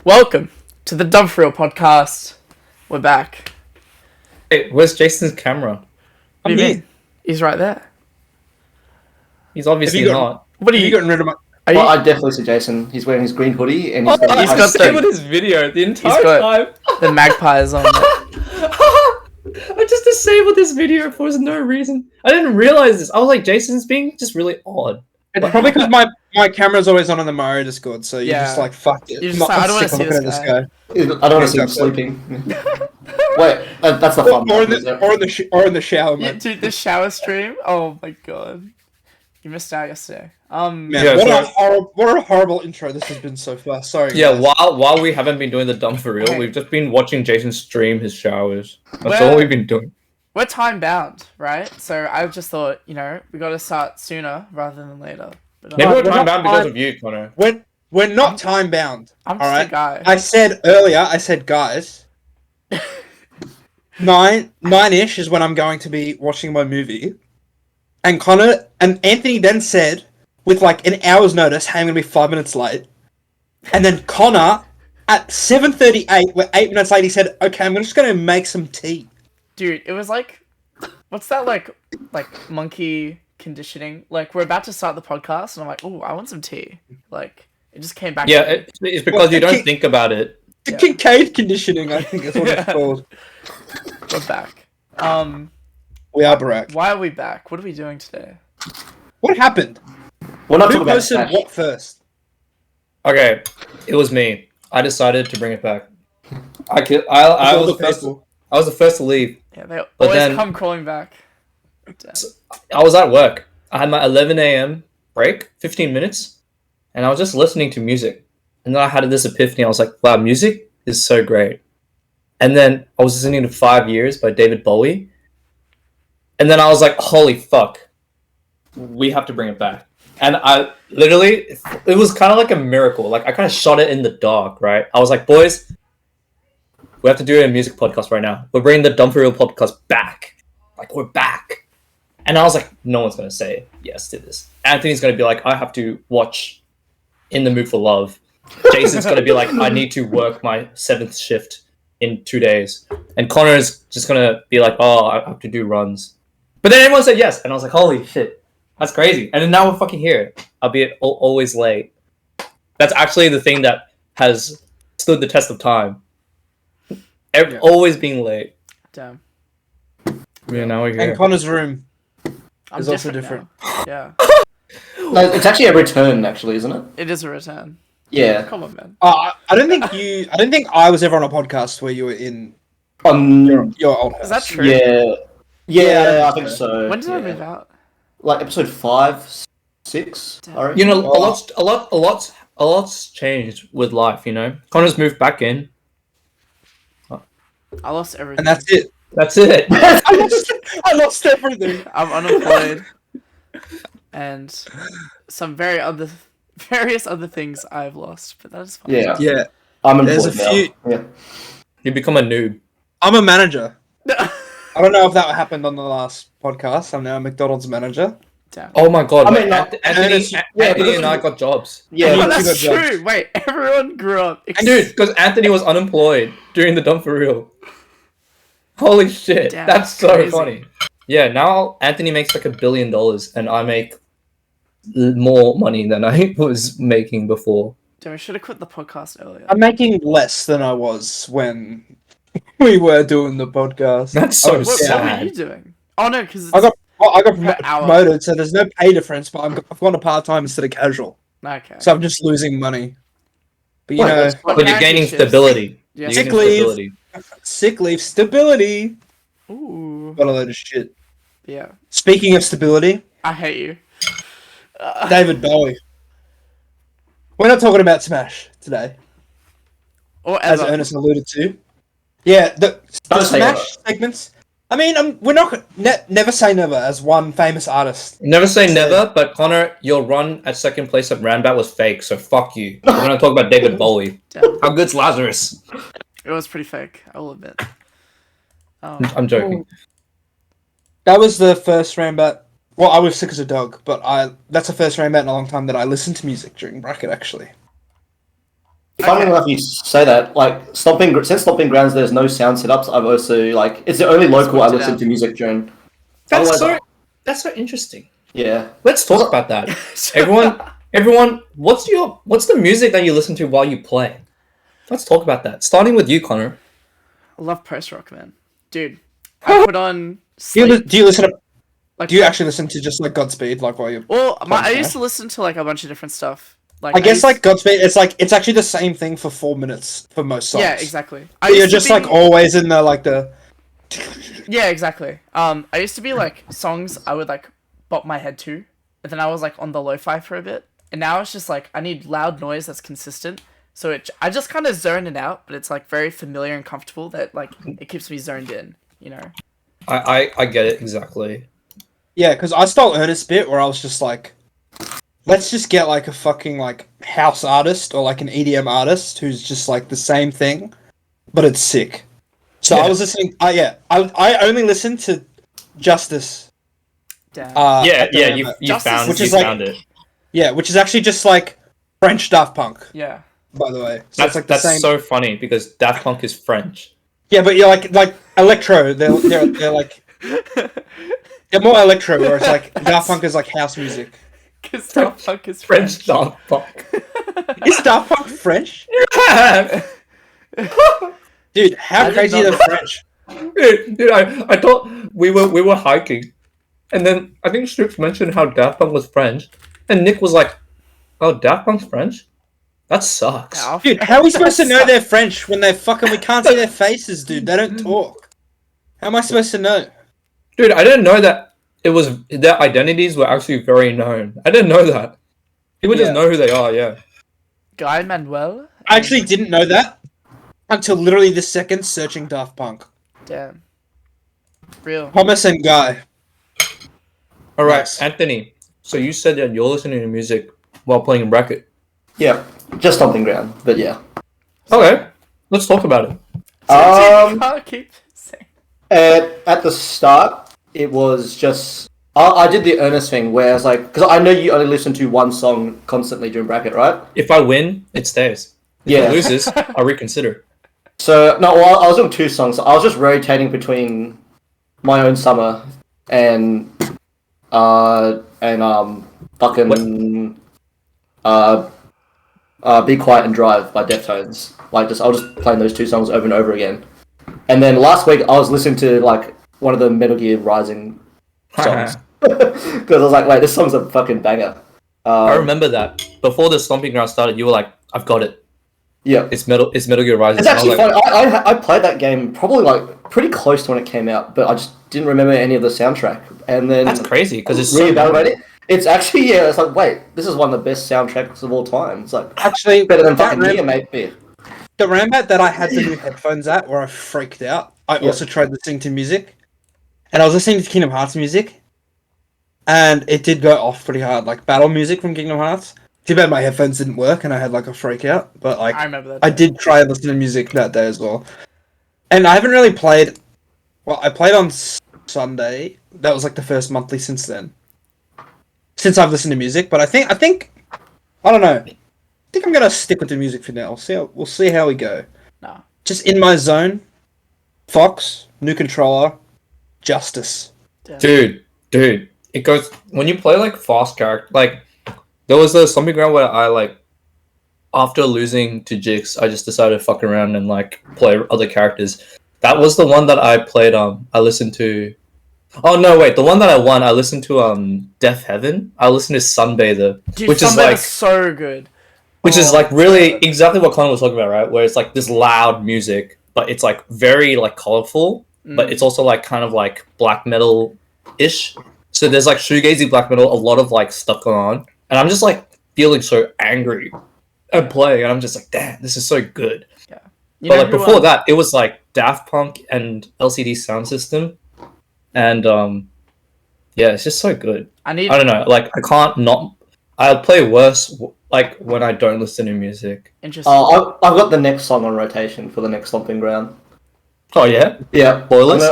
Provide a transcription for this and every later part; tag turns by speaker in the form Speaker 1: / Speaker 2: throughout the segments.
Speaker 1: Welcome to the Dumb4Real podcast. We're back.
Speaker 2: Hey, where's Jason's camera?
Speaker 1: What do you mean? He's right there.
Speaker 2: He's obviously not.
Speaker 1: What are
Speaker 3: Have
Speaker 1: you
Speaker 3: you gotten rid of my...
Speaker 4: Well, I definitely see Jason. He's wearing his green hoodie and he's got,
Speaker 1: he's
Speaker 2: I
Speaker 1: got
Speaker 2: disabled his video the entire time.
Speaker 1: The magpies on it.
Speaker 2: I just disabled this video for no reason. I didn't realize this. I was like, Jason's being just really odd.
Speaker 3: It's probably because my camera's always on the Mario Discord, so you're just like, fuck it.
Speaker 1: You're just like, I don't want to see
Speaker 3: looking
Speaker 1: this
Speaker 3: at
Speaker 1: guy.
Speaker 4: I don't want to see him sleeping. Wait, that's the fun
Speaker 3: Or
Speaker 4: part.
Speaker 3: in the shower,
Speaker 1: Yeah,
Speaker 3: man.
Speaker 1: dude, the shower stream. Oh my god, you missed out yesterday.
Speaker 3: Man,
Speaker 2: Yeah,
Speaker 3: what a horrible intro this has been so far. Sorry.
Speaker 2: Yeah,
Speaker 3: guys.
Speaker 2: while we haven't been doing the Dumb4Real,
Speaker 1: Okay.
Speaker 2: we've just been watching Jason stream his showers. That's
Speaker 1: Well-
Speaker 2: all we've been doing.
Speaker 1: We're time bound, right? So I just thought, we got to start sooner rather than later. But,
Speaker 2: Maybe
Speaker 3: we're
Speaker 2: we're time
Speaker 3: not
Speaker 2: bound because
Speaker 3: time-
Speaker 2: of you, Connor.
Speaker 3: We're not time bound.
Speaker 1: I'm just
Speaker 3: alright?
Speaker 1: a guy.
Speaker 3: I said earlier, guys, 9-ish is when I'm going to be watching my movie. And Anthony then said, with like an hour's notice, hey, I'm going to be 5 minutes late. And then Connor, at 7:38, we're 8 minutes late, he said, okay, I'm just going to make some tea.
Speaker 1: Dude, it was like, what's that like monkey conditioning? Like, we're about to start the podcast, and I'm like, oh, I want some tea. Like, it just came back.
Speaker 2: Yeah,
Speaker 1: to me.
Speaker 2: it's because you don't think about it.
Speaker 3: The
Speaker 1: Yeah.
Speaker 3: Kincaid conditioning, I think is what it's called.
Speaker 1: We're back.
Speaker 3: We are back.
Speaker 1: Why are we back? What are we doing today?
Speaker 3: What happened?
Speaker 4: We're not
Speaker 3: Who
Speaker 4: talking about
Speaker 3: posted
Speaker 4: Smash.
Speaker 3: what first?
Speaker 2: Okay, it was me. I decided to bring it back. I
Speaker 3: All
Speaker 2: was
Speaker 3: the
Speaker 2: the first.
Speaker 3: people.
Speaker 2: I was the first to leave.
Speaker 1: Yeah, they
Speaker 2: But
Speaker 1: always
Speaker 2: then-
Speaker 1: come crawling back. Damn.
Speaker 2: I was at work. I had my 11 a.m. break, 15 minutes, and I was just listening to music. And then I had this epiphany. I was like, wow, music is so great. And then I was listening to 5 Years by David Bowie. And then I was like, holy fuck, we have to bring it back. And I literally, it was kind of like a miracle. Like, I kind of shot it in the dark, right? I was like, boys, we have to do a music podcast right now. We're bringing the Dumb4Real podcast back. Like, we're back. And I was like, no one's going to say yes to this. Anthony's going to be like, I have to watch In the Mood for Love. Jason's going to be like, I need to work my 7th shift in 2 days. And Connor's just going to be like, oh, I have to do runs. But then everyone said yes. And I was like, holy shit. That's crazy. And then now we're fucking here. Albeit always late. That's actually the thing that has stood the test of time. Always being late.
Speaker 1: Damn.
Speaker 2: Yeah, now we're
Speaker 3: And
Speaker 2: here.
Speaker 3: Connor's room.
Speaker 1: I'm
Speaker 3: It's also
Speaker 1: now. Yeah.
Speaker 4: No, it's actually a return, actually, isn't it?
Speaker 1: It is a return.
Speaker 4: Yeah.
Speaker 1: Come on, man.
Speaker 3: I don't think I was ever on a podcast where you were in your old house.
Speaker 1: Is that true?
Speaker 4: Yeah. Yeah,
Speaker 3: Yeah,
Speaker 4: I think so.
Speaker 1: When did I
Speaker 4: yeah.
Speaker 1: move out?
Speaker 4: Like episode 5, 6. I reckon.
Speaker 2: You know, a lot's changed with life, you know? Connor's moved back in.
Speaker 1: I lost everything.
Speaker 3: And that's it.
Speaker 2: That's it.
Speaker 3: I lost everything.
Speaker 1: I'm unemployed. And some various other things I've lost, but that is fine.
Speaker 4: Yeah.
Speaker 3: Yeah.
Speaker 4: I'm
Speaker 3: There's
Speaker 4: employed
Speaker 3: a
Speaker 4: now.
Speaker 3: few-
Speaker 4: Yeah.
Speaker 2: You become a noob.
Speaker 3: I'm a manager. I don't know if that happened on the last podcast. I'm now a McDonald's manager.
Speaker 1: Damn.
Speaker 2: Oh my god,
Speaker 4: I
Speaker 2: wait,
Speaker 4: mean, like,
Speaker 2: Anthony and I got jobs.
Speaker 4: Yeah.
Speaker 1: Oh,
Speaker 3: you
Speaker 1: that's
Speaker 3: got jobs.
Speaker 1: true. Wait, everyone grew up.
Speaker 2: And dude, because Anthony was unemployed during the Dumb4Real. Holy shit,
Speaker 1: Damn,
Speaker 2: that's so
Speaker 1: crazy.
Speaker 2: funny. Yeah, now Anthony makes like $1 billion and I make more money than I was making before.
Speaker 1: Damn, I should have quit the podcast earlier.
Speaker 3: I'm making less than I was when we were doing the podcast.
Speaker 2: That's so
Speaker 1: what were
Speaker 2: sad.
Speaker 1: you doing? Oh no, because
Speaker 3: I got
Speaker 1: Per hour.
Speaker 3: promoted, so there's no pay difference. But I've gone to part time instead of casual,
Speaker 1: okay.
Speaker 3: so I'm just losing money. But you
Speaker 4: Wait,
Speaker 3: know,
Speaker 4: that's-
Speaker 2: But you're
Speaker 1: Guarantee
Speaker 2: gaining
Speaker 1: shifts.
Speaker 2: stability.
Speaker 1: Yeah.
Speaker 2: You're
Speaker 3: Sick
Speaker 2: gaining
Speaker 3: leave.
Speaker 2: stability.
Speaker 3: sick leave, stability.
Speaker 1: Ooh.
Speaker 3: Got a load of shit.
Speaker 1: Yeah.
Speaker 3: Speaking of stability,
Speaker 1: I hate you.
Speaker 3: David Bowie. We're not talking about Smash today,
Speaker 1: Or
Speaker 3: as
Speaker 1: ever.
Speaker 3: Ernest alluded to. Yeah, the
Speaker 4: Don't say
Speaker 3: Smash segments. I mean, we're not never say never, as one famous artist.
Speaker 2: Never say never, but Connor, your run at second place at Roundabout was fake, so fuck you. We're gonna talk about David Bowie.
Speaker 1: Damn.
Speaker 2: How good's Lazarus?
Speaker 1: It was pretty fake, I will admit.
Speaker 2: I'm joking.
Speaker 3: That was the first Rambat. Well, I was sick as a dog, but that's the first Rambat in a long time that I listened to music during bracket, actually.
Speaker 4: Funny enough, you say that. Like since Stomping Grounds, there's no sound setups. I've also like it's the only local I listen to music during.
Speaker 2: That's so interesting.
Speaker 4: Yeah.
Speaker 2: Let's talk about that. Everyone, what's the music that you listen to while you play? Let's talk about that. Starting with you, Connor.
Speaker 1: I love post rock, man. Dude, I put on.
Speaker 3: Do you listen to?
Speaker 1: Like,
Speaker 3: Do you actually listen to just like Godspeed, like while you?
Speaker 1: Well, I used to listen to like a bunch of different stuff. Like
Speaker 3: I guess like Godspeed, it's actually the same thing for 4 minutes for most songs.
Speaker 1: Yeah, exactly.
Speaker 3: You're just like always in the.
Speaker 1: Yeah, exactly. I used to be like songs I would like bop my head to, and then I was like on the lo-fi for a bit, and now it's just like I need loud noise that's consistent. So I just kind of zone it out, but it's like very familiar and comfortable that like it keeps me zoned in. You know.
Speaker 2: I get it exactly.
Speaker 3: Yeah, because I stole Ernest's bit where I was just like, let's just get like a fucking like house artist or like an EDM artist who's just like the same thing, but it's sick. So I was listening. I only listened to Justice.
Speaker 1: Damn.
Speaker 2: You
Speaker 1: Justice,
Speaker 2: found
Speaker 3: which
Speaker 2: you
Speaker 3: is like-
Speaker 2: found it.
Speaker 3: Yeah, which is actually just like French Daft Punk,
Speaker 1: Yeah.
Speaker 3: by the way. So it's like the
Speaker 2: That's
Speaker 3: same.
Speaker 2: so funny because Daft Punk is French.
Speaker 3: Yeah, but you're like electro. They're like they're more electro, where it's like Daft Punk is like house music.
Speaker 1: Because Daft Punk is
Speaker 2: French
Speaker 1: French.
Speaker 2: Daft Punk.
Speaker 3: Is Daft Punk French? Dude, how
Speaker 1: I did
Speaker 3: crazy
Speaker 1: not
Speaker 3: are
Speaker 1: know
Speaker 3: the French?
Speaker 2: Dude, I thought we were hiking, and then I think Strips mentioned how Daft Punk was French, and Nick was like, "Oh, Daft Punk's French? That sucks."
Speaker 3: Dude, how are we supposed to know they're French when we can't see their faces, dude? They don't talk. How am I supposed to know?
Speaker 2: Dude, I didn't know that their identities were actually very known. I didn't know that. People just
Speaker 3: Yeah.
Speaker 2: know who they are. Yeah.
Speaker 1: Guy Manuel.
Speaker 3: I actually didn't know that until literally the second searching Daft Punk.
Speaker 1: Damn. Real.
Speaker 3: Thomas and Guy.
Speaker 2: All right,
Speaker 3: Nice.
Speaker 2: Anthony. So you said that you're listening to music while playing bracket.
Speaker 4: Yeah. Just Stomping Ground, but yeah.
Speaker 2: Okay, let's talk about it.
Speaker 1: You can't keep saying.
Speaker 4: At the start, it was just I did the Ernest thing where I was like, because I know you only listen to one song constantly during bracket, right?
Speaker 2: If I win, it stays. If
Speaker 4: Yeah.
Speaker 2: it loses, I'll reconsider.
Speaker 4: So no, well, I was doing 2 songs. I was just rotating between My Own Summer and fucking Be Quiet and Drive by Deftones. Like I was just playing those 2 songs over and over again. And then last week I was listening to like one of the Metal Gear Rising songs because I was like, wait, this song's a fucking banger.
Speaker 2: I remember that before the Stomping Ground started, you were like, "I've got it.
Speaker 4: Yeah,
Speaker 2: It's Metal Gear Rising."
Speaker 4: it's actually
Speaker 2: And I was
Speaker 4: funny. I played that game probably like pretty close to when it came out, but I just didn't remember any of the soundtrack. And then
Speaker 2: That's crazy because it's
Speaker 4: really
Speaker 2: so
Speaker 4: bad about it. It's actually it's like wait, this is one of the best soundtracks of all time. It's like
Speaker 3: Actually,
Speaker 4: better than
Speaker 3: that
Speaker 4: fucking
Speaker 3: ram-
Speaker 4: Gear, mate. Yeah.
Speaker 3: the Rambat that I had the new headphones at, where I freaked out. I also tried listening to music, and I was listening to Kingdom Hearts music, and it did go off pretty hard, like battle music from Kingdom Hearts. Too bad my headphones didn't work, and I had like a freak out. But like,
Speaker 1: I remember that.
Speaker 3: I did try and listen to music that day as well. And I haven't really played. Well, I played on Sunday. That was like the first monthly since then. Since I've listened to music, but I think I don't know. I think I'm gonna stick with the music for now. We'll see how we go.
Speaker 1: No.
Speaker 3: Just in my zone. Fox, new controller, Justice.
Speaker 1: Damn.
Speaker 2: dude, it goes when you play like fast character. Like there was a Stomping Ground where I like after losing to Jix, I just decided to fuck around and like play other characters. That was the one that I played. I listened to. Oh no! Wait, the one that I won, I listened to Death Heaven. I listened to Sunbather,
Speaker 1: Dude,
Speaker 2: which is
Speaker 1: Sunbather's
Speaker 2: like
Speaker 1: so good.
Speaker 2: which is
Speaker 1: Oh,
Speaker 2: like really
Speaker 1: God.
Speaker 2: exactly what Connor was talking about, right? Where it's like this loud music, but it's like very like colorful, but it's also like kind of like black metal ish. So there's like shoegazy black metal, a lot of like stuff going on, and I'm just like feeling so angry and playing, and I'm just like, damn, this is so good.
Speaker 1: You
Speaker 2: But
Speaker 1: know
Speaker 2: like
Speaker 1: who,
Speaker 2: before that, it was like Daft Punk and LCD Sound System, and yeah, it's just so good.
Speaker 1: I need.
Speaker 2: I don't know, like I can't not. I'll play worse like when I don't listen to music.
Speaker 1: Interesting.
Speaker 4: I've got the next song on rotation for the next Stomping Ground.
Speaker 2: Oh yeah,
Speaker 4: Yeah,
Speaker 2: Spoilers?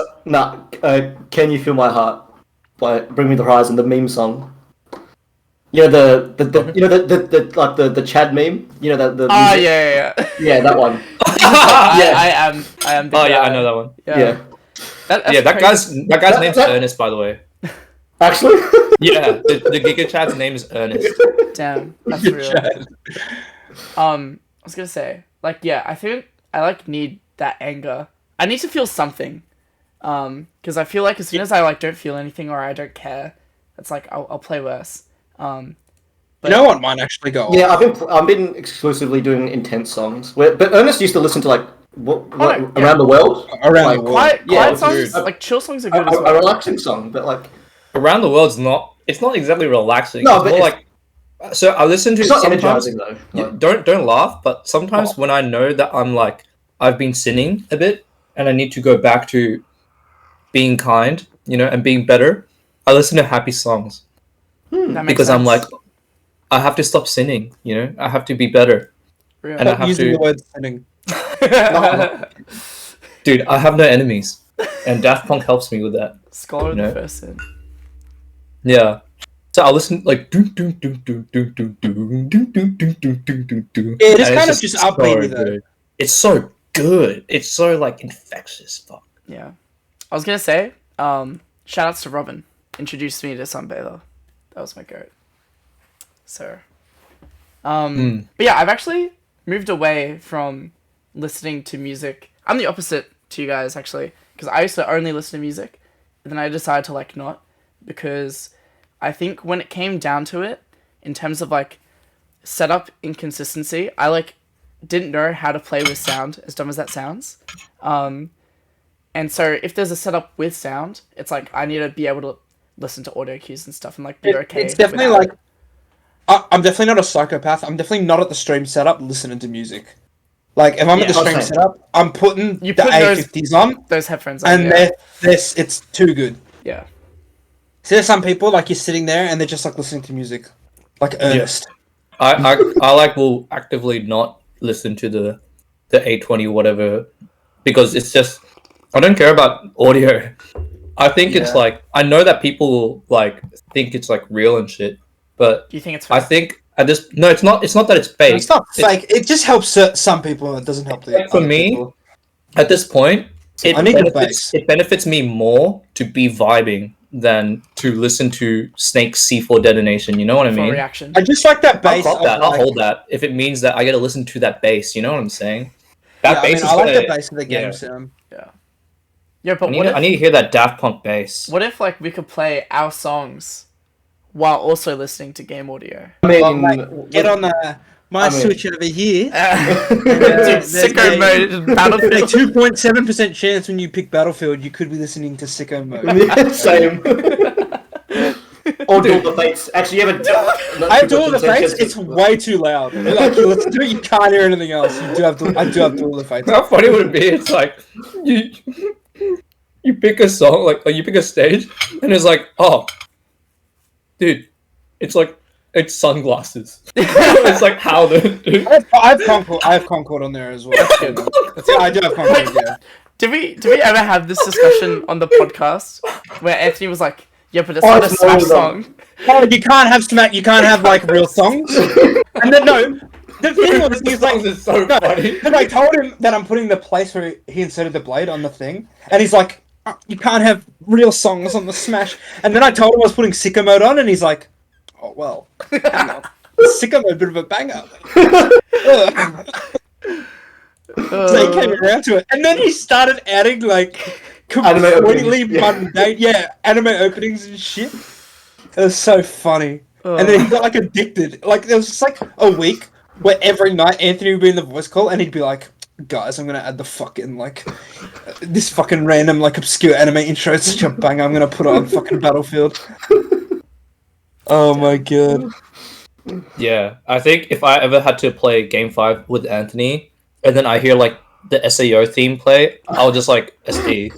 Speaker 4: Can You Feel My Heart by Bring Me the Horizon, the meme song. You know the you know the like the Chad meme. You know the
Speaker 1: Ah,
Speaker 4: music?
Speaker 1: yeah.
Speaker 4: Yeah, that one.
Speaker 1: I am.
Speaker 2: Oh yeah, I know that one.
Speaker 4: Yeah.
Speaker 1: That's
Speaker 2: Yeah, that
Speaker 1: crazy.
Speaker 2: guy's
Speaker 4: That-
Speaker 2: name's
Speaker 4: that-
Speaker 2: Ernest, by the way.
Speaker 4: Actually.
Speaker 2: Yeah, the Giga Chad's name is Ernest.
Speaker 1: Damn, that's real. I was gonna say, like, yeah, I think I like need that anger. I need to feel something, because I feel like as soon as I like don't feel anything or I don't care, it's like I'll play worse.
Speaker 3: You know what mine actually go?
Speaker 4: Yeah, I've been exclusively doing intense songs. But Ernest used to listen to like
Speaker 1: yeah.
Speaker 4: around the world.
Speaker 3: Around
Speaker 4: Like,
Speaker 3: the world.
Speaker 1: Quiet
Speaker 4: Yeah,
Speaker 1: songs,
Speaker 2: dude.
Speaker 1: like chill songs are good as
Speaker 4: a
Speaker 1: well.
Speaker 4: relaxing song, but like
Speaker 2: Around the world's not. It's not exactly relaxing.
Speaker 4: No,
Speaker 2: it's
Speaker 4: but
Speaker 2: more
Speaker 4: it's-
Speaker 2: like. So I listen to
Speaker 4: it's
Speaker 2: it
Speaker 4: not
Speaker 2: sometimes.
Speaker 4: energizing though.
Speaker 2: Yeah,
Speaker 4: Like,
Speaker 2: don't laugh, but sometimes when I know that I'm like I've been sinning a bit and I need to go back to being kind, and being better, I listen to happy songs
Speaker 1: That makes
Speaker 2: because I'm like
Speaker 1: sense.
Speaker 2: I have to stop sinning, I have to be better.
Speaker 1: Real.
Speaker 2: And I
Speaker 3: Stop
Speaker 2: have
Speaker 3: using
Speaker 2: to
Speaker 3: the word sinning.
Speaker 2: Dude, I have no enemies. And Daft Punk helps me with that.
Speaker 1: Scholar of
Speaker 2: No.
Speaker 1: the first sin.
Speaker 2: Yeah. So I'll listen like doom doom doom doom doom doom doom doom doom doom doom doom doom doom.
Speaker 3: Yeah, it is
Speaker 2: And
Speaker 3: kind
Speaker 2: it's
Speaker 3: of just upbeat though.
Speaker 2: good. It's so good. It's so like infectious. Fuck.
Speaker 1: Yeah. I was gonna say, shout outs to Robin. Introduced me to Sunbather. That was my goat. So but yeah, I've actually moved away from listening to music. I'm the opposite to you guys actually, because I used to only listen to music, and then I decided to like not, because I think when it came down to it, in terms of like setup inconsistency, I like didn't know how to play with sound, as dumb as that sounds. And so if there's a setup with sound, it's like I need to be able to listen to audio cues and stuff and like be okay.
Speaker 3: It's definitely
Speaker 1: without
Speaker 3: like
Speaker 1: it.
Speaker 3: I'm definitely not a psychopath. I'm definitely not at the stream setup listening to music. Like if I'm at the
Speaker 1: Yeah,
Speaker 3: stream
Speaker 4: okay.
Speaker 3: setup, I'm putting
Speaker 1: You
Speaker 3: the
Speaker 1: put those-
Speaker 3: A50s on,
Speaker 1: those headphones on.
Speaker 3: and
Speaker 1: Yeah.
Speaker 3: it's too good.
Speaker 1: Yeah.
Speaker 3: So there's some people like you're sitting there and they're just like listening to music, like earnest.
Speaker 2: I like will actively not listen to the A20 whatever because it's just I don't care about audio. I think it's
Speaker 3: Yeah.
Speaker 2: like I know that people like think it's like real and shit, but
Speaker 1: Do you think it's
Speaker 2: I
Speaker 1: fake?
Speaker 2: think no, it's not. It's not that it's fake.
Speaker 3: It's not fake. It just helps some people and it doesn't help the
Speaker 2: Like, for
Speaker 3: other
Speaker 2: me,
Speaker 3: people.
Speaker 2: At this point, it
Speaker 3: I need the
Speaker 2: benefits
Speaker 3: bass.
Speaker 2: it benefits me more to be vibing than to listen to Snake's C4 detonation. You know what I
Speaker 1: For
Speaker 2: mean?
Speaker 1: reaction.
Speaker 3: I just like that
Speaker 2: I'll
Speaker 3: bass.
Speaker 2: clock
Speaker 3: of,
Speaker 2: that. I'll
Speaker 3: like-
Speaker 2: hold that if it means that I get to listen to that bass. You know what I'm saying? That
Speaker 3: Yeah, I
Speaker 2: bass
Speaker 3: mean,
Speaker 2: is
Speaker 3: I like
Speaker 2: gonna-
Speaker 3: the bass of the game
Speaker 2: yeah.
Speaker 3: sound.
Speaker 1: Yeah, but
Speaker 2: I need to hear that Daft Punk bass.
Speaker 1: what if like we could play our songs while also listening to game audio?
Speaker 4: I mean,
Speaker 3: Well, mate, get on my
Speaker 4: I mean-
Speaker 3: switch over here.
Speaker 1: Dude,
Speaker 3: there's
Speaker 1: sicko
Speaker 3: a-
Speaker 1: mode,
Speaker 3: A
Speaker 1: Battlefield.
Speaker 3: 2.7% chance when you pick Battlefield, you could be listening to Sicko Mode.
Speaker 4: Same. Or Duel of the Fates. Actually, you haven't.
Speaker 3: I have Duel of the Fates. It's way too loud. Like you listen to it, you can't hear anything else. I do have Duel of the Fates.
Speaker 2: How funny would it be? It's like you pick a song, like you pick a stage, and it's like, oh, dude, it's sunglasses. It's like how dude.
Speaker 3: I have Concord on there as well. Yeah, I do have Concord. Yeah.
Speaker 1: Did we ever have this discussion on the podcast where Anthony was like, "Yeah, but it's
Speaker 4: Oh,
Speaker 1: not a
Speaker 4: it's
Speaker 1: Smash
Speaker 4: not
Speaker 1: song."
Speaker 3: Oh, you can't have smack. You can't have like real songs. And then no, the thing was he's like,
Speaker 2: This is so
Speaker 3: no,
Speaker 2: funny.
Speaker 3: because I told him that I'm putting the place where he inserted the blade on the thing, and he's like, "Oh, you can't have real songs on the Smash." And then I told him I was putting Sicko Mode on, and he's like, "Oh well, hang on. Sicko Mode, bit of a banger." So he came around to it, and then he started adding like
Speaker 4: Anime
Speaker 3: completely
Speaker 4: openings, yeah.
Speaker 3: mundane, anime openings and shit. It was so funny. And then he got like addicted. Like there was just like a week where every night Anthony would be in the voice call and he'd be like, "Guys, I'm gonna add the fucking like this fucking random like obscure anime intro. It's such a banger. I'm gonna put it on fucking Battlefield." Oh my god.
Speaker 2: Yeah, I think if I ever had to play Game 5 with Anthony, and then I hear like the SAO theme play, I'll just like SD.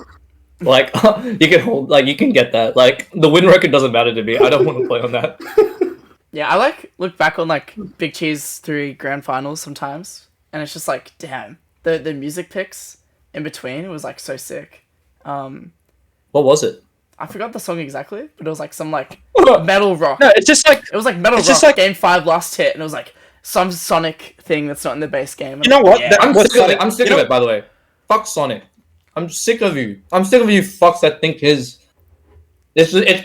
Speaker 2: Like you can hold, like you can get that. Like the win record doesn't matter to me. I don't want to play on that.
Speaker 1: Yeah, I like look back on like Big Cheese 3 grand finals sometimes, and it's just like, damn, the music picks in between was like so sick.
Speaker 2: What was it?
Speaker 1: I forgot the song exactly, but it was like some like metal rock.
Speaker 3: No, it's just like
Speaker 1: It was like metal
Speaker 3: It's
Speaker 1: rock.
Speaker 3: just like-
Speaker 1: Game 5 last hit, and it was like some Sonic thing that's not in the base game.
Speaker 3: you know what?
Speaker 1: Yeah.
Speaker 3: That-
Speaker 2: I'm
Speaker 3: what's
Speaker 2: sick of
Speaker 3: funny-
Speaker 2: it. I'm sick
Speaker 3: you
Speaker 2: of
Speaker 3: know-
Speaker 2: it. By the way, fuck Sonic. I'm sick of you. I'm sick of you fucks that think it's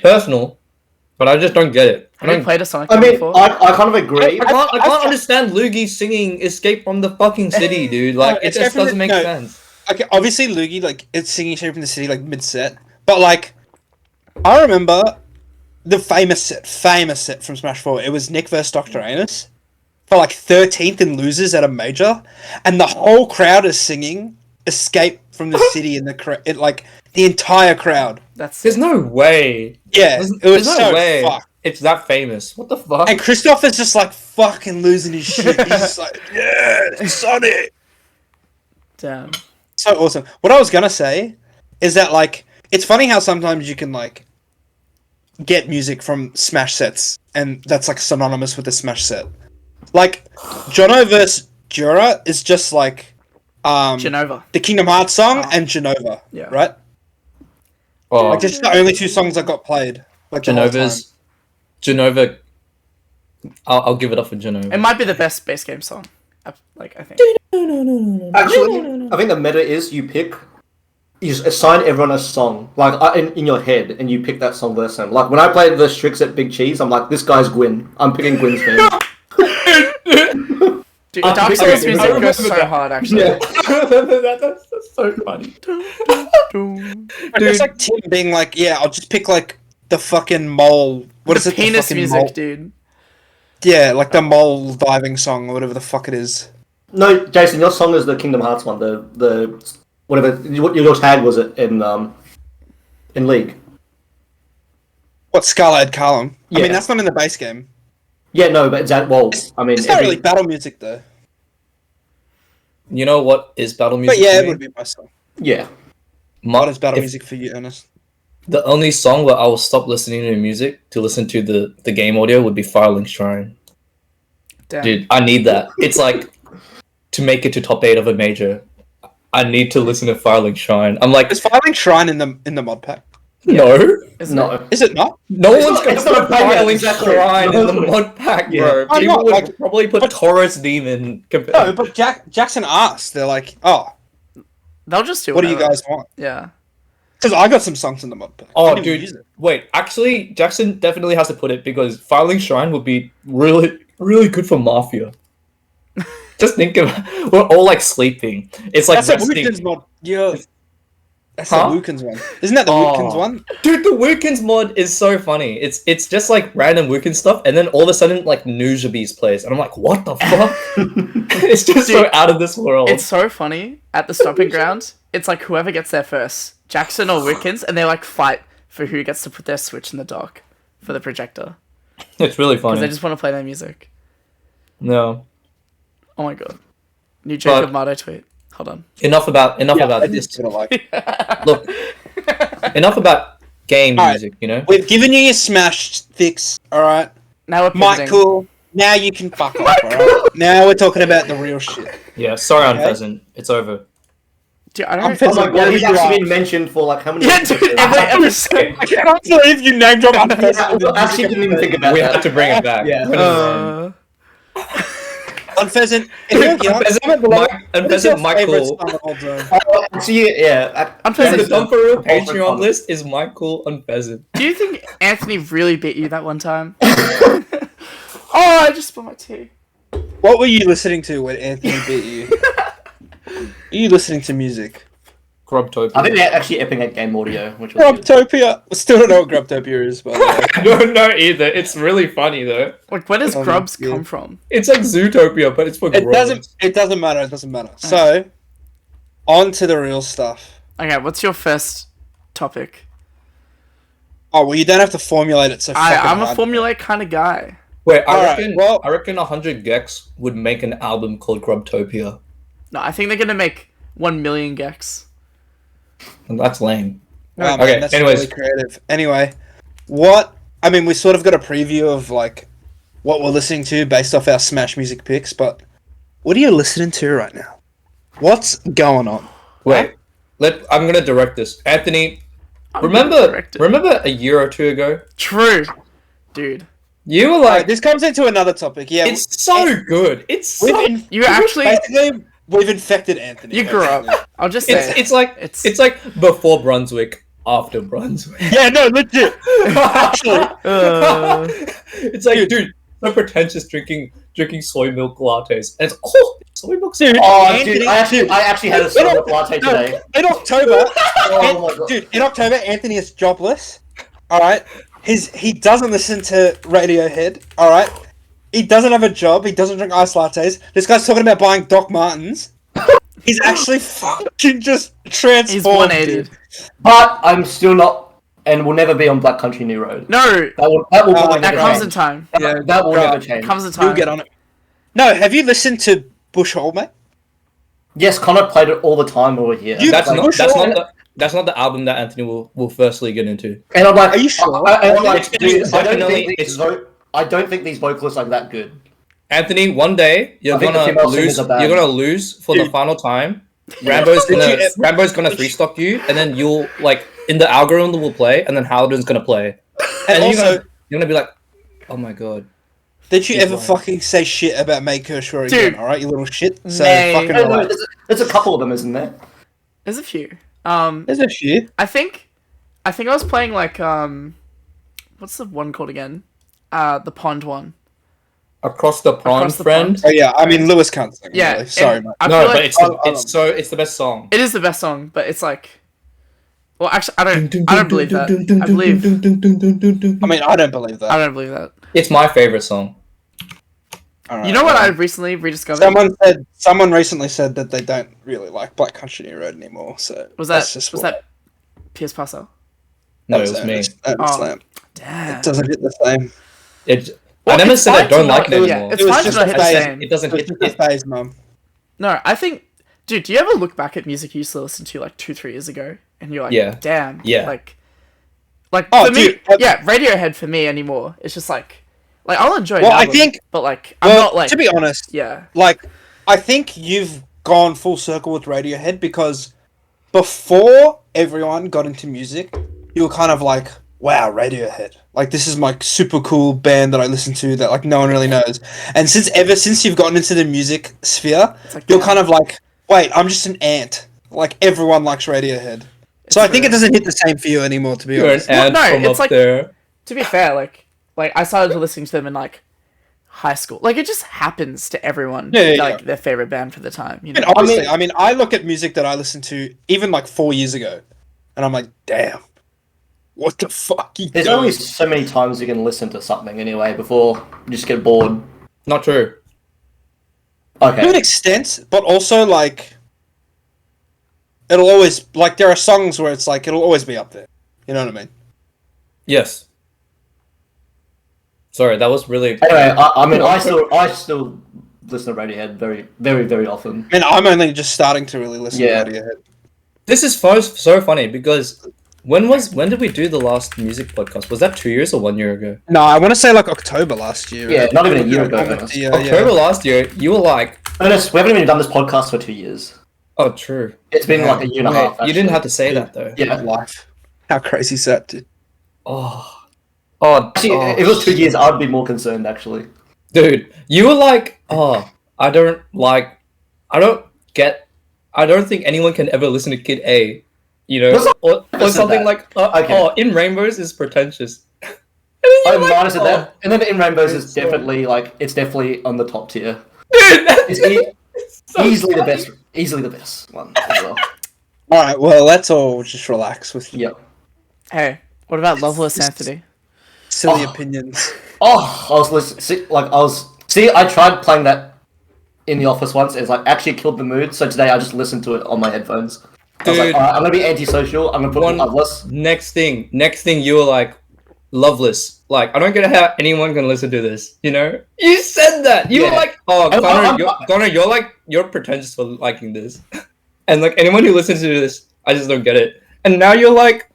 Speaker 2: personal, but I just don't get it.
Speaker 1: Have you played a Sonic
Speaker 4: I
Speaker 1: game
Speaker 4: mean,
Speaker 1: before?
Speaker 4: I kind of agree.
Speaker 2: I can't understand Luigi singing "Escape from the fucking city," dude. Like, it
Speaker 3: Escape
Speaker 2: just
Speaker 3: from the-
Speaker 2: doesn't make
Speaker 3: no.
Speaker 2: sense.
Speaker 3: Okay, obviously Luigi like it's singing "Shape from the City" like mid set, but like I remember the famous set from Smash 4. It was Nick versus Dr. Anus for like 13th in losers at a major, and the whole crowd is singing "Escape from the City" in like the entire crowd.
Speaker 1: That's
Speaker 2: There's no way.
Speaker 3: Yeah,
Speaker 2: There's,
Speaker 3: it was
Speaker 2: there's
Speaker 3: so
Speaker 2: no way
Speaker 3: fucked.
Speaker 2: it's that famous. What the fuck?
Speaker 3: And Christoph is just like fucking losing his shit. He's just like, yeah, Sonic.
Speaker 1: damn.
Speaker 3: So awesome. What I was gonna say is that like it's funny how sometimes you can like get music from Smash sets, and that's like synonymous with the Smash set. Like Jono vs. Jura is just like
Speaker 1: Genova.
Speaker 3: the Kingdom Hearts song
Speaker 1: Oh.
Speaker 3: and Genova,
Speaker 1: Yeah.
Speaker 3: right?
Speaker 2: Oh,
Speaker 3: Like just the only two songs that got played. Like the whole
Speaker 2: Genova. I'll give it up for Genova.
Speaker 1: It might be the best base game song. Like I think.
Speaker 4: Actually, I think the meta is you assign everyone a song, like in your head, and you pick that song versus them. Like when I played the Strix at Big Cheese, I'm like, this guy's Gwyn. I'm picking Gwyn's name.
Speaker 1: Dude, Dark Souls
Speaker 2: okay,
Speaker 1: music
Speaker 2: I
Speaker 1: goes
Speaker 2: remember
Speaker 1: so
Speaker 2: that.
Speaker 1: hard, actually.
Speaker 2: Yeah, I remember that. That's so funny.
Speaker 3: And it's like Tim being like, yeah, I'll just pick like the fucking mole. What is
Speaker 1: The
Speaker 3: it?
Speaker 1: penis
Speaker 3: the fucking
Speaker 1: music,
Speaker 3: mole?
Speaker 1: dude.
Speaker 3: Yeah, like the mole diving song or whatever the fuck it is.
Speaker 4: No, Jason, your song is the Kingdom Hearts one. The whatever your tag was it in League.
Speaker 3: What Scarlet Column? I
Speaker 4: Yeah.
Speaker 3: mean, that's not in the base game.
Speaker 4: Yeah, no, but I mean,
Speaker 3: It's not really battle music though.
Speaker 2: You know what is battle music?
Speaker 3: But yeah,
Speaker 2: to
Speaker 3: it
Speaker 2: me?
Speaker 3: would be my song.
Speaker 4: yeah.
Speaker 3: What is battle
Speaker 2: if-
Speaker 3: music for you, Ernest?
Speaker 2: The only song where I will stop listening to music to listen to the game audio would be Firelink Shrine.
Speaker 1: Damn.
Speaker 2: Dude, I need that. It's like to make it to top 8 of a major. I need to listen to Firelink Shrine. I'm like,
Speaker 3: Is Firelink Shrine in the mod pack?
Speaker 2: no.
Speaker 1: Isn't
Speaker 4: No.
Speaker 1: it?
Speaker 3: Is it not?
Speaker 2: No
Speaker 4: It's
Speaker 2: one's
Speaker 4: not-
Speaker 2: gonna
Speaker 4: it's not
Speaker 2: put
Speaker 4: a pack, yeah,
Speaker 2: Firelink
Speaker 4: exactly.
Speaker 2: Shrine in the
Speaker 4: No.
Speaker 2: mod pack,
Speaker 4: Yeah.
Speaker 2: bro.
Speaker 3: Why
Speaker 2: People
Speaker 3: not?
Speaker 2: would
Speaker 3: Like-
Speaker 2: probably put Taurus Demon.
Speaker 3: No, but Jackson asked. They're like, oh,
Speaker 1: They'll just do
Speaker 3: what do you
Speaker 1: whatever.
Speaker 3: guys want?
Speaker 1: Yeah.
Speaker 3: Because I got some songs in the mod pack. I
Speaker 2: Oh,
Speaker 3: didn't even
Speaker 2: dude.
Speaker 3: use it.
Speaker 2: Wait, actually, Jackson definitely has to put it because Firelink Shrine would be really, really good for Mafia. Just think of we're all like sleeping. It's like
Speaker 3: That's a
Speaker 2: resting.
Speaker 3: Wookins mod. Yeah. That's
Speaker 2: Huh?
Speaker 3: the Wookins one. Isn't that the
Speaker 2: Oh.
Speaker 3: Wookins one?
Speaker 2: Dude, the Wookins mod is so funny. It's just like random Wookins stuff, and then all of a sudden like Nujabes plays, and I'm like, what the fuck? It's just so
Speaker 1: Dude,
Speaker 2: out of this world.
Speaker 1: It's so funny at the stomping ground. It's like whoever gets there first, Jackson or Wickens, and they like fight for who gets to put their switch in the dock for the projector
Speaker 2: It's really
Speaker 1: because
Speaker 2: funny.
Speaker 1: they just want to play their music.
Speaker 2: No,
Speaker 1: Oh my god, new Jacob
Speaker 2: But-
Speaker 1: Mardo tweet. Hold on.
Speaker 2: enough about
Speaker 3: I
Speaker 2: this.
Speaker 3: just sort of like.
Speaker 2: Look, enough about game
Speaker 3: Alright.
Speaker 2: music. You know.
Speaker 3: We've given you your Smash fix, alright?
Speaker 1: Now we're pivoting.
Speaker 3: Michael, now you can fuck off, alright? Now we're talking about the real shit.
Speaker 2: Yeah. Sorry, on
Speaker 3: Okay.
Speaker 2: Pheasant. It's over.
Speaker 1: Dude, I
Speaker 3: I'm
Speaker 1: don't.
Speaker 3: pissed.
Speaker 4: Oh my
Speaker 3: What
Speaker 4: god,
Speaker 3: did
Speaker 4: he's
Speaker 3: you
Speaker 4: actually
Speaker 3: ask?
Speaker 4: been mentioned for like how many?
Speaker 1: Yeah, dude, every episode.
Speaker 3: I can't believe you name drop
Speaker 4: Yeah,
Speaker 3: Unpheasant.
Speaker 4: I actually didn't even think about
Speaker 2: We
Speaker 4: that.
Speaker 2: have to bring it back.
Speaker 4: Yeah.
Speaker 3: Unpheasant. If you're young,
Speaker 2: Unpheasant,
Speaker 3: comment below,
Speaker 2: Mike-
Speaker 3: what is your
Speaker 2: Unpheasant
Speaker 3: favourite
Speaker 2: Michael.
Speaker 3: song of all time?
Speaker 4: Actually, yeah.
Speaker 1: Unpheasant.
Speaker 2: The Dumb4Real
Speaker 4: Oh,
Speaker 2: Patreon
Speaker 4: fun.
Speaker 2: list is Michael and Pheasant.
Speaker 1: Do you think Anthony really beat you that one time? Oh, I just spilled my tea.
Speaker 3: What were you listening to when Anthony beat you? Are you listening to music?
Speaker 2: Grubtopia.
Speaker 4: I think they're actually epping at game audio, which was good.
Speaker 3: Grubtopia. I still don't know what Grubtopia is, by the way.
Speaker 2: I don't know either. It's really funny though.
Speaker 1: Like, where does
Speaker 3: Oh,
Speaker 1: Grubs
Speaker 3: yeah.
Speaker 1: come from?
Speaker 2: It's like Zootopia, but it's for
Speaker 3: It
Speaker 2: grubs.
Speaker 3: doesn't. It doesn't matter. It doesn't matter. So, on to the real stuff.
Speaker 1: Okay, what's your first topic?
Speaker 3: Oh well, you don't have to formulate it so.
Speaker 1: I'm a
Speaker 3: hard.
Speaker 1: formulaic kind of guy.
Speaker 2: Wait,
Speaker 3: Alright, well-
Speaker 2: I reckon 100 Gex would make an album called Grubtopia.
Speaker 1: No, I think they're gonna make 1 million gex.
Speaker 2: And that's lame.
Speaker 3: Wow, man,
Speaker 2: Okay,
Speaker 3: that's
Speaker 2: anyways.
Speaker 3: really creative. Anyway, what? I mean, we sort of got a preview of like what we're listening to based off our Smash music picks, but what are you listening to right now? What's going on?
Speaker 2: Wait, I'm gonna direct this. Anthony,
Speaker 1: I'm getting
Speaker 2: Remember
Speaker 1: corrected.
Speaker 2: remember a year or two ago?
Speaker 1: True, dude.
Speaker 2: You were
Speaker 3: Alright,
Speaker 2: like,
Speaker 3: this comes into another topic. Yeah,
Speaker 2: it's so good. It's so
Speaker 1: You actually,
Speaker 3: basically we've infected Anthony.
Speaker 1: you grew
Speaker 3: basically.
Speaker 1: up. I'll just say
Speaker 2: it's like
Speaker 1: it's
Speaker 2: it's like before Brunswick, after Brunswick.
Speaker 3: Yeah, no, legit. Actually,
Speaker 2: It's like, dude, so pretentious drinking soy milk lattes. And it's soy milk.
Speaker 3: dude.
Speaker 4: Oh,
Speaker 3: Anthony,
Speaker 4: dude, I actually had a soy milk latte today.
Speaker 3: in October,
Speaker 4: Oh my god.
Speaker 3: dude, in October, Anthony is jobless. All right, he doesn't listen to Radiohead. All right, he doesn't have a job. He doesn't drink iced lattes. This guy's talking about buying Doc Martens. He's actually fucking just transformed.
Speaker 1: he's 180.
Speaker 3: dude.
Speaker 4: But I'm still not, and will never be on Black Country New Road.
Speaker 1: No,
Speaker 4: That will probably
Speaker 1: that
Speaker 4: never
Speaker 1: comes
Speaker 4: change.
Speaker 1: in time.
Speaker 4: That will never
Speaker 1: It
Speaker 4: change.
Speaker 1: comes in
Speaker 3: You'll
Speaker 1: time.
Speaker 3: get on it. No, have you listened to Bush Hole, mate?
Speaker 4: Yes, Connor played it all the time over here.
Speaker 3: You-
Speaker 2: That's
Speaker 4: Like,
Speaker 2: that's not the album that Anthony will firstly get into.
Speaker 4: and I'm like,
Speaker 3: Are you sure?
Speaker 4: I'm like,
Speaker 2: It's
Speaker 4: dude,
Speaker 2: definitely-
Speaker 4: I don't think these vocalists are that good.
Speaker 2: Anthony, one day you're
Speaker 4: I think the
Speaker 2: gonna
Speaker 4: female
Speaker 2: lose.
Speaker 4: singers are bad.
Speaker 2: You're gonna lose for the
Speaker 3: Dude.
Speaker 2: final time. Rambo's gonna
Speaker 3: you-
Speaker 2: Rambo's gonna three stock you, and then you'll like in the algorithm will play, and then Howden's gonna play,
Speaker 3: And
Speaker 2: and
Speaker 3: also,
Speaker 2: you're gonna be like, oh my god.
Speaker 3: did you
Speaker 2: He's
Speaker 3: ever
Speaker 2: lying.
Speaker 3: fucking say shit about May Kershaw again?
Speaker 1: Dude.
Speaker 3: All right, you little shit. So
Speaker 1: May.
Speaker 3: fucking
Speaker 4: No,
Speaker 3: relax.
Speaker 4: there's a couple of them, isn't there?
Speaker 1: There's a few.
Speaker 3: There's a few.
Speaker 1: I think I was playing like what's the one called again? The pond one.
Speaker 2: Across the pond,
Speaker 1: Across the
Speaker 2: friend.
Speaker 1: pond.
Speaker 3: Oh yeah, I mean Lewis can't sing.
Speaker 1: Yeah,
Speaker 3: really. Sorry,
Speaker 1: and
Speaker 3: mate.
Speaker 1: I
Speaker 2: No,
Speaker 1: feel
Speaker 2: but
Speaker 1: like
Speaker 2: it's the best song.
Speaker 1: it is the best song, but it's like, well, actually, I don't believe that. I believe
Speaker 3: I mean, I don't believe that.
Speaker 1: I don't believe that.
Speaker 2: It's my favorite song.
Speaker 3: All right,
Speaker 1: You know what
Speaker 3: well,
Speaker 1: I recently rediscovered?
Speaker 3: Someone recently said that they don't really like Black Country New Road anymore. So
Speaker 1: Was
Speaker 3: that's
Speaker 1: that
Speaker 3: just
Speaker 1: was
Speaker 3: what-
Speaker 1: that Pierce Passer?
Speaker 2: No, it was me.
Speaker 3: Slam.
Speaker 1: Damn.
Speaker 3: It doesn't hit the same.
Speaker 2: I never
Speaker 1: it's
Speaker 2: said I
Speaker 1: fine
Speaker 2: don't
Speaker 1: to
Speaker 2: like
Speaker 1: not-
Speaker 2: it
Speaker 1: yeah,
Speaker 2: anymore.
Speaker 1: it's
Speaker 3: It was
Speaker 1: fine to
Speaker 3: just
Speaker 1: not
Speaker 3: a
Speaker 1: hit the
Speaker 3: phase.
Speaker 1: same.
Speaker 2: It doesn't
Speaker 3: It's
Speaker 2: hit.
Speaker 3: just a phase, mum.
Speaker 1: No, I think, dude, do you ever look back at music you used to listen to like 2-3 years ago, and you're like,
Speaker 2: Yeah.
Speaker 1: damn,
Speaker 2: Yeah.
Speaker 1: like
Speaker 3: Oh,
Speaker 1: for
Speaker 3: dude,
Speaker 1: me, yeah, Radiohead for me anymore. It's just like I'll enjoy.
Speaker 3: Well,
Speaker 1: an
Speaker 3: I
Speaker 1: album,
Speaker 3: think-
Speaker 1: but like I'm
Speaker 3: Well,
Speaker 1: not like
Speaker 3: to be honest,
Speaker 1: yeah.
Speaker 3: like I think you've gone full circle with Radiohead because before everyone got into music, you were kind of like, wow, Radiohead. Like this is my super cool band that I listen to that like no one really knows. And since you've gotten into the music sphere,
Speaker 1: It's like,
Speaker 3: you're
Speaker 1: damn.
Speaker 3: kind of like, wait, I'm just an ant. Like everyone likes Radiohead. So I think it
Speaker 1: true.
Speaker 3: doesn't hit the same for you anymore, to be
Speaker 2: You're an
Speaker 3: honest.
Speaker 2: ant
Speaker 1: no,
Speaker 2: from
Speaker 1: it's
Speaker 2: up
Speaker 1: like-
Speaker 2: there.
Speaker 1: To be fair, like I started listening to them in like high school. Like it just happens to everyone.
Speaker 3: Yeah,
Speaker 1: like
Speaker 3: yeah.
Speaker 1: their favorite band for the time. You
Speaker 3: And
Speaker 1: know.
Speaker 3: honestly, I mean, I look at music that I listened to even like 4 years ago, and I'm like, damn, what the fuck? You
Speaker 4: There's
Speaker 3: doing?
Speaker 4: only so many times you can listen to something anyway before you just get bored.
Speaker 2: Not true.
Speaker 3: To an
Speaker 4: Okay.
Speaker 3: extent, but also like, it'll always like there are songs where it's like it'll always be up there. You know what I mean?
Speaker 2: Yes. Sorry, that was really.
Speaker 4: Anyway, I mean, I still listen to Radiohead very, very, very often.
Speaker 3: I mean, I'm only just starting to really listen
Speaker 4: Yeah.
Speaker 3: to Radiohead.
Speaker 2: This is so funny because when did we do the last music podcast? Was that 2 years or 1 year ago?
Speaker 3: No, I want to say like October last year.
Speaker 4: Yeah, not even a year ago,
Speaker 3: Yeah,
Speaker 4: Ernest.
Speaker 3: yeah.
Speaker 2: October last year, you were like,
Speaker 4: Ernest, we haven't even done this podcast for 2 years.
Speaker 2: oh, true.
Speaker 4: It's been
Speaker 3: Yeah.
Speaker 4: like a year and a
Speaker 2: Wait,
Speaker 4: half.
Speaker 2: you didn't
Speaker 4: actually.
Speaker 2: have to say that though.
Speaker 4: Yeah.
Speaker 3: Life. How crazy is that, dude?
Speaker 2: Oh,
Speaker 4: Actually,
Speaker 2: oh,
Speaker 4: if it was 2 years, I'd be more concerned. Actually.
Speaker 2: dude, you were like, oh, I don't think anyone can ever listen to Kid A, you know,
Speaker 4: That's not-
Speaker 2: or
Speaker 4: said
Speaker 2: something
Speaker 4: that.
Speaker 2: like,
Speaker 4: Okay.
Speaker 2: oh, In Rainbows is pretentious.
Speaker 4: I minus it that, and then the In Rainbows is definitely it's definitely on the top tier.
Speaker 2: Dude,
Speaker 4: It's
Speaker 2: so
Speaker 4: easily the
Speaker 2: funny.
Speaker 4: best, easily the best one as well.
Speaker 3: All right, well, let's all just relax with
Speaker 4: Yep.
Speaker 1: Hey, what about Loveless Anthony?
Speaker 3: silly
Speaker 4: Oh.
Speaker 3: opinions.
Speaker 4: Oh, I was listening. I tried playing that in the office once. It's like actually killed the mood. So today I just listened to it on my headphones. I was like,
Speaker 2: Dude.
Speaker 4: alright, I'm gonna be antisocial. I'm gonna put
Speaker 2: One-
Speaker 4: Loveless.
Speaker 2: Next thing, you were like, Loveless. Like, I don't get how anyone can listen to this, you know? You said that! You were
Speaker 4: Yeah.
Speaker 2: like, oh,
Speaker 4: I'm-
Speaker 2: Connor, you're pretentious for liking this. And like, anyone who listens to this, I just don't get it. And now you're like,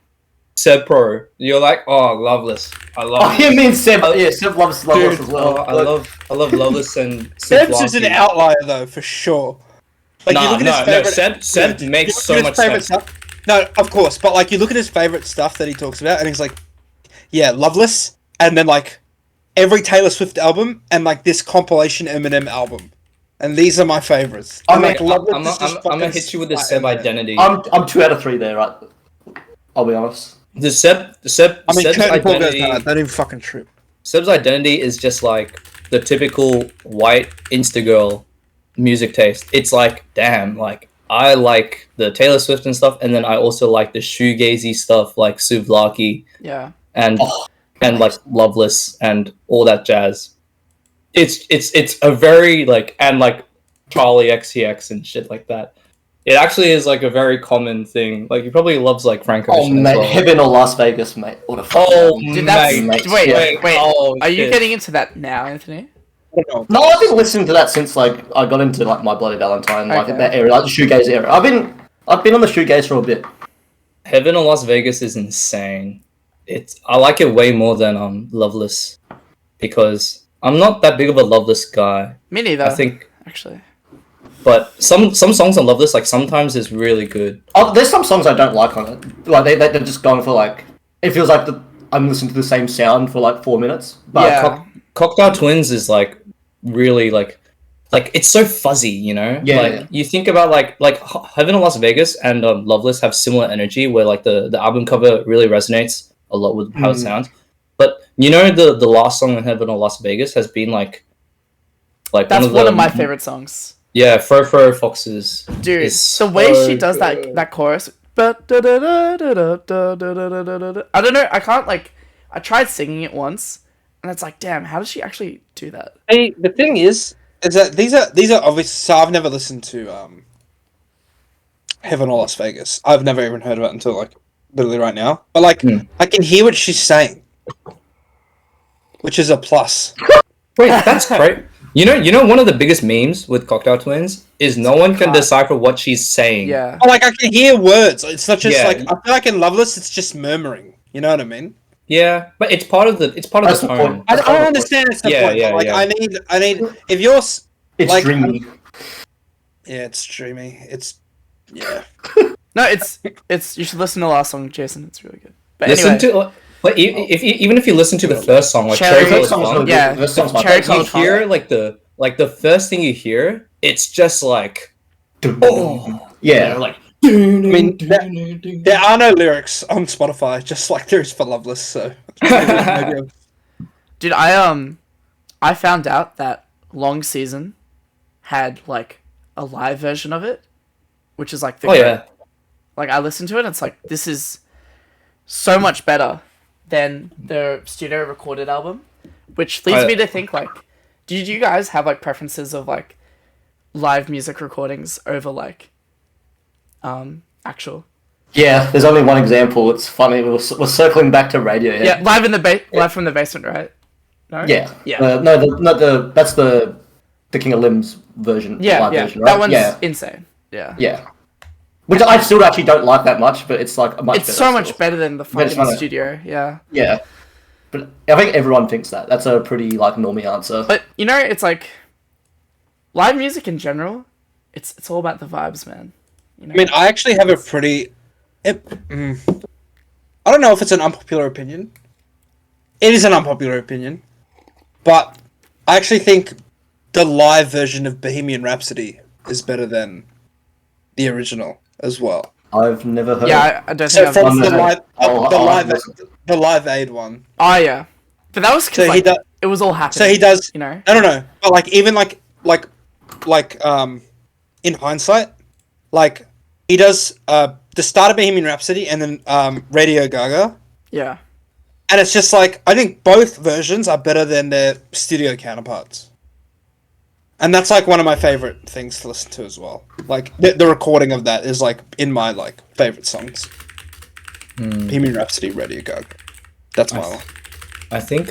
Speaker 2: Seb Pro. You're like, oh, Loveless. I love
Speaker 4: Oh, you mean Seb? Yeah, Seb loves Loveless
Speaker 2: Dude,
Speaker 4: as well.
Speaker 2: oh, I love Loveless and
Speaker 3: Seb's is an
Speaker 2: Blanky.
Speaker 3: outlier though, for sure. Like
Speaker 2: No,
Speaker 3: you look at his favorite.
Speaker 2: Seb
Speaker 3: Yeah,
Speaker 2: makes
Speaker 3: you
Speaker 2: so
Speaker 3: look at
Speaker 2: much
Speaker 3: his favorite
Speaker 2: sense.
Speaker 3: stuff. No, of course, but like you look at his favorite stuff that he talks about, and he's like, yeah, Loveless, and then like every Taylor Swift album, and like this compilation Eminem album, and these are my favorites.
Speaker 4: I
Speaker 3: And,
Speaker 4: mean,
Speaker 3: like Loveless
Speaker 2: I'm
Speaker 3: is just
Speaker 2: gonna
Speaker 3: fucking
Speaker 2: hit you with the
Speaker 3: spite
Speaker 2: Seb
Speaker 3: Eminem.
Speaker 2: identity.
Speaker 4: I'm 2 out of 3 there, right? I'll be honest.
Speaker 2: The Seb
Speaker 3: I mean,
Speaker 2: Seb's
Speaker 3: Curtin Paul goes
Speaker 2: identity.
Speaker 3: hard. Don't even fucking trip.
Speaker 2: Seb's identity is just like the typical white Insta girl music taste. It's like, damn, like I like the Taylor Swift and stuff, and then I also like the shoegazy stuff like Souvlaki
Speaker 1: Yeah.
Speaker 2: and
Speaker 4: Oh,
Speaker 2: and like Loveless and all that jazz. It's a very like, and like Charlie XCX and shit like that. It actually is like a very common thing. Like he probably loves like Frank
Speaker 4: Oh,
Speaker 2: Ocean as
Speaker 4: mate,
Speaker 2: well.
Speaker 4: Heaven or Las Vegas, mate. What a fuck.
Speaker 2: Oh,
Speaker 1: Dude, that's
Speaker 2: mate.
Speaker 1: wait.
Speaker 2: Oh,
Speaker 1: Are you
Speaker 2: shit.
Speaker 1: getting into that now, Anthony?
Speaker 3: I don't
Speaker 4: No,
Speaker 3: know.
Speaker 4: I've been listening to that since like I got into like My Bloody Valentine, like
Speaker 1: Okay.
Speaker 4: that area, like the shoegaze area. I've been on the shoegaze for a bit.
Speaker 2: Heaven or Las Vegas is insane. I like it way more than Loveless, because I'm not that big of a Loveless guy.
Speaker 1: Me neither.
Speaker 2: I think,
Speaker 1: actually.
Speaker 2: but some songs on Loveless, like sometimes is really good.
Speaker 4: Oh, there's some songs I don't like on it. Like they're just going for like it feels like I'm listening to the same sound for like 4 minutes. But
Speaker 1: Yeah.
Speaker 2: Cocktail Twins is like really like it's so fuzzy, you know.
Speaker 4: Yeah,
Speaker 2: Like
Speaker 4: yeah.
Speaker 2: you think about like Heaven or Las Vegas and Loveless have similar energy, where like the album cover really resonates a lot with how it sounds. But you know the last song in Heaven or Las Vegas has been like
Speaker 1: That's one of my favorite songs.
Speaker 2: Yeah, Fro Foxes.
Speaker 1: Dude,
Speaker 2: is
Speaker 1: the way
Speaker 2: so
Speaker 1: she does
Speaker 2: good.
Speaker 1: that chorus. I don't know. I can't like. I tried singing it once, and it's like, damn, how does she actually do that?
Speaker 3: Hey, the thing is that these are obvious. So I've never listened to Heaven or Las Vegas. I've never even heard of it until like literally right now. But like, I can hear what she's saying, which is a plus.
Speaker 2: Wait, that's great. You know, one of the biggest memes with Cocktail Twins is no one can decipher what she's saying.
Speaker 1: Yeah.
Speaker 3: But, like I can hear words. It's not just
Speaker 2: Yeah.
Speaker 3: like I feel like in Loveless, it's just murmuring. You know what I mean?
Speaker 2: Yeah, but it's part of the
Speaker 4: That's
Speaker 2: tone.
Speaker 4: the point.
Speaker 3: I don't understand. It's the
Speaker 2: Yeah,
Speaker 3: point.
Speaker 2: yeah,
Speaker 3: Like
Speaker 2: yeah.
Speaker 3: I need. If you're
Speaker 4: it's
Speaker 3: like,
Speaker 4: dreamy.
Speaker 3: yeah, it's dreamy. It's yeah.
Speaker 1: No, it's you should listen to the last song, Jason. It's really good. But
Speaker 2: Listen
Speaker 1: anyway,
Speaker 2: to, but even if you listen to the first song, like
Speaker 1: Cherry-
Speaker 2: Cherry
Speaker 4: First
Speaker 2: Colored
Speaker 4: song's
Speaker 2: Fun,
Speaker 4: really
Speaker 1: yeah,
Speaker 4: good. First song's my
Speaker 1: Cherry
Speaker 4: favorite.
Speaker 2: you
Speaker 1: Colored
Speaker 2: hear like the first thing you hear, it's just like, oh
Speaker 4: Yeah,
Speaker 2: like.
Speaker 3: I mean, there are no lyrics on Spotify, just like there is for Loveless. So maybe
Speaker 1: dude, I found out that Long Season had like a live version of it, which is like the
Speaker 2: Oh yeah,
Speaker 1: like I listened to it and it's like this is so much better than the studio recorded album, which leads me to think like, did you guys have like preferences of like live music recordings over like actual?
Speaker 4: yeah. There's only one example. It's funny. We're circling back to Radiohead.
Speaker 1: Yeah, live from the basement, right? No?
Speaker 4: Yeah.
Speaker 1: Yeah.
Speaker 4: That's the King of Limbs version.
Speaker 1: Yeah,
Speaker 4: live
Speaker 1: yeah.
Speaker 4: version, right?
Speaker 1: That one's
Speaker 4: yeah.
Speaker 1: insane. Yeah.
Speaker 4: Yeah. Which I still actually don't like that much, but it's like a much
Speaker 1: It's
Speaker 4: better
Speaker 1: so much
Speaker 4: still.
Speaker 1: better than the
Speaker 4: But it's
Speaker 1: fucking
Speaker 4: funny.
Speaker 1: studio, yeah.
Speaker 4: Yeah. But I think everyone thinks that. That's a pretty like normie answer.
Speaker 1: But you know, it's like live music in general, it's all about the vibes, man. You know?
Speaker 3: I mean, I actually have a pretty. I don't know if it's an unpopular opinion. It is an unpopular opinion, but I actually think the live version of Bohemian Rhapsody is better than the original as well.
Speaker 4: I've never heard.
Speaker 1: Yeah, I don't
Speaker 3: So
Speaker 1: think I've
Speaker 3: from
Speaker 1: listened
Speaker 3: the
Speaker 1: to it.
Speaker 3: live, the Live Aid one.
Speaker 1: Oh yeah. But that was
Speaker 3: So
Speaker 1: because
Speaker 3: he does.
Speaker 1: it was all happening.
Speaker 3: So he does.
Speaker 1: You know?
Speaker 3: I don't know, but like even like in hindsight, like he does the start of Bohemian Rhapsody and then Radio Gaga,
Speaker 1: Yeah.
Speaker 3: and it's just like I think both versions are better than their studio counterparts, and that's like one of my favorite things to listen to as well. Like the recording of that is like in my like favorite songs. Bohemian Rhapsody, Radio Gaga. That's my one.
Speaker 2: I think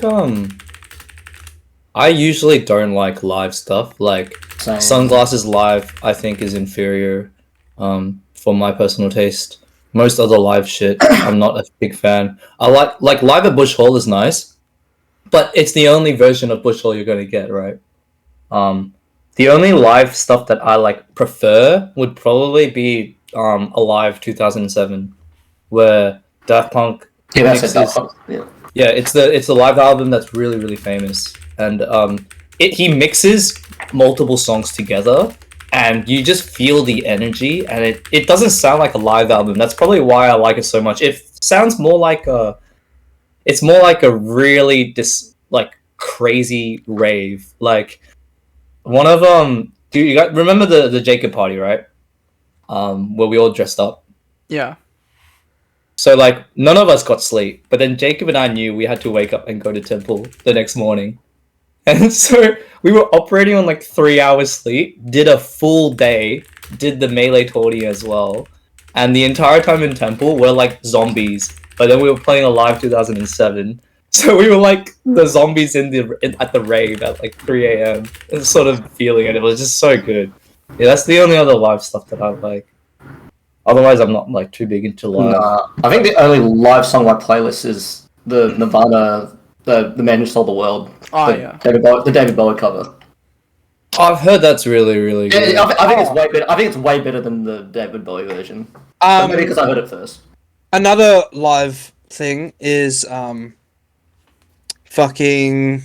Speaker 2: I usually don't like live stuff. Like
Speaker 4: Same.
Speaker 2: Sunglasses live, I think is inferior. For my personal taste, most other live shit, I'm not a big fan. I like live at Bush Hall is nice, but it's the only version of Bush Hall you're gonna get, right? The only live stuff that I like prefer would probably be Alive 2007, where Daft Punk
Speaker 4: Yeah, that's it.
Speaker 2: mixes. Yeah, it's the live album that's really really famous, and he mixes multiple songs together, and you just feel the energy, and it doesn't sound like a live album. That's probably why I like it so much. It sounds more like it's more like a really like crazy rave. Like one of do you guys remember the Jacob party, right? Where we all dressed up.
Speaker 1: Yeah.
Speaker 2: So like none of us got sleep, but then Jacob and I knew we had to wake up and go to temple the next morning. And so we were operating on like 3 hours sleep, did a full day, did the melee tourney as well. And the entire time in temple we're like zombies. But then we were playing Alive 2007. So we were like the zombies at the rave at like 3 a.m. Sort of feeling it. It was just so good. Yeah, that's the only other live stuff that I like. Otherwise, I'm not like too big into live.
Speaker 4: Nah, I think the only live song on my playlist is the Nirvana, the Man Who Sold the World.
Speaker 1: Oh,
Speaker 4: the David Bowie cover.
Speaker 2: I've heard that's really, really good.
Speaker 4: Yeah, I think it's way better. I think it's way better than the David Bowie version. Maybe because I heard it first.
Speaker 3: Another live thing is fucking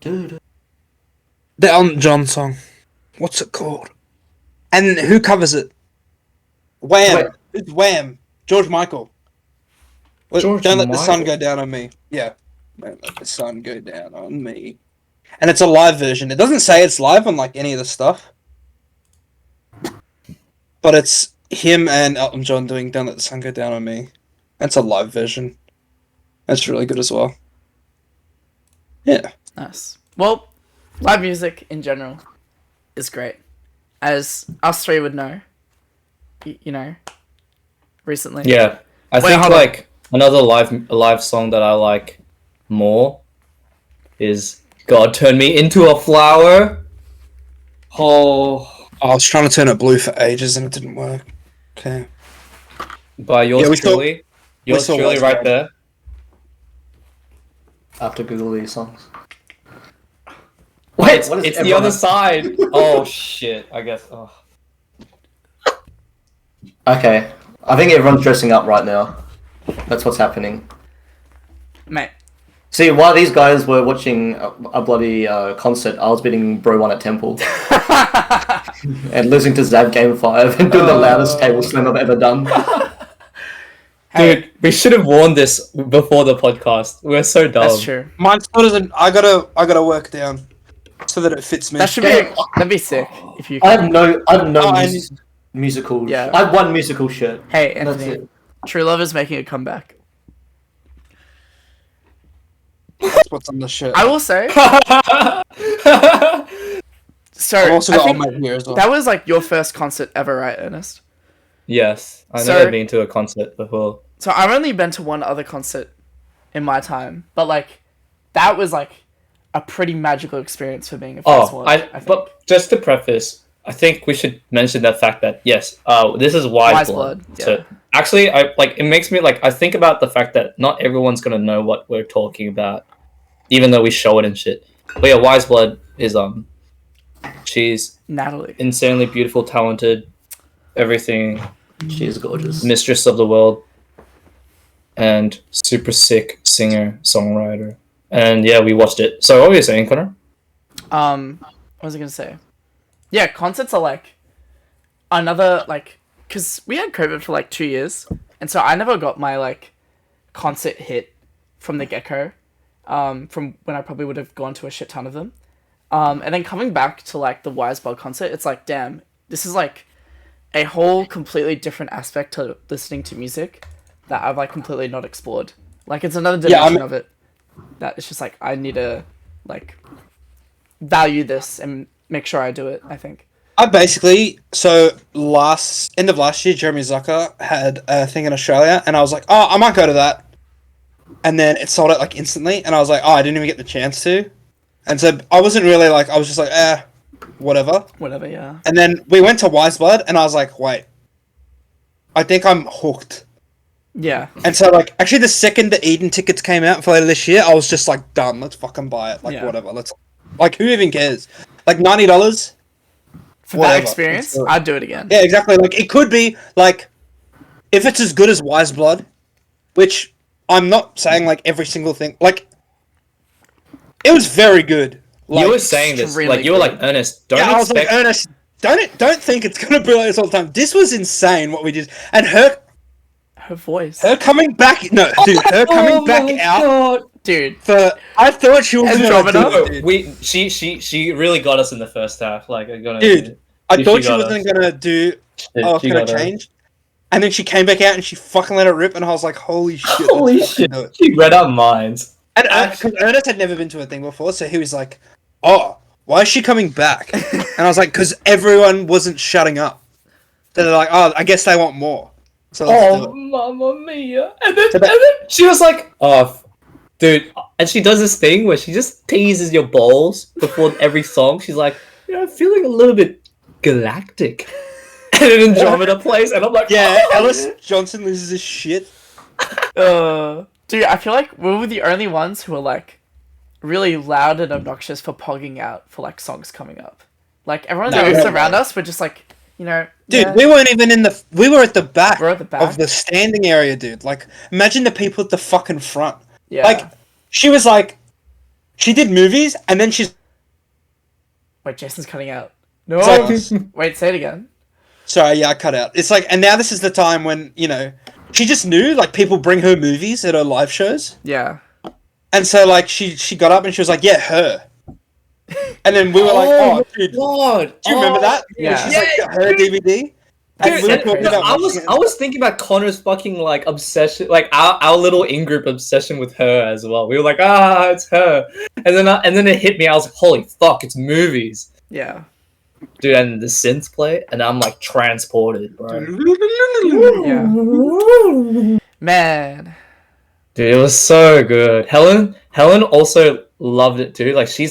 Speaker 4: Dude.
Speaker 3: the Elton John song. What's it called? And who covers it? Wham!
Speaker 4: Wait.
Speaker 3: It's Wham! George Michael.
Speaker 2: George
Speaker 3: Don't let the sun
Speaker 2: Michael.
Speaker 3: go down on me. Yeah. Don't let the sun go down on me. And it's a live version. It doesn't say it's live on like any of the stuff. But it's him and Elton John doing Don't Let the Sun Go Down on Me. That's a live version. That's really good as well. Yeah.
Speaker 1: Nice. Well, live music in general is great. As us three would know, you know, recently.
Speaker 2: Yeah, I
Speaker 1: Wait,
Speaker 2: think
Speaker 1: hold on.
Speaker 2: like another live song that I like more is "God Turn Me Into a Flower." Oh,
Speaker 3: I was trying to turn it blue for ages and it didn't work. Okay.
Speaker 2: by yours
Speaker 3: Yeah, we saw-
Speaker 2: truly, yours
Speaker 3: saw
Speaker 2: truly,
Speaker 3: West
Speaker 2: right
Speaker 3: Side.
Speaker 2: there.
Speaker 4: I have to Google these songs. Wait, what is
Speaker 2: It's the
Speaker 4: everyone-
Speaker 2: other side. Oh shit! I guess. Oh.
Speaker 4: Okay, I think everyone's dressing up right now. That's what's happening.
Speaker 1: Mate.
Speaker 4: See, while these guys were watching a bloody concert, I was beating Bro 1 at Temple. And losing to Zav Game 5 and doing the loudest table slam I've ever done.
Speaker 2: Dude, we should have warned this before the podcast. We're so dumb.
Speaker 1: That's true.
Speaker 3: Mine still doesn't. I gotta work down so that it fits me.
Speaker 1: That should be. That'd be sick if you.
Speaker 4: I have no
Speaker 3: I
Speaker 4: musical.
Speaker 1: Yeah.
Speaker 4: I have one musical shirt.
Speaker 1: Hey,
Speaker 4: That's
Speaker 1: Anthony.
Speaker 4: it.
Speaker 1: True Love is making a comeback.
Speaker 3: That's what's on the shirt.
Speaker 1: I will say. So
Speaker 3: I've also
Speaker 1: I
Speaker 3: got on
Speaker 1: think
Speaker 3: my here as well.
Speaker 1: that was like your first concert ever, right, Ernest?
Speaker 2: Yes, I've
Speaker 1: So-
Speaker 2: never been to a concert before.
Speaker 1: So I've only been to one other concert in my time, but like that was like a pretty magical experience for being a first one. I think.
Speaker 2: But just to preface, I think we should mention the fact that yes, this is Wise
Speaker 1: Wise
Speaker 2: Blood.
Speaker 1: Blood, yeah.
Speaker 2: So actually, I like it makes me like I think about the fact that not everyone's gonna know what we're talking about, even though we show it and shit. But yeah, Wise Blood is she's
Speaker 1: Natalie.
Speaker 2: insanely beautiful, talented, everything,
Speaker 4: She is gorgeous.
Speaker 2: mistress of the world, and super sick singer songwriter. And yeah, we watched it. So what were you saying, Connor?
Speaker 1: What was I gonna say? Yeah, concerts are like another like because we had COVID for like 2 years, and so I never got my like concert hit from the get-go. From when I probably would have gone to a shit ton of them. And then coming back to like the Wise Blood concert, it's like, damn, this is like a whole completely different aspect to listening to music that I've like completely not explored. Like it's another
Speaker 3: Yeah,
Speaker 1: dimension of it that it's just like I need to like value this and make sure I do it, I think.
Speaker 3: I basically end of last year, Jeremy Zucker had a thing in Australia, and I was like, oh, I might go to that. And then it sold out like instantly, and I was like, oh, I didn't even get the chance to. And so I wasn't really like, I was just like, whatever.
Speaker 1: Whatever, yeah.
Speaker 3: And then we went to Wise Blood, and I was like, wait, I think I'm hooked.
Speaker 1: Yeah.
Speaker 3: And so like, actually, the second the Eden tickets came out for later this year, I was just like, done. Let's fucking buy it. Like
Speaker 1: Yeah.
Speaker 3: whatever. Let's like, who even cares? Like $90.
Speaker 1: For
Speaker 3: whatever.
Speaker 1: that experience, I'd do it again.
Speaker 3: Yeah, exactly. Like, it could be, like, if it's as good as Wise Blood, which I'm not saying, like, every single thing. Like, it was very good. Like,
Speaker 2: you were saying this,
Speaker 1: extremely
Speaker 2: like, you were
Speaker 1: good.
Speaker 2: like, Ernest, don't
Speaker 3: I was like,
Speaker 2: expect...
Speaker 3: Ernest, don't think it's going to be like this all the time. This was insane what we did. And her
Speaker 1: voice.
Speaker 3: Her coming back... No, dude, her coming back out...
Speaker 2: God.
Speaker 1: Dude.
Speaker 3: I thought she was
Speaker 1: Andromeda?
Speaker 3: going to do it, dude.
Speaker 2: She really got us in the first half. Like, I gotta,
Speaker 3: Dude, I thought she
Speaker 2: got
Speaker 3: wasn't
Speaker 2: us.
Speaker 3: going to do...
Speaker 2: Shit,
Speaker 3: Oh, it's
Speaker 2: she
Speaker 3: going
Speaker 2: got
Speaker 3: to
Speaker 2: us.
Speaker 3: change. And then she came back out and she fucking let it rip, and I was like, holy shit.
Speaker 2: Holy
Speaker 3: let's fucking
Speaker 2: shit.
Speaker 3: do it.
Speaker 2: She read our minds.
Speaker 3: And because Ernest had never been to a thing before, so he was like, oh, why is she coming back? And I was like, because everyone wasn't shutting up. So they're like, oh, I guess they want more. So let's do
Speaker 2: Oh,
Speaker 3: it.
Speaker 2: mamma mia. And then she was like, oh, dude. And she does this thing where she just teases your balls before every song. She's like, I'm feeling a little bit galactic. And then Andromeda plays, and I'm like,
Speaker 3: Yeah,
Speaker 2: oh.
Speaker 3: Ellis Johnson loses his shit.
Speaker 1: Dude, I feel like we were the only ones who were like really loud and obnoxious for pogging out for like songs coming up. Like everyone else around us were just like, you know,
Speaker 3: Dude,
Speaker 1: yeah.
Speaker 3: we weren't even in the... We were at the back,
Speaker 1: We're at the back?
Speaker 3: of the standing area, dude. Like, imagine the people at the fucking front.
Speaker 1: Yeah.
Speaker 3: Like, she was like... She did movies, and then she's...
Speaker 1: Wait, Jason's cutting out. No.
Speaker 3: It's like-
Speaker 1: Wait, say it again.
Speaker 3: Sorry, yeah, I cut out. It's like... And now this is the time when, you know... She just knew, like, people bring her movies at her live shows.
Speaker 1: Yeah.
Speaker 3: And so, like, she got up and she was like, yeah, her. And then we were like, oh, dude,
Speaker 2: God.
Speaker 3: do you remember that?
Speaker 1: Yeah.
Speaker 3: She's like, her DVD. And
Speaker 2: Dude,
Speaker 3: we were talking about
Speaker 2: I
Speaker 3: watching it.
Speaker 2: was thinking about Connor's fucking like obsession, like our little in-group obsession with her as well. We were like, it's her, and then it hit me. I was like, holy fuck, it's movies,
Speaker 1: Yeah.
Speaker 2: dude. And the synths play, and I'm like transported, bro.
Speaker 1: Yeah. Man.
Speaker 2: Dude, it was so good. Helen also loved it too. Like she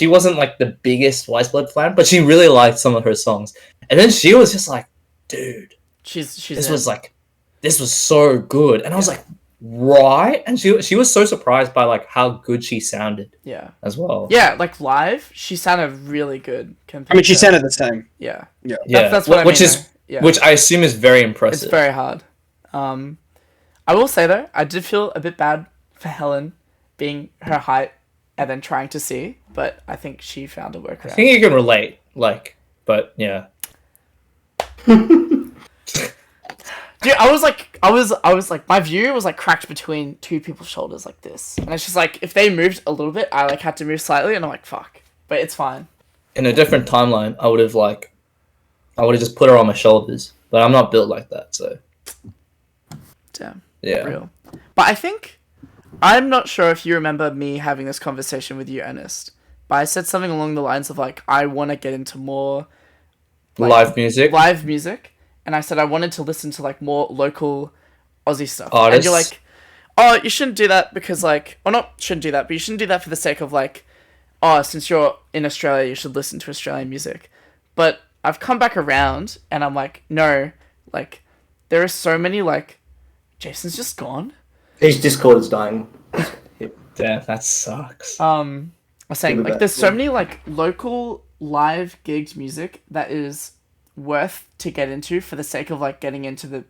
Speaker 2: wasn't like the biggest Wise Blood fan, but she really liked some of her songs. And then she was just like, dude,
Speaker 1: She's
Speaker 2: this was so good. And I was like, right? And she was so surprised by like how good she sounded
Speaker 1: Yeah.
Speaker 2: as well.
Speaker 1: Yeah, like live, she sounded really good.
Speaker 3: I mean, she sounded the same.
Speaker 1: Yeah.
Speaker 3: Yeah.
Speaker 2: Yeah,
Speaker 1: That's what I
Speaker 2: which
Speaker 1: mean,
Speaker 2: is
Speaker 1: though. Yeah.
Speaker 2: which I assume is very impressive.
Speaker 1: It's very hard. I will say though, I did feel a bit bad for Helen being her height and then trying to see, but I think she found a workaround.
Speaker 2: I think you can relate, like, but yeah.
Speaker 1: Dude, I was like, my view was like cracked between two people's shoulders like this, and it's just like if they moved a little bit, I like had to move slightly, and I'm like, fuck, but it's fine.
Speaker 2: In a different timeline, I would have just put her on my shoulders, but I'm not built like that, so
Speaker 1: Damn.
Speaker 2: yeah.
Speaker 1: Real. But I think, I'm not sure if you remember me having this conversation with you, Ernest, but I said something along the lines of like, I want to get into more like,
Speaker 2: Live music.
Speaker 1: and I said I wanted to listen to like more local Aussie stuff.
Speaker 2: Artists.
Speaker 1: And you're like, oh, you shouldn't do that because like, or not shouldn't do that, but you shouldn't do that for the sake of like, oh, since you're in Australia, you should listen to Australian music. But I've come back around and I'm like, no, like, there are so many like, Jason's just gone.
Speaker 4: His Discord is dying.
Speaker 2: Damn, that sucks.
Speaker 1: I was saying,
Speaker 4: Give it
Speaker 1: like,
Speaker 4: back,
Speaker 1: there's so
Speaker 4: yeah.
Speaker 1: many, like, local live gigs music that is worth to get into for the sake of, like, getting into the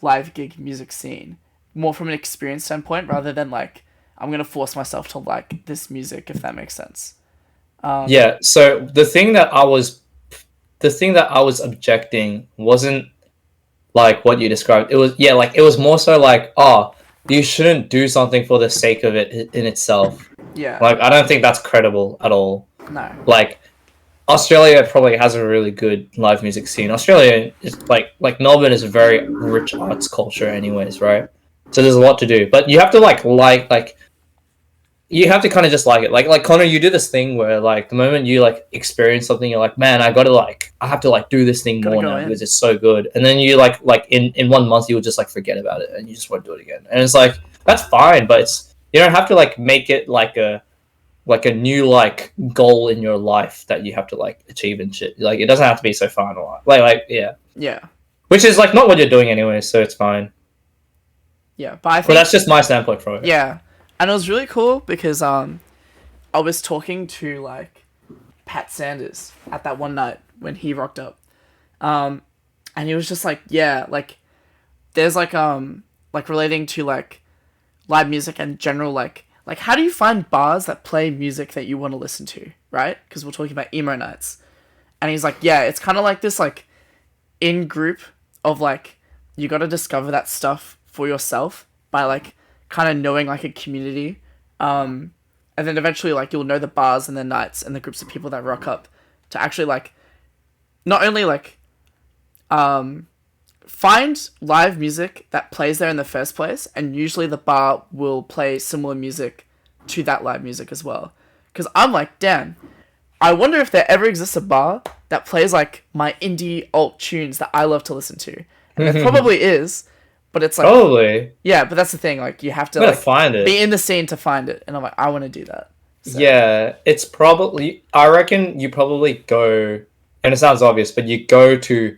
Speaker 1: live gig music scene. More from an experience standpoint rather than, like, I'm going to force myself to like this music, if that makes sense.
Speaker 2: Yeah, so the thing that I was objecting wasn't like what you described. It was more so like, oh, you shouldn't do something for the sake of it in itself.
Speaker 1: Yeah.
Speaker 2: Like, I don't think that's credible at all.
Speaker 1: No.
Speaker 2: Like, Australia probably has a really good live music scene. Australia is like Melbourne is a very rich arts culture anyways, right? So there's a lot to do. But you have to like you have to kind of just like it. Like Connor, you do this thing where like the moment you like experience something, you're like, man, I have to like do this thing
Speaker 1: Gotta
Speaker 2: more
Speaker 1: go
Speaker 2: now
Speaker 1: in.
Speaker 2: because it's so good. And then you like in 1 month you'll just like forget about it and you just won't do it again. And it's like that's fine, but you don't have to like make it like a new like goal in your life that you have to like achieve and shit. Like it doesn't have to be so far in a lot. Like yeah.
Speaker 1: Yeah.
Speaker 2: Which is like not what you're doing anyway, so it's fine.
Speaker 1: Yeah. But I think
Speaker 2: But that's just my standpoint from it.
Speaker 1: yeah. And it was really cool because I was talking to like Pat Sanders at that one night when he rocked up, and he was just like, yeah, like there's like relating to like live music and general like how do you find bars that play music that you want to listen to, right? Because we're talking about emo nights, and he's like, yeah, it's kind of like this like in group of like you got to discover that stuff for yourself by like kind of knowing like a community, and then eventually like you'll know the bars and the nights and the groups of people that rock up to actually like not only like find live music that plays there in the first place, and usually the bar will play similar music to that live music as well. Because I'm like, damn, I wonder if there ever exists a bar that plays like my indie alt tunes that I love to listen to. And there probably is, but it's like
Speaker 2: Probably.
Speaker 1: yeah, but that's the thing. Like you have to
Speaker 2: I'm gonna
Speaker 1: like
Speaker 2: find it.
Speaker 1: be in the scene to find it, and I'm like, I want to do that. So.
Speaker 2: Yeah, it's probably. I reckon you probably go, and it sounds obvious, but you go to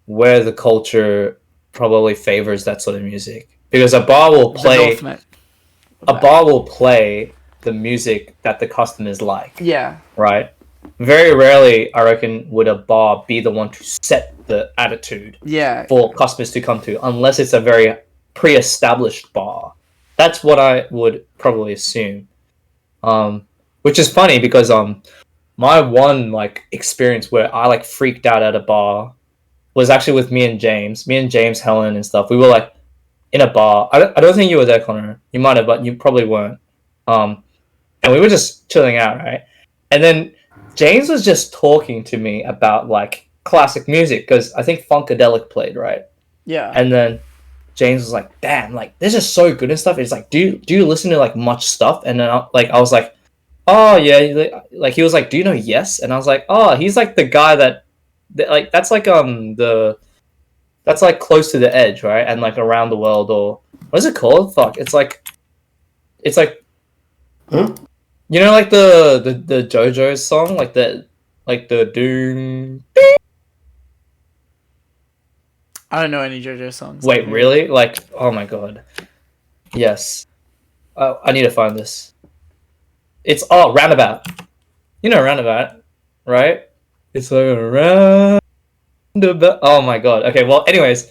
Speaker 2: where the culture probably favors that sort of music, because a bar will
Speaker 1: The
Speaker 2: play.
Speaker 1: North, mate.
Speaker 2: A bar will play the music that the customers like.
Speaker 1: Yeah.
Speaker 2: Right. Very rarely, I reckon, would a bar be the one to set the attitude
Speaker 1: Yeah.
Speaker 2: for customers to come to, unless it's a very pre-established bar. That's what I would probably assume. Which is funny because my one like experience where I like freaked out at a bar was actually with me and James, Helen, and stuff. We were like in a bar. I don't think you were there, Connor. You might have, but you probably weren't. And we were just chilling out, right? And then James was just talking to me about like classic music because I think Funkadelic played, right?
Speaker 1: Yeah.
Speaker 2: And then James was like, "Damn, like this is so good and stuff." It's like, do you listen to like much stuff? And then I was like, "Oh yeah," like he was like, "Do you know Yes?" And I was like, "Oh, he's like the guy that like that's like that's like Close to the Edge, right? And like Around the World, or what is it called? Fuck, it's like
Speaker 4: Hmm?
Speaker 2: you know, like the JoJo's song, like the doom.
Speaker 1: I don't know any JoJo songs.
Speaker 2: Wait, really? Like, oh my god. Yes. I need to find this. It's Roundabout. You know Roundabout, right? It's like a roundabout. Oh my god. Okay, well, anyways.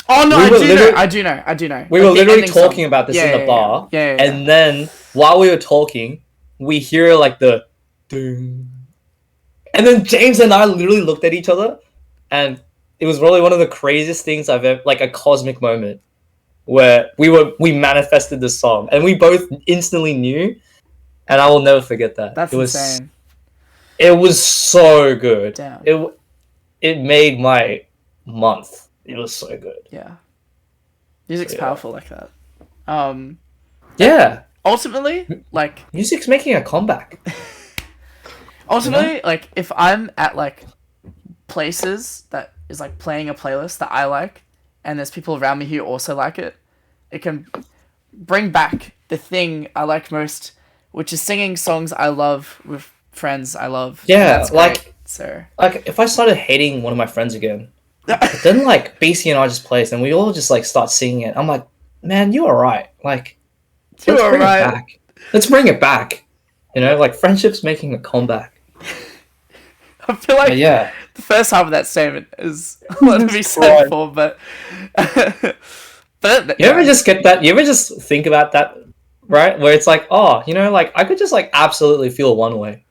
Speaker 1: Oh no,
Speaker 2: We were
Speaker 1: I do know.
Speaker 2: We
Speaker 1: Like
Speaker 2: were
Speaker 1: the
Speaker 2: literally
Speaker 1: ending
Speaker 2: talking
Speaker 1: song.
Speaker 2: about this in the bar.
Speaker 1: Yeah.
Speaker 2: And then, while we were talking, we hear like the doom. And then James and I literally looked at each other, and it was probably one of the craziest things I've ever, like a cosmic moment, where we manifested this song, and we both instantly knew, and I will never forget that.
Speaker 1: That's insane.
Speaker 2: It was so good.
Speaker 1: Damn.
Speaker 2: It made my month. It was so good.
Speaker 1: Yeah. Music's
Speaker 2: Yeah.
Speaker 1: powerful like that.
Speaker 2: Yeah,
Speaker 1: Ultimately, like
Speaker 2: music's making a comeback.
Speaker 1: like if I'm at like places that is like playing a playlist that I like, and there's people around me who also like it, it can bring back the thing I like most, which is singing songs I love with friends I love.
Speaker 2: Yeah,
Speaker 1: That's
Speaker 2: like-
Speaker 1: great. So
Speaker 2: Like, if I started hating one of my friends again, but then like BC and I just plays, and we all just like start singing it. I'm like, man, you are right. Like,
Speaker 1: You
Speaker 2: let's
Speaker 1: are
Speaker 2: bring
Speaker 1: right.
Speaker 2: it back. Let's bring it back. You know, like friendship's making a comeback.
Speaker 1: I feel like
Speaker 2: But yeah,
Speaker 1: the first half of that statement is a lot to be said for, but
Speaker 2: you ever just get that? You ever just think about that, right? Where it's like, oh, you know, like I could just like absolutely feel one way,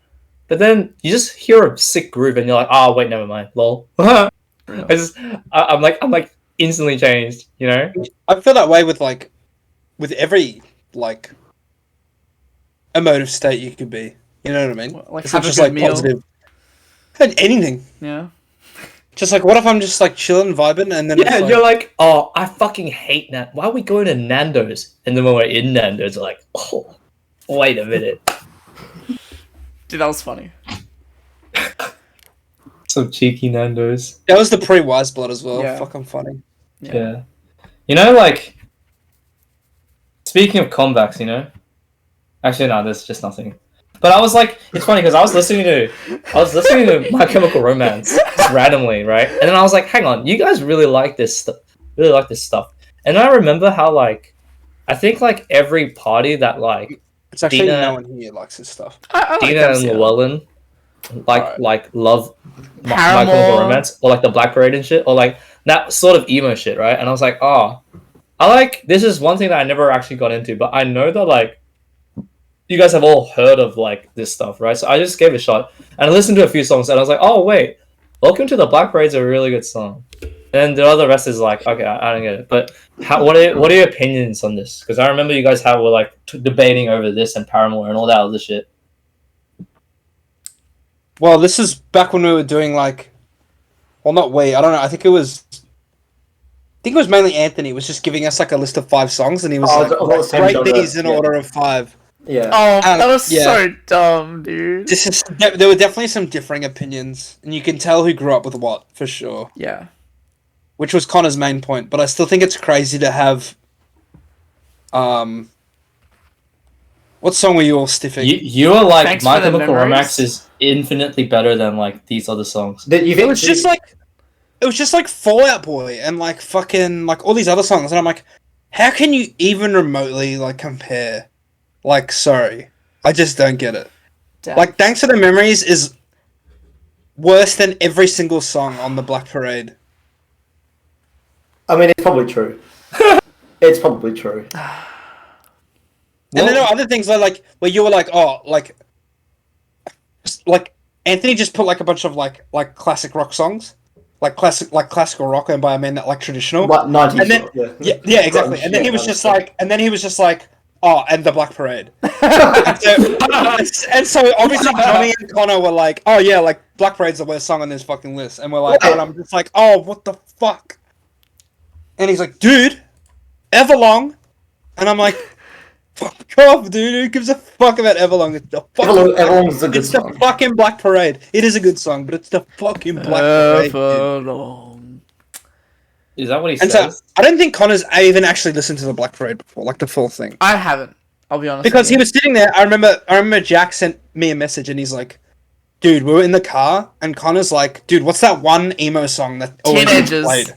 Speaker 2: but then you just hear a sick groove, and you're like, oh, wait, never mind. Lol. I'm like instantly changed. You know?
Speaker 3: I feel that way with every like emotive state you could be. You know what I mean?
Speaker 1: like
Speaker 3: It's
Speaker 1: have
Speaker 3: not
Speaker 1: a
Speaker 3: just
Speaker 1: good
Speaker 3: like
Speaker 1: meal.
Speaker 3: positive. And anything.
Speaker 1: Yeah.
Speaker 3: Just like, what if I'm just like chilling, vibing, and then
Speaker 2: Yeah,
Speaker 3: it's like,
Speaker 2: you're like, oh, I fucking hate that. Why are we going to Nando's? And then when we're in Nando's, we're like, oh, wait a minute.
Speaker 1: Dude, that was funny.
Speaker 2: Some cheeky Nando's.
Speaker 3: that was the pre-Wise Blood as well.
Speaker 1: Yeah.
Speaker 3: Fucking funny.
Speaker 2: Yeah. You know, like, speaking of comebacks, you know? Actually, no, there's just nothing. But I was like, it's funny because I was listening to My Chemical Romance randomly, right? And then I was like, hang on, you guys really like this stuff. And I remember how like, I think like every party that like
Speaker 3: It's actually
Speaker 2: Dina-
Speaker 3: no one here likes this stuff.
Speaker 1: I like
Speaker 2: Dina
Speaker 1: them,
Speaker 2: and
Speaker 1: yeah.
Speaker 2: Llewellyn like Love, My
Speaker 1: Paramore.
Speaker 2: Chemical Romance, or like the Black Parade and shit, or like that sort of emo shit, right? And I was like, oh, I like this is one thing that I never actually got into, but I know that like you guys have all heard of like this stuff, right? So I just gave it a shot and I listened to a few songs and I was like, oh wait, Welcome to the Black Parade's a really good song. And the other rest is like, okay, I don't get it. But what are your opinions on this? Because I remember you guys were like debating over this and Paramore and all that other shit.
Speaker 3: Well, this is back when we were doing like, well, not we. I don't know. I think it was mainly Anthony was just giving us like a list of 5 songs, and he was rate these in order of 5.
Speaker 4: Yeah.
Speaker 1: Oh, that was so dumb, dude.
Speaker 3: There were definitely some differing opinions, and you can tell who grew up with what for sure.
Speaker 1: Yeah.
Speaker 3: Which was Connor's main point, but I still think it's crazy to have. What song were you all stiffing?
Speaker 2: You are like
Speaker 1: Thanks
Speaker 2: My
Speaker 1: for the
Speaker 2: Chemical
Speaker 1: memories.
Speaker 2: Romance is infinitely better than like these other songs.
Speaker 3: It was just like Fall Out Boy and like fucking like all these other songs, and I'm like, how can you even remotely like compare? Like, sorry, I just don't get it.
Speaker 1: Damn.
Speaker 3: Like, Thanks for the Memories is worse than every single song on the Black Parade.
Speaker 4: I mean, it's probably true. It's probably true.
Speaker 3: And then there are other things like where you were like, oh, like Anthony just put like a bunch of like classic rock songs, like classical rock, and by I mean that like traditional.
Speaker 4: But 90s.
Speaker 3: And then, yeah, exactly. And then he was just like, oh, and the Black Parade. and so obviously Johnny and Connor were like, oh yeah, like Black Parade's the worst song on this fucking list, and we're like, and I'm just like, oh, what the fuck? And he's like, dude, Everlong, and I'm like, fuck off, dude. Who gives a fuck about Everlong? It's the fucking
Speaker 4: Everlong's a good song.
Speaker 3: the fucking Black Parade. It is a good song, but it's the fucking Black Parade. Dude.
Speaker 1: Everlong.
Speaker 2: Is that what he
Speaker 3: And
Speaker 2: says?
Speaker 3: so I don't think Connor's even actually listened to the Black Parade before, like the full thing.
Speaker 1: I haven't. I'll be honest.
Speaker 3: Because
Speaker 1: with
Speaker 3: he
Speaker 1: you.
Speaker 3: was sitting there. I remember Jack sent me a message and he's like, dude, we were in the car and Connor's like, dude, what's that one emo song that always gets
Speaker 1: Teenagers.
Speaker 3: played?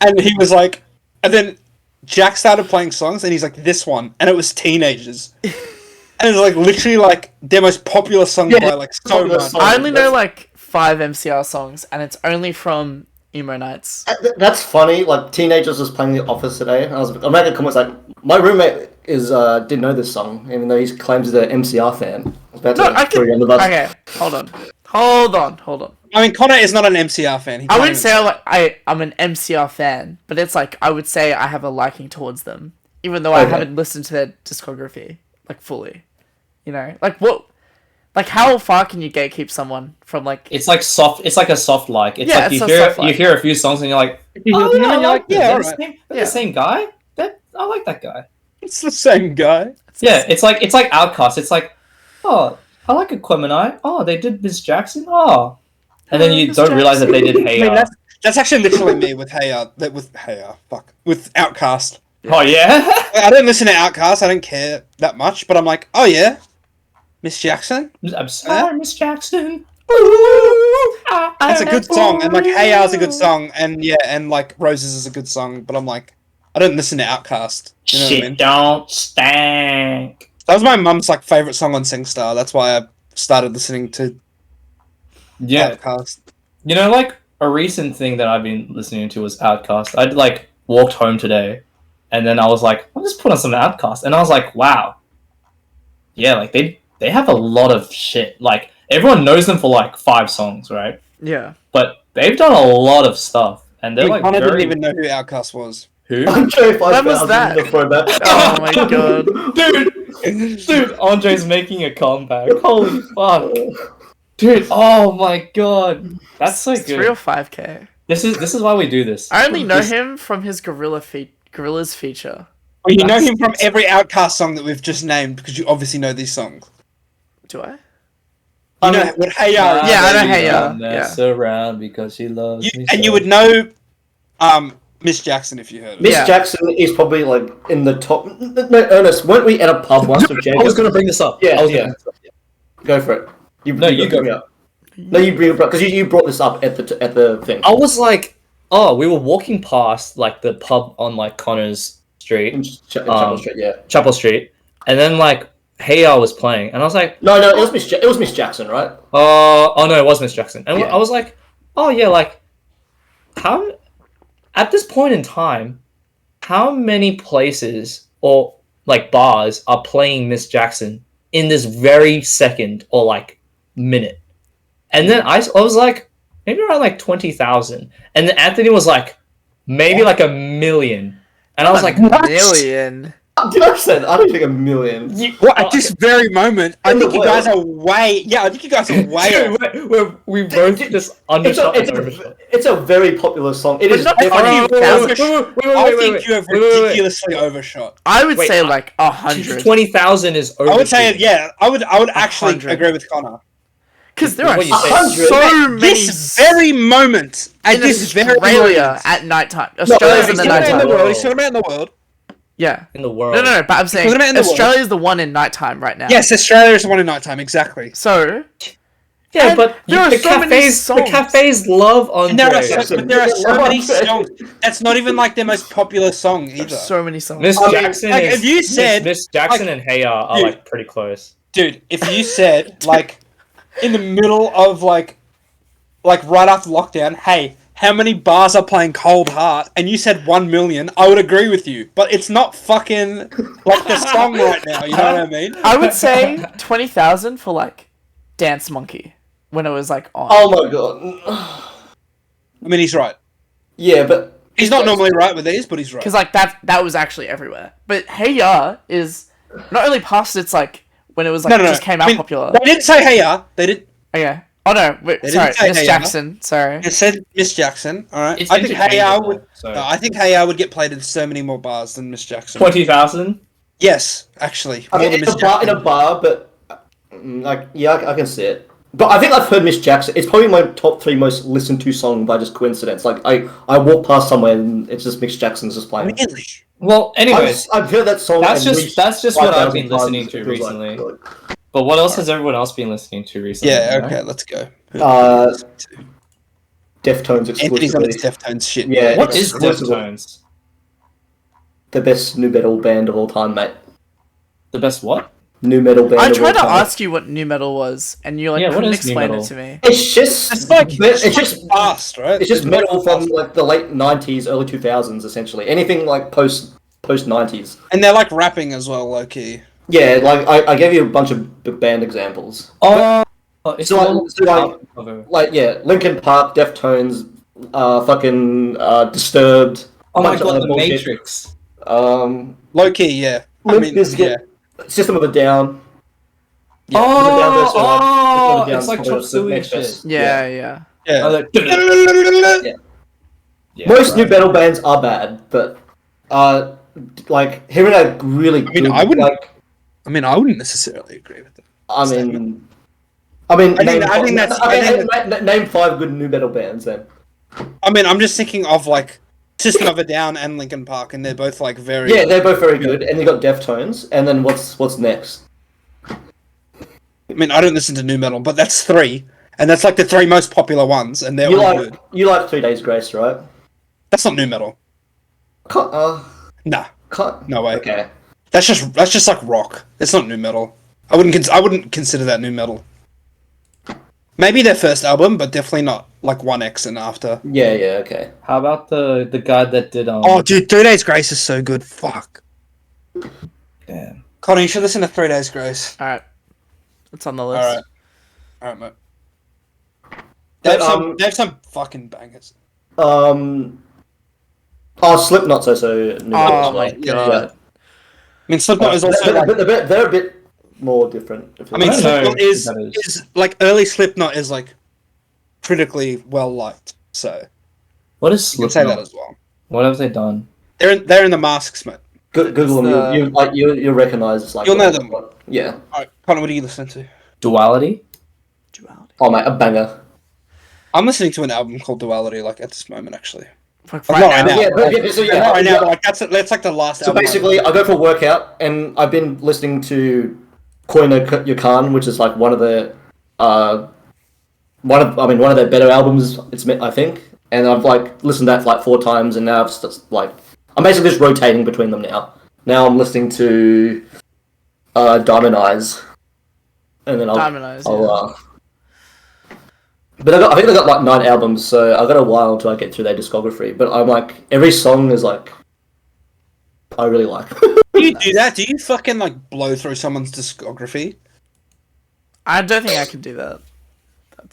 Speaker 3: And he was like, and then Jack started playing songs and he's like, this one, and it was Teenagers. And it's like literally like their most popular song by like so much.
Speaker 1: I only know like 5 MCR songs, and it's only from Emo Nights.
Speaker 4: That's funny. Like Teenagers was playing The Office today, and I'm making comments like my roommate didn't know this song, even though he claims he's an MCR fan.
Speaker 1: Okay, hold on.
Speaker 3: I mean, Connor is not an MCR fan.
Speaker 1: I wouldn't say I'm an MCR fan, but it's like I would say I have a liking towards them, even though I haven't listened to their discography like fully. You know, like what, like how far can you gatekeep someone from like?
Speaker 2: It's like soft. It's like a soft like. It's
Speaker 1: Yeah,
Speaker 2: like
Speaker 1: it's a
Speaker 2: you
Speaker 1: soft like.
Speaker 2: hear a few songs and you're like,
Speaker 3: Oh,
Speaker 2: oh yeah, I like
Speaker 3: yeah,
Speaker 2: that.
Speaker 3: alright.
Speaker 2: The same guy. I like that guy.
Speaker 3: It's the same guy.
Speaker 2: Yeah, it's like Outkast. It's like, oh, I like Aquemini. Oh, they did Miss Jackson. Oh, and then you
Speaker 1: Miss
Speaker 2: don't realize that they did Hey
Speaker 3: I mean, that's actually literally me with with Outkast.
Speaker 2: Oh yeah.
Speaker 3: I don't listen to Outkast. I don't care that much, but I'm like, oh yeah, Miss Jackson.
Speaker 2: I'm sorry, Miss Jackson.
Speaker 3: That's a good song, and like Hey Ya's a good song, and yeah, and like Roses is a good song, but I'm like, I don't listen to Outkast. You know
Speaker 2: Shit
Speaker 3: what I mean?
Speaker 2: don't stank.
Speaker 3: That was my mum's like favorite song on SingStar. That's why I started listening to
Speaker 2: Yeah,
Speaker 3: Outkast.
Speaker 2: you know, like a recent thing that I've been listening to was Outkast. I'd like walked home today, and then I was like, I'll just put on some Outkast, and I was like, wow, yeah, like they have a lot of shit. Like everyone knows them for like 5 songs, right?
Speaker 1: Yeah.
Speaker 2: But they've done a lot of stuff, and they're like
Speaker 3: Connor
Speaker 2: very...
Speaker 3: didn't even know who Outkast was.
Speaker 2: Who?
Speaker 4: When
Speaker 1: was that? Oh my god.
Speaker 2: Dude, Andre's making a comeback. Holy fuck. Dude, oh my god. That's so
Speaker 1: It's
Speaker 2: good.
Speaker 1: 3 or 5K.
Speaker 2: This is why we do this.
Speaker 1: I only know him from his Gorillaz feature.
Speaker 3: Well, you know him from every Outkast song that we've just named because you obviously know these songs.
Speaker 1: Do I?
Speaker 3: You know what Hey Ya is.
Speaker 1: Yeah, I know Hey Ya,
Speaker 2: Mess around because she loves me.
Speaker 3: And
Speaker 2: so.
Speaker 3: you would know Miss Jackson if you heard it.
Speaker 4: Miss
Speaker 1: Yeah.
Speaker 4: Jackson is probably like in the top. No, Ernest, weren't we at a pub once with Jacob?
Speaker 2: I was gonna bring this up.
Speaker 4: Yeah,
Speaker 2: I was
Speaker 4: yeah.
Speaker 2: gonna-
Speaker 4: Go for it.
Speaker 2: you go.
Speaker 4: bring it up. No, you bring it up because you brought this up at the thing.
Speaker 2: I was like, oh, we were walking past like the pub on like Connors Street,
Speaker 4: Chapel Street, yeah.
Speaker 2: Chapel Street, and then like Hey Ya was playing, and I was like,
Speaker 4: No, it was it was Miss Jackson, right?
Speaker 2: oh no, it was Miss Jackson, and
Speaker 4: Yeah.
Speaker 2: I was like, oh yeah, like how at this point in time, how many places or like bars are playing Miss Jackson in this very second or like minute? And then I was like, maybe around like 20,000, and then Anthony was like, maybe like 1,000,000, and I was like,
Speaker 3: What?
Speaker 1: million.
Speaker 4: Did I say that? I don't think a million.
Speaker 3: What, at this very moment, I
Speaker 4: In
Speaker 3: think
Speaker 4: the
Speaker 3: you guys
Speaker 4: world.
Speaker 3: are way. Yeah, I think you guys are way off.
Speaker 2: we both just undershot and overshot.
Speaker 4: It's a very popular song. It
Speaker 1: But
Speaker 4: is
Speaker 1: not
Speaker 4: definitely.
Speaker 1: 20,000.
Speaker 3: I think you have ridiculously overshot.
Speaker 1: I would
Speaker 2: Wait,
Speaker 1: say like 100.
Speaker 2: 20,000 is over.
Speaker 3: I would say, yeah, I would actually
Speaker 1: 100.
Speaker 3: agree with Connor.
Speaker 1: Because there are
Speaker 2: What you say?
Speaker 4: 100?
Speaker 1: so many
Speaker 3: This very moment, at
Speaker 1: in
Speaker 3: this very
Speaker 1: Australia
Speaker 3: moment.
Speaker 1: at nighttime. Australia's in
Speaker 3: He's
Speaker 1: the
Speaker 3: talking about in the
Speaker 1: nighttime.
Speaker 3: world. He's talking about in the world.
Speaker 1: Yeah.
Speaker 2: in the world.
Speaker 1: No, but I'm saying
Speaker 3: talking about in the world.
Speaker 1: Australia's the one in nighttime right now.
Speaker 3: Yes, Australia is the one in nighttime, exactly.
Speaker 1: So
Speaker 2: Yeah,
Speaker 1: And
Speaker 2: but
Speaker 1: there are
Speaker 2: the
Speaker 1: so many
Speaker 2: cafes, the
Speaker 1: songs.
Speaker 3: And
Speaker 2: cafes love
Speaker 3: there are
Speaker 2: Andre.
Speaker 3: so, but there are so many
Speaker 4: Andre.
Speaker 3: songs. That's not even like their most popular song either.
Speaker 1: there's so many songs.
Speaker 2: Miss
Speaker 3: I mean,
Speaker 2: Jackson
Speaker 3: like,
Speaker 2: is
Speaker 3: if you said,
Speaker 2: Miss Jackson and Hey Ya are
Speaker 3: dude.
Speaker 2: like pretty close.
Speaker 3: Dude, if you said like in the middle of like right after lockdown, hey, how many bars are playing Cold Heart? And you said 1,000,000, I would agree with you. But it's not fucking like the song right now. You know what I mean?
Speaker 1: I would say 20,000 for like Dance Monkey when it was like on.
Speaker 4: Oh my god.
Speaker 3: I mean, he's right.
Speaker 4: Yeah, but
Speaker 3: He's not normally right with these, but he's right.
Speaker 1: Because like that was actually everywhere. But Hey Ya is not only past its like when it was like just came out
Speaker 3: I mean,
Speaker 1: popular.
Speaker 3: They didn't say Hey Ya. They did.
Speaker 1: Okay. Oh no, wait,
Speaker 3: They
Speaker 1: sorry,
Speaker 3: didn't say
Speaker 1: Miss
Speaker 3: Hey Ya.
Speaker 1: Jackson. Sorry.
Speaker 3: It said Miss Jackson. All right.
Speaker 2: It's
Speaker 3: I think Hey Ya
Speaker 2: interchangeable,
Speaker 3: would.
Speaker 2: so-
Speaker 3: I think Hey Ya would get played in so many more bars than Miss Jackson.
Speaker 2: 20,000.
Speaker 3: Yes, actually.
Speaker 4: I
Speaker 3: More
Speaker 4: mean,
Speaker 3: than Miss
Speaker 4: in a
Speaker 3: Jackson.
Speaker 4: bar, but like, yeah, I can see it. But I think I've heard Miss Jackson. It's probably my top 3 most listened to song by just coincidence. Like, I walk past somewhere and it's just Miss Jackson's just playing.
Speaker 3: Really?
Speaker 2: Well, anyways,
Speaker 4: I've heard that song.
Speaker 2: That's
Speaker 4: at
Speaker 2: just-
Speaker 4: least
Speaker 2: that's just what I've
Speaker 4: 5,000
Speaker 2: been listening
Speaker 4: times,
Speaker 2: to
Speaker 4: it feels like.
Speaker 2: recently. but what else has everyone else been listening to recently?
Speaker 3: Yeah.
Speaker 2: you know?
Speaker 3: Okay. Let's go.
Speaker 4: Deftones
Speaker 3: Anthony's on
Speaker 4: exclusively.
Speaker 3: his Deftones shit.
Speaker 4: Yeah,
Speaker 2: What is
Speaker 4: exclusively.
Speaker 2: Deftones?
Speaker 4: The best new metal band of all time, mate.
Speaker 2: The best what?
Speaker 4: New metal band.
Speaker 1: I
Speaker 4: of
Speaker 1: tried to
Speaker 4: all time.
Speaker 1: ask you what new metal was, and you like
Speaker 2: Yeah, what
Speaker 1: couldn't
Speaker 2: is new
Speaker 1: explain
Speaker 2: metal?
Speaker 1: it to me.
Speaker 4: It's just
Speaker 3: It's like
Speaker 4: it's just
Speaker 3: fast, right?
Speaker 4: it's just
Speaker 3: It's
Speaker 4: metal
Speaker 3: fast.
Speaker 4: from like the late '90s, early 2000s, essentially. Anything like post '90s.
Speaker 3: And they're like rapping as well, low key.
Speaker 4: Yeah, like I gave you a bunch of band examples.
Speaker 2: Oh, it's
Speaker 4: So,
Speaker 2: the
Speaker 4: like-
Speaker 2: one with
Speaker 4: so,
Speaker 2: the
Speaker 4: like-
Speaker 2: album cover.
Speaker 4: Like yeah, Linkin Park, Deftones, fucking Disturbed.
Speaker 2: Oh my
Speaker 4: bunch of
Speaker 2: god,
Speaker 4: other
Speaker 2: the
Speaker 4: bullshit.
Speaker 2: Matrix.
Speaker 3: Low key, yeah. I
Speaker 4: Limp
Speaker 3: mean,
Speaker 4: Bizkit,
Speaker 3: yeah.
Speaker 4: System of a Down.
Speaker 2: Oh,
Speaker 4: System of a Down version one. System of a Down
Speaker 2: it's like
Speaker 4: probably
Speaker 2: Chop
Speaker 4: was the
Speaker 2: Suey
Speaker 4: next
Speaker 2: shit.
Speaker 4: best.
Speaker 1: Yeah.
Speaker 3: Yeah.
Speaker 2: Oh, like- Yeah,
Speaker 4: Most
Speaker 2: right.
Speaker 4: new metal bands are bad, but like hearing a really
Speaker 3: I mean,
Speaker 4: good,
Speaker 3: I wouldn't-
Speaker 4: like
Speaker 3: I mean, I wouldn't necessarily agree with them.
Speaker 4: I
Speaker 3: statement.
Speaker 4: mean,
Speaker 3: I think that's-
Speaker 4: name 5 good new metal bands then.
Speaker 3: I mean, I'm just thinking of like System of a Down and Linkin Park, and they're both like very.
Speaker 4: Yeah, they're both very good, and you got Deftones, and then what's next?
Speaker 3: I mean, I don't listen to new metal, but that's 3, and that's like the 3 most popular ones, and they're
Speaker 4: You
Speaker 3: all
Speaker 4: like
Speaker 3: good.
Speaker 4: you like 3 Days Grace, right?
Speaker 3: That's not new metal.
Speaker 4: Can't,
Speaker 3: Nah,
Speaker 4: can't.
Speaker 3: no way.
Speaker 4: Okay.
Speaker 3: That's just like rock. It's not new metal. I wouldn't consider that new metal. Maybe their first album, but definitely not like 1X and after.
Speaker 4: Yeah, okay.
Speaker 2: How about the guy that did
Speaker 3: Oh, dude, 3 Days Grace is so good. Fuck.
Speaker 2: Damn.
Speaker 3: Connor, you should listen to 3 Days Grace.
Speaker 1: All right, it's on the list.
Speaker 3: Alright. Alright, mate.
Speaker 4: But,
Speaker 3: They have some fucking bangers.
Speaker 4: Slipknot's also new metal
Speaker 1: Oh
Speaker 4: as
Speaker 1: my
Speaker 4: well.
Speaker 1: god.
Speaker 3: I mean, Slipknot is also like.
Speaker 4: They're a bit more different.
Speaker 3: I mean,
Speaker 2: I don't know
Speaker 3: Slipknot
Speaker 2: who
Speaker 3: is,
Speaker 2: that is.
Speaker 3: is like early Slipknot is like critically well liked. So
Speaker 2: What is
Speaker 3: you can say that
Speaker 2: Slipknot?
Speaker 3: as well.
Speaker 2: What have they done?
Speaker 3: They're in the Masks, mate.
Speaker 4: Google them. You recognize it's like
Speaker 3: You'll know them.
Speaker 4: Yeah.
Speaker 3: Alright, Connor, what are you listening to?
Speaker 2: Duality?
Speaker 1: Duality.
Speaker 4: Oh mate, a banger.
Speaker 3: I'm listening to an album called Duality, like at this moment, actually.
Speaker 1: Like,
Speaker 3: Not
Speaker 1: right
Speaker 3: right
Speaker 1: now.
Speaker 3: now.
Speaker 4: Yeah, but
Speaker 3: Not right now, but like that's like the last
Speaker 4: So
Speaker 3: album.
Speaker 4: basically, I go for a workout, and I've been listening to Koi no Yakan, which is like one of their better albums. I think, and I've like listened to that for like 4 times, and now I'm basically just rotating between them now. Now I'm listening to Diamond Eyes, and then
Speaker 1: Diamond Eyes,
Speaker 4: but I think they got like 9 albums, so I got a while until I get through their discography. But I'm like, every song is like, I really like.
Speaker 3: Do you do that? Do you fucking like blow through someone's discography?
Speaker 1: I don't think I can do that.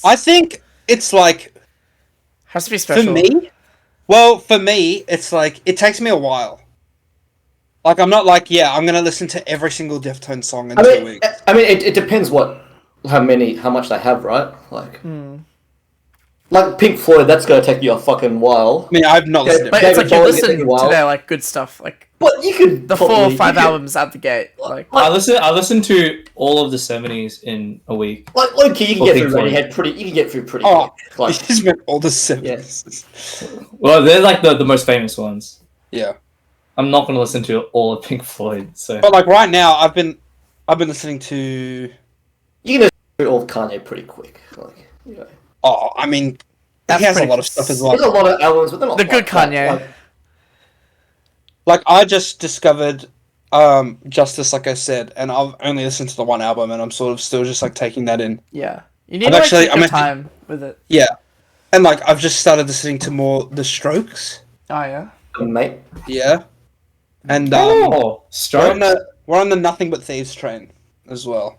Speaker 3: I think it's like
Speaker 1: Has to be special.
Speaker 3: for me. Well, for me, it's like it takes me a while. Like I'm not like I'm gonna listen to every single Deftones song in 2 weeks.
Speaker 4: It depends how much they have, right? Like Pink Floyd, that's gonna take you a fucking while.
Speaker 3: I mean, I've not listened to
Speaker 1: But
Speaker 3: it.
Speaker 1: it's like you
Speaker 4: David
Speaker 1: listen
Speaker 4: Bowie's
Speaker 1: to
Speaker 4: taking a while.
Speaker 1: their like good stuff, like
Speaker 4: But you could
Speaker 1: the 4 or 5 albums out the gate. Like
Speaker 2: I listened to all of the 70s in a week.
Speaker 4: Like low key, you can
Speaker 2: Or
Speaker 4: get
Speaker 2: Pink
Speaker 4: through
Speaker 2: Floyd.
Speaker 4: Radiohead you can get through pretty
Speaker 3: Oh,
Speaker 4: quick. Like,
Speaker 3: you just meant all the 70s.
Speaker 2: Well, they're like the most famous ones.
Speaker 3: Yeah.
Speaker 2: I'm not gonna listen to all of Pink Floyd. So
Speaker 3: But like right now, I've been listening to.
Speaker 4: you can get through all of Kanye pretty quick. Like, you know.
Speaker 3: Oh, I mean,
Speaker 1: That's
Speaker 3: he has a
Speaker 1: pretty-
Speaker 3: lot of stuff as
Speaker 4: There's a
Speaker 3: well.
Speaker 4: lot of albums, but they're not
Speaker 1: the good
Speaker 4: like that.
Speaker 1: Kanye.
Speaker 3: Like I just discovered Justice, like I said, and I've only listened to the one album, and I'm sort of still just like taking that in.
Speaker 1: Yeah, you need
Speaker 3: I'm
Speaker 1: to like,
Speaker 3: actually-
Speaker 1: take
Speaker 3: I'm
Speaker 1: your
Speaker 3: actually-
Speaker 1: time with it.
Speaker 3: Yeah, and like I've just started listening to more The Strokes.
Speaker 1: Oh yeah.
Speaker 4: Mate.
Speaker 3: Yeah, and we're on the Nothing But Thieves train as well.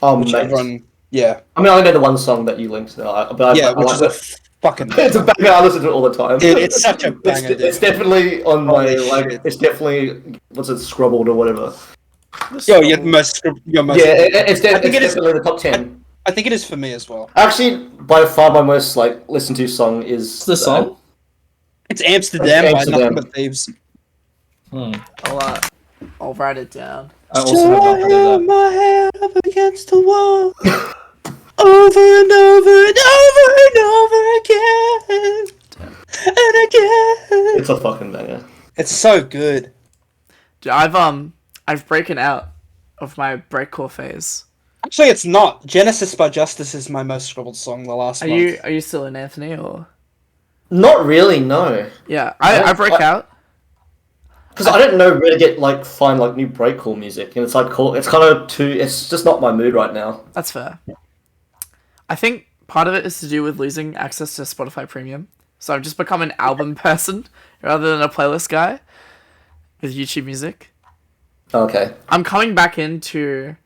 Speaker 4: Oh,
Speaker 3: Which
Speaker 4: mate.
Speaker 3: everyone, yeah,
Speaker 4: I mean, I know the one song that you linked, but I
Speaker 3: which
Speaker 4: like
Speaker 3: is a
Speaker 4: it.
Speaker 3: fucking.
Speaker 4: It's a banger. I listen to it all the time.
Speaker 3: It's such a banger, dude.
Speaker 4: It's definitely on my
Speaker 3: Holy
Speaker 4: like.
Speaker 3: shit.
Speaker 4: It's definitely scrubbled or whatever.
Speaker 3: Your most.
Speaker 4: It's
Speaker 3: I think it is-
Speaker 4: definitely the top 10.
Speaker 3: I think it is for me as well.
Speaker 4: Actually, by far my most like listened to song is
Speaker 2: what's the song?
Speaker 3: It's Amsterdam by
Speaker 4: Amsterdam.
Speaker 3: Nothing But Thieves.
Speaker 1: I'll write it down.
Speaker 2: I also have not heard of that.
Speaker 3: my head up against the wall, over and over and over and over again, and again.
Speaker 4: It's a fucking banger.
Speaker 3: It's so good.
Speaker 1: Dude, I've broken out of my breakcore phase.
Speaker 3: Actually, it's not. Genesis by Justice is my most scribbled song the last
Speaker 1: Are
Speaker 3: month.
Speaker 1: you still in Anthony or?
Speaker 4: Not really, no.
Speaker 1: Yeah, I broke out.
Speaker 4: Because I don't know where to get find new breakcore music, and it's like cool. It's kind of too. It's just not my mood right now.
Speaker 1: That's fair. I think part of it is to do with losing access to Spotify Premium. So I've just become an album person rather than a playlist guy with YouTube music.
Speaker 4: Okay.
Speaker 1: I'm coming back into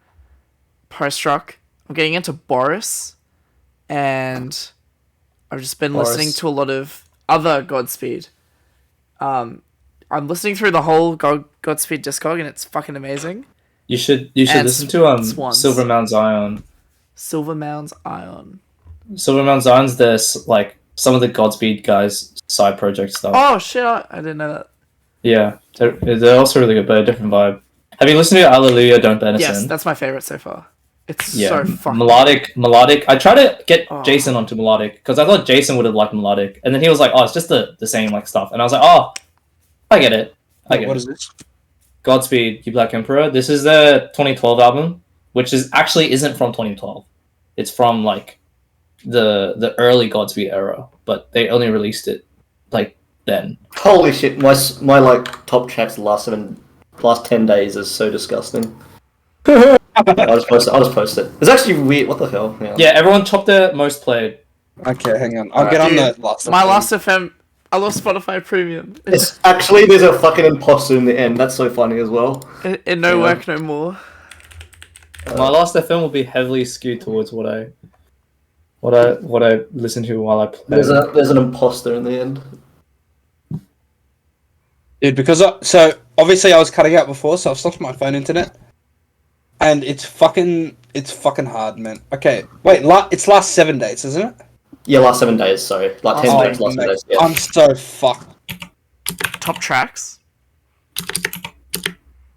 Speaker 1: post-rock. I'm getting into Boris. And I've just been
Speaker 2: Boris.
Speaker 1: listening to a lot of other Godspeed. I'm listening through the whole Godspeed discog, and it's fucking amazing.
Speaker 2: You should
Speaker 1: And
Speaker 2: listen to
Speaker 1: Swans.
Speaker 2: Silver Mount Zion.
Speaker 1: Silver Mounds Ion.
Speaker 2: Silver Mount Zion's like some of the Godspeed guys' side project stuff.
Speaker 1: Oh shit! I didn't know that.
Speaker 2: Yeah, they're also really good, but a different vibe. Have you listened to Alleluia, Don't Benison?
Speaker 1: Yes, that's my favorite so far. It's
Speaker 2: Yeah,
Speaker 1: so fucking
Speaker 2: melodic. I tried to get
Speaker 1: Oh.
Speaker 2: Jason onto melodic because I thought Jason would have liked melodic, and then he was like, "Oh, it's just the same like stuff," and I was like, "Oh, I get it. I get
Speaker 3: What
Speaker 2: it."
Speaker 3: is this?
Speaker 2: Godspeed, You Black Emperor. This is the 2012 album, which isn't from 2012. It's from like the early Godspeed era, but they only released it like then.
Speaker 4: Holy shit! My top tracks the last 10 days is so disgusting. I'll just post it. It's actually weird. What the hell?
Speaker 2: Yeah, everyone top their most played.
Speaker 3: Okay, hang on. I'll
Speaker 1: Alright,
Speaker 3: get on
Speaker 1: dude,
Speaker 3: the last.
Speaker 1: my
Speaker 3: episode.
Speaker 1: last FM. I lost Spotify Premium.
Speaker 4: It's actually there's a fucking imposter in the end. That's so funny as well.
Speaker 1: In no
Speaker 4: Yeah.
Speaker 1: work no more.
Speaker 2: My last FM will be heavily skewed towards what I listen to while I play.
Speaker 4: There's an imposter in the end.
Speaker 3: Dude, because so obviously I was cutting out before, so I've stopped my phone internet, and it's fucking hard, man. Okay, wait, it's last 7 days, isn't it?
Speaker 4: Yeah, last 7 days. Sorry, like 10
Speaker 3: Oh,
Speaker 4: days. Last 7
Speaker 3: mate,
Speaker 4: days. Yeah.
Speaker 3: I'm so fucked.
Speaker 1: Top tracks.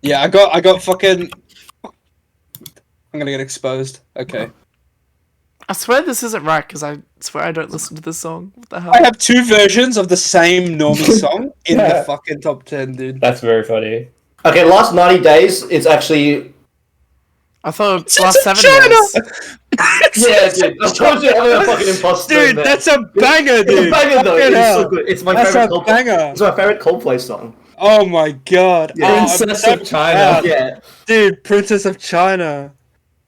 Speaker 3: Yeah, I got fucking. I'm gonna get exposed. Okay.
Speaker 1: I swear this isn't right because I swear I don't listen to this song. What the hell?
Speaker 3: I have 2 versions of the same normie song in the fucking top 10, dude.
Speaker 2: That's very funny.
Speaker 4: Okay, last 90 days. It's actually
Speaker 1: I thought it's last 7
Speaker 3: China!
Speaker 1: days.
Speaker 4: yeah, dude. I told you I'm a fucking imposter.
Speaker 3: Dude, that's a banger,
Speaker 4: It's
Speaker 3: dude.
Speaker 4: a banger though.
Speaker 3: Fucking
Speaker 4: It's
Speaker 3: hell.
Speaker 4: so good. It's my
Speaker 3: That's
Speaker 4: favorite
Speaker 3: a banger.
Speaker 4: It's my favorite Coldplay song.
Speaker 3: Oh my god.
Speaker 4: Yeah.
Speaker 3: Oh, I'm
Speaker 2: Princess
Speaker 3: so
Speaker 2: of China.
Speaker 3: proud.
Speaker 4: Yeah.
Speaker 3: Dude, Princess of China.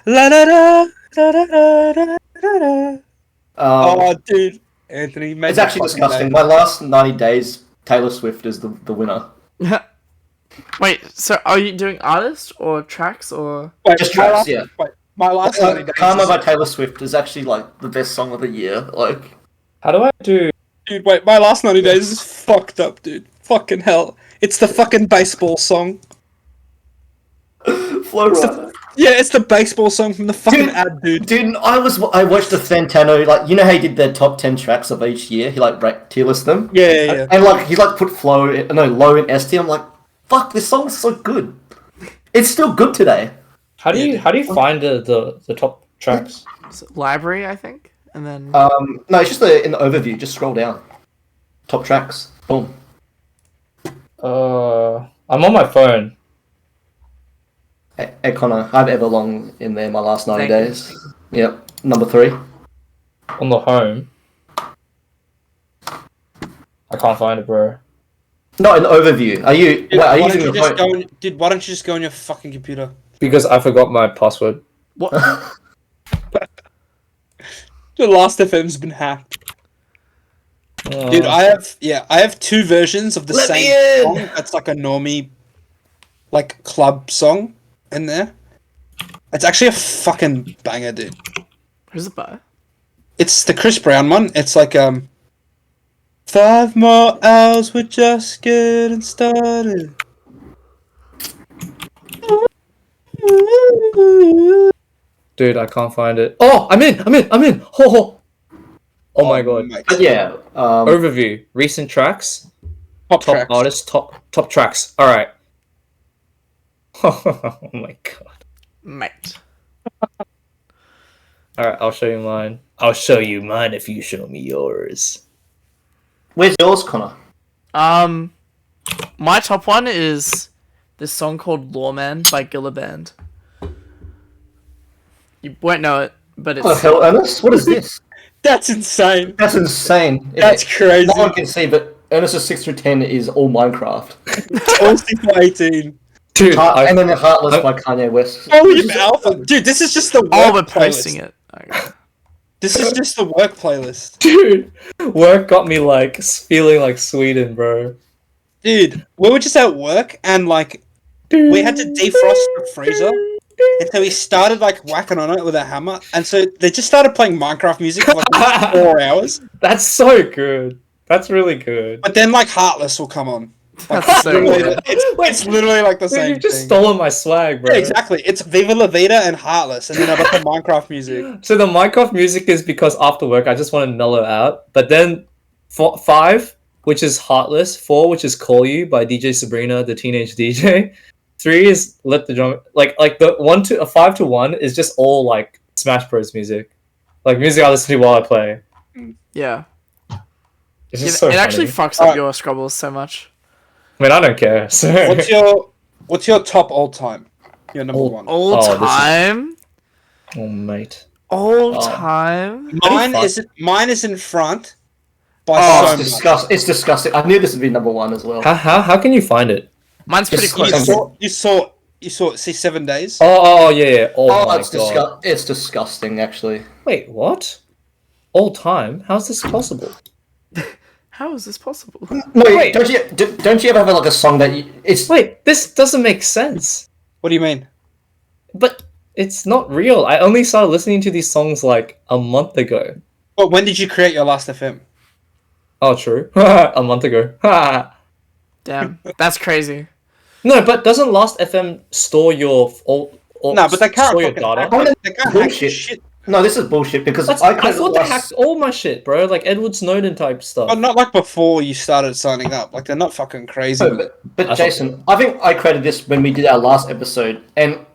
Speaker 3: La da da da da da da da da. Oh, dude. Anthony, made
Speaker 4: It's
Speaker 3: my
Speaker 4: actually
Speaker 3: fucking
Speaker 4: disgusting.
Speaker 3: day.
Speaker 4: My last 90 days, Taylor Swift is the winner.
Speaker 1: Wait, so are you doing artists or tracks or?
Speaker 3: Wait,
Speaker 4: Just
Speaker 3: my
Speaker 4: tracks,
Speaker 3: last,
Speaker 4: yeah.
Speaker 3: wait, my last 90 days
Speaker 4: Karma
Speaker 3: is-
Speaker 4: by Taylor Swift is actually like the best song of the year. Like,
Speaker 2: How do I do?
Speaker 3: Dude, wait, my last 90 days is fucked up, dude. Fucking hell. It's the fucking baseball song.
Speaker 4: Flow Rider.
Speaker 3: Yeah, it's the baseball song from the fucking
Speaker 4: Dude,
Speaker 3: ad, dude.
Speaker 4: Dude, I watched the Fantano, like, you know how he did their top 10 tracks of each year? He like tier listed them.
Speaker 3: Yeah.
Speaker 4: And like he's like put low in ST. I'm like, fuck, this song's so good. It's still good today.
Speaker 2: How do you find the top tracks?
Speaker 1: Library, I think, and then
Speaker 4: No, it's just in the overview. Just scroll down. Top tracks. Boom.
Speaker 2: I'm on my phone.
Speaker 4: Hey Connor, I have Everlong in there my last 90
Speaker 1: Thank you.
Speaker 4: days. Yep, number 3.
Speaker 2: On the home. I can't find it, bro.
Speaker 4: No, in the overview. Are you?
Speaker 3: Dude,
Speaker 4: Wait, are you
Speaker 3: why don't
Speaker 4: using
Speaker 3: you
Speaker 4: your
Speaker 3: just
Speaker 4: phone?
Speaker 3: go on, dude, why don't you just go on your fucking computer?
Speaker 2: Because I forgot my password.
Speaker 1: what?
Speaker 3: The last FM's been hacked. Dude, I have 2 versions of the
Speaker 4: Let me
Speaker 3: same
Speaker 4: in!
Speaker 3: song. That's like a normie, like club song in there. It's actually a fucking banger, dude.
Speaker 1: Who's it by?
Speaker 3: It's the Chris Brown one. It's like 5 more hours, we're just getting started.
Speaker 2: Dude, I can't find it. Oh, I'm in. Ho. Oh my god.
Speaker 3: mate.
Speaker 4: But yeah.
Speaker 2: Overview. Recent tracks.
Speaker 3: Top
Speaker 2: Top
Speaker 3: tracks.
Speaker 2: artists. Top tracks. All right. Oh my god.
Speaker 1: Mate.
Speaker 2: All right, I'll show you mine. I'll show you mine if you show me yours.
Speaker 4: Where's yours, Connor?
Speaker 1: My top one is this song called Lawman by Gilla Band. You won't know it, but
Speaker 4: What the
Speaker 1: it's
Speaker 4: hell, Ernest? What is this?
Speaker 3: That's insane.
Speaker 4: That's insane.
Speaker 3: That's crazy.
Speaker 4: No one can see, but Ernest's 6 through 10 is all Minecraft.
Speaker 3: All for 18.
Speaker 2: Dude,
Speaker 4: And then Heartless by Kanye West.
Speaker 3: Oh, you alpha. Dude, this is just the work
Speaker 1: oh, we're
Speaker 3: playlist.
Speaker 1: posting it. Okay.
Speaker 3: This is just the work playlist.
Speaker 2: dude, work got me like feeling like Sweden, bro.
Speaker 3: Dude, we were just at work and like we had to defrost the freezer. And so we started like whacking on it with a hammer. And so they just started playing Minecraft music for like 4 hours.
Speaker 2: That's so good. That's really good.
Speaker 3: But then like Heartless will come on. Like,
Speaker 1: That's so
Speaker 3: literally,
Speaker 1: good.
Speaker 3: it's literally like the
Speaker 2: Dude,
Speaker 3: same
Speaker 2: you've just
Speaker 3: thing.
Speaker 2: stolen my swag, bro.
Speaker 3: Yeah, exactly. It's Viva La Vida and Heartless, and then I got the Minecraft music.
Speaker 2: So the Minecraft music is because after work I just want to mellow out. But then 5, which is Heartless, 4, which is Call You by DJ Sabrina, the teenage DJ. 3 is Let the Drum like the 5 to 1 is just all like Smash Bros music. Like music I listen to while I play.
Speaker 1: Yeah.
Speaker 2: It's
Speaker 1: Yeah,
Speaker 2: just so
Speaker 1: it actually
Speaker 2: funny.
Speaker 1: fucks up your Scrubbles so much.
Speaker 2: I mean I don't care. So
Speaker 3: What's your top all time? Your number one.
Speaker 1: All
Speaker 2: Oh, this is-
Speaker 1: time?
Speaker 2: oh mate.
Speaker 1: All
Speaker 2: Oh.
Speaker 1: time?
Speaker 3: Mine is in front by
Speaker 4: Oh,
Speaker 3: so
Speaker 4: it's
Speaker 3: much.
Speaker 4: disgusting. It's disgusting. I knew this would be number 1 as well.
Speaker 2: How can you find it?
Speaker 1: Mine's pretty
Speaker 4: Just-
Speaker 1: close.
Speaker 3: You saw see 7 days.
Speaker 2: Oh yeah. Oh,
Speaker 4: Oh,
Speaker 2: my
Speaker 4: it's
Speaker 2: god.
Speaker 4: it's disgusting, actually.
Speaker 2: Wait, what? All time? How's this possible?
Speaker 1: How is this possible?
Speaker 4: No,
Speaker 2: Wait.
Speaker 4: don't you ever have like a song that it's
Speaker 2: Wait, this doesn't make sense.
Speaker 3: What do you mean?
Speaker 2: But it's not real. I only started listening to these songs like a month ago.
Speaker 3: Well, when did you create your last FM?
Speaker 2: Oh, true. A month ago.
Speaker 1: Damn. That's crazy.
Speaker 2: No, but doesn't Last FM store your
Speaker 3: No, but they can't
Speaker 2: store your
Speaker 3: fucking
Speaker 2: data?
Speaker 3: They can't hack
Speaker 4: Bullshit.
Speaker 3: shit.
Speaker 4: No, this is bullshit because
Speaker 2: I
Speaker 4: created
Speaker 2: thought they
Speaker 4: last-
Speaker 2: hacked all my shit, bro. Like Edward Snowden type stuff.
Speaker 3: But not like before you started signing up. Like they're not fucking crazy.
Speaker 4: No, but
Speaker 2: I
Speaker 4: Jason, I think I created this when we did our last episode, and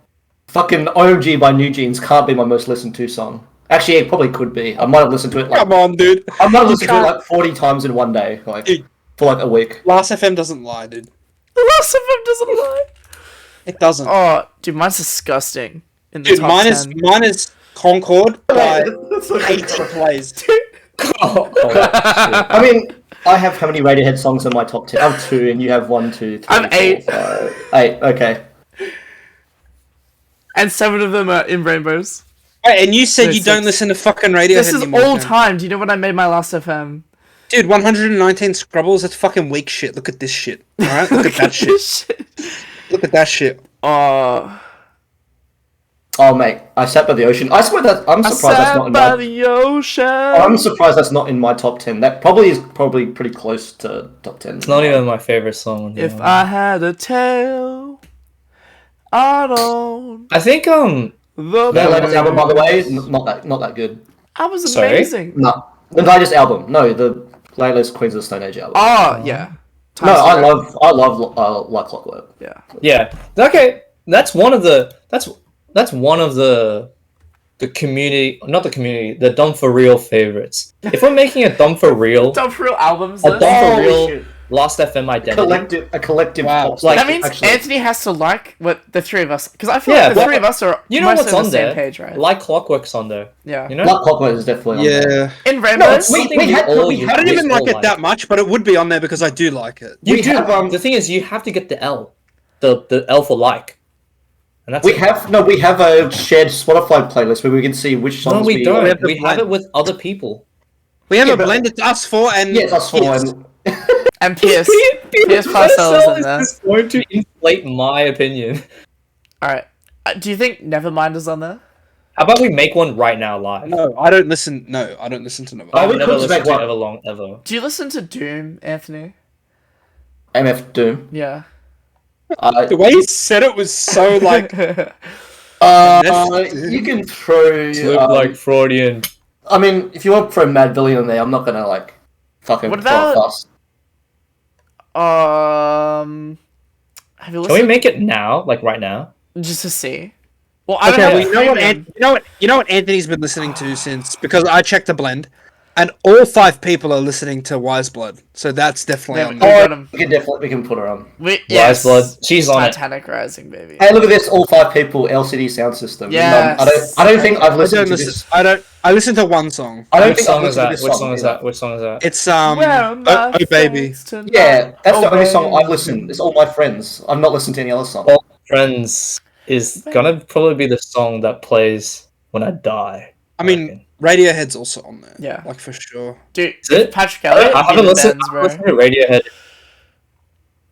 Speaker 4: fucking OMG by New Jeans can't be my most listened to song. Actually, it probably could be. I might have listened to it like
Speaker 3: Come on, dude.
Speaker 4: I might have listened to it
Speaker 3: can't-
Speaker 4: like 40 times in one day, like
Speaker 3: Dude.
Speaker 4: for like a week.
Speaker 3: Last FM doesn't lie, dude.
Speaker 1: The last of them doesn't lie.
Speaker 3: It doesn't.
Speaker 1: Oh, dude, mine's disgusting. In the
Speaker 3: dude,
Speaker 1: top
Speaker 3: mine
Speaker 1: 10.
Speaker 3: is Concord by
Speaker 4: That's so
Speaker 3: 80 plays.
Speaker 2: Oh, shit.
Speaker 4: I mean, I have how many Radiohead songs in my top 10? I have 2, and you have 1, 2, 3,
Speaker 1: I have 8.
Speaker 4: 4, 5. 8, okay.
Speaker 1: And 7 of them are in Rainbows.
Speaker 3: Wait, and you said
Speaker 1: No,
Speaker 3: you don't
Speaker 1: 6.
Speaker 3: listen to fucking Radiohead
Speaker 1: This is
Speaker 3: anymore,
Speaker 1: all
Speaker 3: man.
Speaker 1: time. Do you know when I made my last FM?
Speaker 3: Dude, 119 Scrubbles, that's fucking weak shit. Look at this shit. Alright? Look at that shit.
Speaker 1: This shit.
Speaker 3: Look at that shit.
Speaker 1: Oh.
Speaker 4: Oh, mate, I sat by the ocean. I swear that I'm surprised that's not in
Speaker 1: by
Speaker 4: my.
Speaker 1: the ocean.
Speaker 4: I'm surprised that's not in my top 10. That probably is pretty close to top 10.
Speaker 2: It's not even my favorite song.
Speaker 1: If I had a tail, I don't.
Speaker 2: I think
Speaker 4: Their latest album, by the way, not that good.
Speaker 1: I was
Speaker 2: Sorry?
Speaker 1: amazing.
Speaker 4: No, the latest album. No, the latest Queens of the Stone Age album.
Speaker 1: Oh yeah.
Speaker 4: no,
Speaker 1: Times
Speaker 4: I
Speaker 1: Square.
Speaker 4: love Like Clockwork.
Speaker 1: Yeah.
Speaker 2: yeah. Okay, that's one of the community, not the community, the Dumb4Real favorites. If we're making a Dumb4Real,
Speaker 1: Dumb4Real albums
Speaker 2: a
Speaker 1: list.
Speaker 2: Dumb4Real
Speaker 4: shit.
Speaker 2: Last FM identity.
Speaker 4: A collective.
Speaker 3: Wow.
Speaker 4: pop
Speaker 2: Like,
Speaker 1: That means
Speaker 4: actually.
Speaker 1: Anthony has to like what the 3 of us, because I feel
Speaker 2: Yeah,
Speaker 1: like the
Speaker 2: but
Speaker 1: 3 of us are
Speaker 2: You know
Speaker 1: mostly
Speaker 2: what's
Speaker 1: on
Speaker 2: on
Speaker 1: the
Speaker 2: there?
Speaker 1: same page, right?
Speaker 2: Like Clockwork's on there.
Speaker 1: Yeah.
Speaker 2: You know?
Speaker 4: Like Clockwork is definitely on there.
Speaker 3: Yeah.
Speaker 1: In Rainbows,
Speaker 4: we
Speaker 2: Something
Speaker 4: had-
Speaker 2: you all
Speaker 4: we
Speaker 2: use.
Speaker 3: I don't even
Speaker 2: We
Speaker 3: like
Speaker 2: all
Speaker 3: it that much, but it would be on there because I do like it.
Speaker 2: You
Speaker 4: We
Speaker 2: do.
Speaker 4: have,
Speaker 2: The thing is, you have to get the L, the L for like, and that's
Speaker 4: We
Speaker 2: it.
Speaker 4: have a shared Spotify playlist where we can see which songs
Speaker 2: No, we don't.
Speaker 3: have the
Speaker 2: We have
Speaker 3: blend.
Speaker 2: it with other people.
Speaker 3: We have
Speaker 4: Yeah,
Speaker 3: a
Speaker 4: but-
Speaker 3: blend, it's us four and...
Speaker 4: yeah, that's
Speaker 3: Yes.
Speaker 4: fine.
Speaker 1: and Pierce. Pierce Parcells in there.
Speaker 2: is going to inflate my opinion.
Speaker 1: Alright. Do you think Nevermind is on there?
Speaker 2: How about we make one right now live?
Speaker 3: No, I don't listen to them.
Speaker 4: Oh,
Speaker 2: I've
Speaker 4: we
Speaker 2: never
Speaker 4: could
Speaker 2: listened
Speaker 4: make
Speaker 2: to
Speaker 4: one.
Speaker 2: Everlong ever.
Speaker 1: Do you listen to Doom, Anthony?
Speaker 4: MF Doom.
Speaker 1: Yeah.
Speaker 3: The way he said it was so like...
Speaker 4: You can throw.
Speaker 2: Look like Freudian.
Speaker 4: I mean, if you want to throw Mad Billy in there, I'm not gonna like fucking
Speaker 1: What
Speaker 4: throw a
Speaker 1: about-
Speaker 4: fuss.
Speaker 1: Have you
Speaker 2: Can we
Speaker 1: listened
Speaker 2: make it now? Like right now?
Speaker 1: just to see? Well, I don't
Speaker 3: Okay,
Speaker 1: have
Speaker 3: well, you know what?
Speaker 1: premium.
Speaker 3: You know what Anthony's been listening to since, because I checked the blend, and all 5 people are listening to Wise Blood, so that's definitely
Speaker 1: Yeah,
Speaker 3: on
Speaker 1: we
Speaker 3: there.
Speaker 1: got 'em.
Speaker 4: We can put her on.
Speaker 1: Yes.
Speaker 2: Blood. She's on it.
Speaker 1: Titanic Rising, baby.
Speaker 4: Hey, look at this! All 5 people LCD sound system.
Speaker 1: Yes.
Speaker 4: I don't think I've
Speaker 3: I
Speaker 4: listened
Speaker 3: don't
Speaker 4: to
Speaker 3: listen.
Speaker 4: this.
Speaker 3: I listened to one song.
Speaker 4: I don't
Speaker 2: Which
Speaker 4: think I've
Speaker 2: song is
Speaker 4: listened
Speaker 2: that?
Speaker 4: to this
Speaker 2: Which song is
Speaker 4: either.
Speaker 2: that? Which song is that?
Speaker 3: It's
Speaker 1: Where are my
Speaker 3: oh baby.
Speaker 1: friends tonight?
Speaker 4: Yeah, that's
Speaker 1: Oh,
Speaker 4: the only song
Speaker 1: baby.
Speaker 4: I've listened. It's All My Friends. I've not listened to any other song.
Speaker 2: All Friends is gonna probably be the song that plays when I die.
Speaker 3: I mean, Radiohead's also on there.
Speaker 1: Yeah.
Speaker 3: like for sure.
Speaker 1: Dude,
Speaker 2: Is it?
Speaker 1: Patrick Elliott
Speaker 2: I
Speaker 1: would be
Speaker 2: haven't
Speaker 1: the
Speaker 2: listened,
Speaker 1: Benz,
Speaker 2: I
Speaker 1: bro.
Speaker 2: haven't listened to Radiohead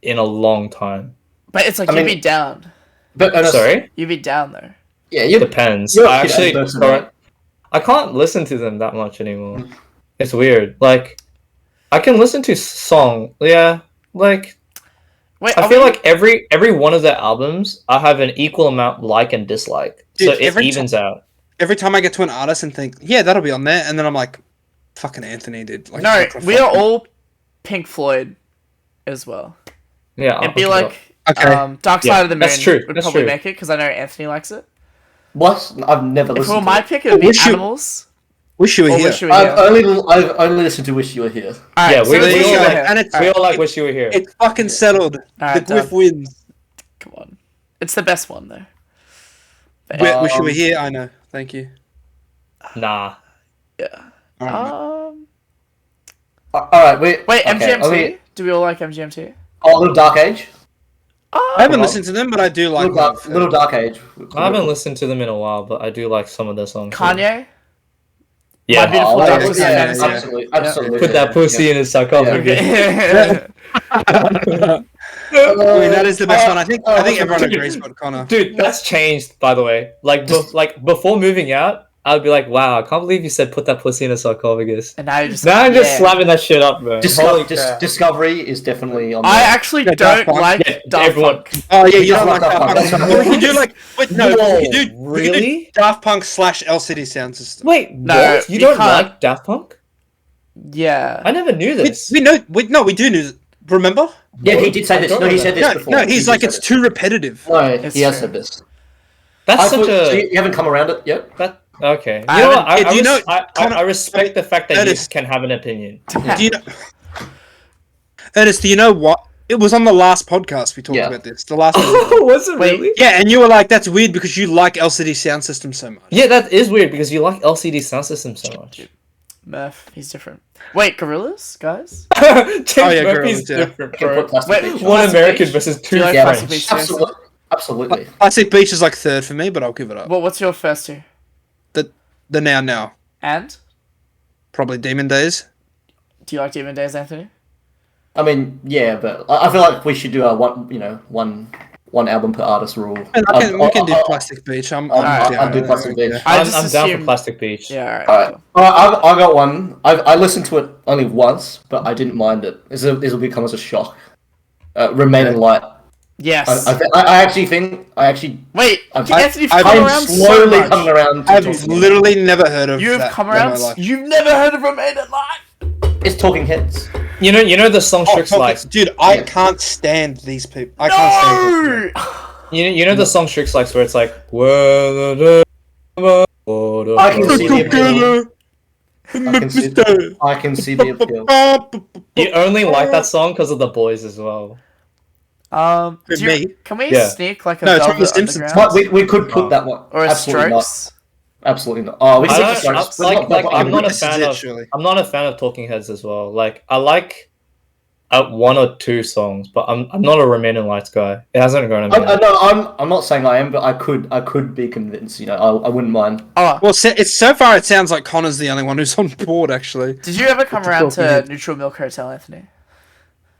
Speaker 2: in a long time.
Speaker 1: But it's like
Speaker 4: I
Speaker 1: you'd
Speaker 4: mean-
Speaker 1: be down.
Speaker 4: But
Speaker 2: Sorry?
Speaker 1: You'd be down though.
Speaker 4: Yeah, you
Speaker 2: Depends.
Speaker 4: You're a
Speaker 2: I
Speaker 4: kid
Speaker 2: actually
Speaker 4: person,
Speaker 2: don't-
Speaker 4: right?
Speaker 2: I can't listen to them that much anymore. It's weird. Like I can listen to song, yeah. Like
Speaker 1: Wait,
Speaker 2: I
Speaker 1: are
Speaker 2: feel
Speaker 1: we-
Speaker 2: like every one of their albums, I have an equal amount like and dislike, so
Speaker 3: Dude,
Speaker 2: it
Speaker 3: every
Speaker 2: evens out.
Speaker 3: Every time I get to an artist and think, yeah, that'll be on there, and then I'm like, fucking Anthony, dude. Like,
Speaker 1: no,
Speaker 3: what the
Speaker 1: we are
Speaker 3: fuck?
Speaker 1: all Pink Floyd as well.
Speaker 2: Yeah,
Speaker 1: It'd be
Speaker 2: I'll look
Speaker 1: like
Speaker 3: Okay.
Speaker 1: Dark
Speaker 2: Yeah,
Speaker 1: Side of the Moon
Speaker 2: that's true,
Speaker 1: would
Speaker 2: that's
Speaker 1: probably
Speaker 2: true.
Speaker 1: make it because I know Anthony likes it.
Speaker 4: What? I've never
Speaker 1: If it were
Speaker 4: listened.
Speaker 1: my
Speaker 4: to
Speaker 1: pick, it would be
Speaker 3: Wish You-
Speaker 1: Animals.
Speaker 3: Wish you were
Speaker 1: Or
Speaker 3: here.
Speaker 1: Wish You Were
Speaker 4: I've
Speaker 1: Here.
Speaker 4: only listened to Wish You Were Here.
Speaker 1: Alright,
Speaker 2: Yeah,
Speaker 1: so
Speaker 2: we-
Speaker 1: Wish
Speaker 2: we
Speaker 1: You
Speaker 2: all
Speaker 1: Were
Speaker 2: like-
Speaker 1: Here.
Speaker 3: and it's
Speaker 2: We all like Wish You Were Here.
Speaker 3: it's fucking settled.
Speaker 1: Alright,
Speaker 3: the Griff
Speaker 1: done.
Speaker 3: wins.
Speaker 1: Come on, it's the best one though. But
Speaker 3: Wish you were here. I know. Thank you.
Speaker 2: Nah.
Speaker 1: yeah.
Speaker 3: Alright,
Speaker 4: Alright, wait.
Speaker 1: Wait,
Speaker 4: okay,
Speaker 1: MGMT. Do we all like MGMT?
Speaker 4: Oh, Little Dark Age.
Speaker 3: I haven't listened to them, but I do like
Speaker 4: Little Dark Age.
Speaker 2: I haven't listened to them in a while, but I do like some of their songs.
Speaker 1: Kanye.
Speaker 2: Yeah.
Speaker 1: My Beautiful
Speaker 4: Oh,
Speaker 1: Dark
Speaker 4: yeah,
Speaker 1: Twisted
Speaker 3: yeah,
Speaker 1: Fantasy.
Speaker 3: yeah.
Speaker 4: absolutely, absolutely.
Speaker 2: Put that pussy in his sarcophagus.
Speaker 1: Okay.
Speaker 3: I mean, that is the best one. I think everyone
Speaker 2: dude.
Speaker 3: agrees with Connor.
Speaker 2: Dude, that's changed, by the way. Like, like before moving out, I would be like, "Wow, I can't believe you said put that pussy in a sarcophagus."
Speaker 1: And now you're just.
Speaker 2: Now I'm just
Speaker 1: yeah.
Speaker 2: slapping that shit up, bro. Holy crap.
Speaker 4: Discovery is definitely on.
Speaker 1: I
Speaker 4: there.
Speaker 1: actually
Speaker 3: Yeah,
Speaker 1: don't
Speaker 3: Daft Punk.
Speaker 1: like
Speaker 2: Yeah,
Speaker 1: Daft
Speaker 2: everyone-
Speaker 1: Punk.
Speaker 3: Oh yeah, you
Speaker 4: Just
Speaker 3: don't like
Speaker 4: like
Speaker 3: Daft
Speaker 4: Daft
Speaker 3: Punk.
Speaker 4: Punk.
Speaker 3: We can do like wait, no,
Speaker 2: Whoa,
Speaker 3: we can do
Speaker 2: really?
Speaker 3: Daft Punk / LCD Sound System.
Speaker 2: Wait,
Speaker 1: No,
Speaker 2: what? You
Speaker 1: you
Speaker 2: don't
Speaker 1: can't.
Speaker 2: like Daft Punk?
Speaker 1: Yeah.
Speaker 2: I never knew this.
Speaker 3: We know. We do know. Remember?
Speaker 4: Yeah, he did say this.
Speaker 2: don't
Speaker 4: No, he
Speaker 2: know
Speaker 4: said this
Speaker 3: No,
Speaker 4: before.
Speaker 3: no.
Speaker 4: He
Speaker 3: He's
Speaker 4: did
Speaker 3: like
Speaker 4: say
Speaker 3: it's
Speaker 4: this.
Speaker 3: too repetitive.
Speaker 4: No,
Speaker 1: It's
Speaker 4: he has
Speaker 1: true.
Speaker 4: said this.
Speaker 2: That's
Speaker 4: I
Speaker 2: such
Speaker 4: thought, so
Speaker 2: a.
Speaker 4: you haven't come around it yet?
Speaker 2: That, okay. You
Speaker 1: I
Speaker 2: know what?
Speaker 1: haven't-
Speaker 3: do you know-
Speaker 2: I respect the fact that
Speaker 3: Ernest-
Speaker 2: you can have an opinion.
Speaker 3: Do you know? Ernest, do you know what? It was on the last podcast we talked
Speaker 4: Yeah.
Speaker 3: about this. The last one.
Speaker 2: Was it
Speaker 1: Wait.
Speaker 3: Yeah, and you were like, "That's weird because you like LCD Sound System so much."
Speaker 2: Yeah, that is weird because you like LCD sound systems so much.
Speaker 1: Murph, he's different. Wait, gorillas, guys?
Speaker 2: James
Speaker 3: yeah,
Speaker 2: Murphy's
Speaker 3: girls, yeah.
Speaker 2: different,
Speaker 4: I can
Speaker 2: bro.
Speaker 4: put Plastic
Speaker 1: Wait,
Speaker 4: Beach.
Speaker 1: what-
Speaker 2: One
Speaker 1: Plastic
Speaker 2: American
Speaker 1: Beach?
Speaker 2: versus
Speaker 1: Do
Speaker 2: two
Speaker 1: you like
Speaker 2: French.
Speaker 1: Plastic Beach?
Speaker 4: Absolutely. Absolutely.
Speaker 3: Plastic Beach is like third for me, but I'll give it up.
Speaker 1: Well, what's your first two?
Speaker 3: The now.
Speaker 1: And
Speaker 3: Probably Demon Days.
Speaker 1: do you like Demon Days, Anthony?
Speaker 4: I mean, yeah, but I feel like we should do a one album per artist rule.
Speaker 3: And we can do Plastic Beach. I'm
Speaker 1: Alright,
Speaker 3: down
Speaker 4: I'll do
Speaker 3: with
Speaker 4: Plastic
Speaker 3: that,
Speaker 4: Beach.
Speaker 3: yeah.
Speaker 1: I
Speaker 2: I'm
Speaker 1: just
Speaker 2: down for
Speaker 1: assumed-
Speaker 2: Plastic Beach.
Speaker 1: Yeah, alright.
Speaker 4: Alright.
Speaker 1: Cool.
Speaker 4: I got one. I listened to it only once, but I didn't mind it. This will become as a shock. Remain in Light.
Speaker 1: Yes.
Speaker 4: I actually think
Speaker 1: Wait,
Speaker 4: I've-
Speaker 1: Anthony, you've
Speaker 3: I've
Speaker 1: come
Speaker 4: I'm
Speaker 1: around
Speaker 4: slowly
Speaker 1: so much.
Speaker 4: coming around. To
Speaker 3: I've
Speaker 4: Talking
Speaker 3: literally never heard of
Speaker 1: You have
Speaker 3: that
Speaker 1: come
Speaker 3: in my
Speaker 1: around.
Speaker 3: life.
Speaker 1: You've never heard of Remain in Light.
Speaker 4: Heads. It's Talking Heads.
Speaker 2: You know the song Tricks
Speaker 3: fuck
Speaker 2: Likes.
Speaker 3: it. Dude, I
Speaker 4: Yeah.
Speaker 3: can't stand these people. I can't stand these people.
Speaker 2: You know the song Tricks Likes where it's like.
Speaker 4: I can see the appeal. I can see the appeal.
Speaker 2: You only like that song because of the boys as well.
Speaker 1: Do you-
Speaker 3: Me?
Speaker 1: Can we
Speaker 2: Yeah.
Speaker 1: sneak like a
Speaker 3: No, it's from
Speaker 1: Velvet
Speaker 3: The Simpsons.
Speaker 1: Underground?
Speaker 4: We could put that one.
Speaker 1: Or a
Speaker 4: Absolutely
Speaker 1: Strokes?
Speaker 4: not. Absolutely not. Oh, we
Speaker 2: I
Speaker 4: can
Speaker 2: don't-
Speaker 4: take the Strokes.
Speaker 2: like-
Speaker 4: but
Speaker 2: I'm not a
Speaker 3: This is
Speaker 2: fan
Speaker 3: it,
Speaker 2: of.
Speaker 3: surely.
Speaker 2: I'm not a fan of Talking Heads as well. Like I like one or two songs, but I'm not a Remain in Lights guy. It hasn't grown on me.
Speaker 4: No, I'm not saying I am, but I could be convinced. You know, I wouldn't mind.
Speaker 1: Oh,
Speaker 3: Well, it's so far it sounds like Connor's the only one who's on board, actually.
Speaker 1: did you ever come
Speaker 3: What the
Speaker 1: around
Speaker 3: fuck
Speaker 1: to
Speaker 3: is
Speaker 1: Neutral Milk Hotel, Anthony?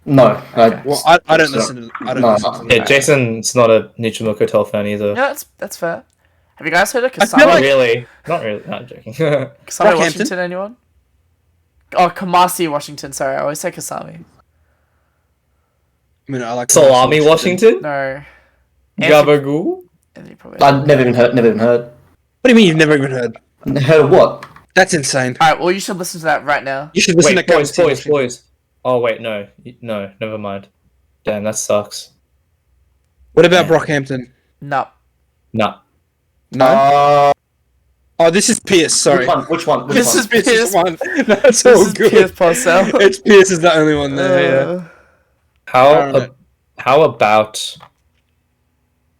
Speaker 4: No,
Speaker 1: Okay.
Speaker 3: Well, I don't listen to I don't
Speaker 4: No,
Speaker 3: listen to
Speaker 2: Yeah,
Speaker 3: them.
Speaker 2: Jason's not a Neutral Milk Hotel fan either.
Speaker 1: Yeah, that's fair. Have you guys heard of
Speaker 3: I feel
Speaker 1: Kasami?
Speaker 2: Not
Speaker 3: like-
Speaker 2: really. Not really. Not I'm joking.
Speaker 1: Kasami
Speaker 3: Rockhampton?
Speaker 1: Washington, anyone? Oh, Kamasi Washington, sorry, I always say Kasami.
Speaker 3: I mean, I like
Speaker 2: Salami, Washington.
Speaker 1: No. Anthony,
Speaker 2: Gabagool.
Speaker 1: Anthony probably.
Speaker 4: I've never even heard.
Speaker 3: What do you mean you've never even heard?
Speaker 4: Heard of what?
Speaker 3: That's insane.
Speaker 1: Alright, well, you should listen to that right now.
Speaker 3: You should listen
Speaker 2: Wait,
Speaker 3: to
Speaker 2: boys.
Speaker 3: Kamasi.
Speaker 2: Oh wait, no, never mind. Damn, that sucks.
Speaker 3: What about Brockhampton?
Speaker 1: No.
Speaker 2: Nah.
Speaker 3: No. Oh, this is Pierce. Sorry.
Speaker 4: Which one? Which
Speaker 1: This
Speaker 4: one?
Speaker 1: is
Speaker 3: Pierce
Speaker 1: Pierce.
Speaker 3: one. That's
Speaker 1: This
Speaker 3: all
Speaker 1: is
Speaker 3: good.
Speaker 1: Pierce Parcell.
Speaker 3: It's Pierce is the only one there. Yeah. Alright.
Speaker 2: How about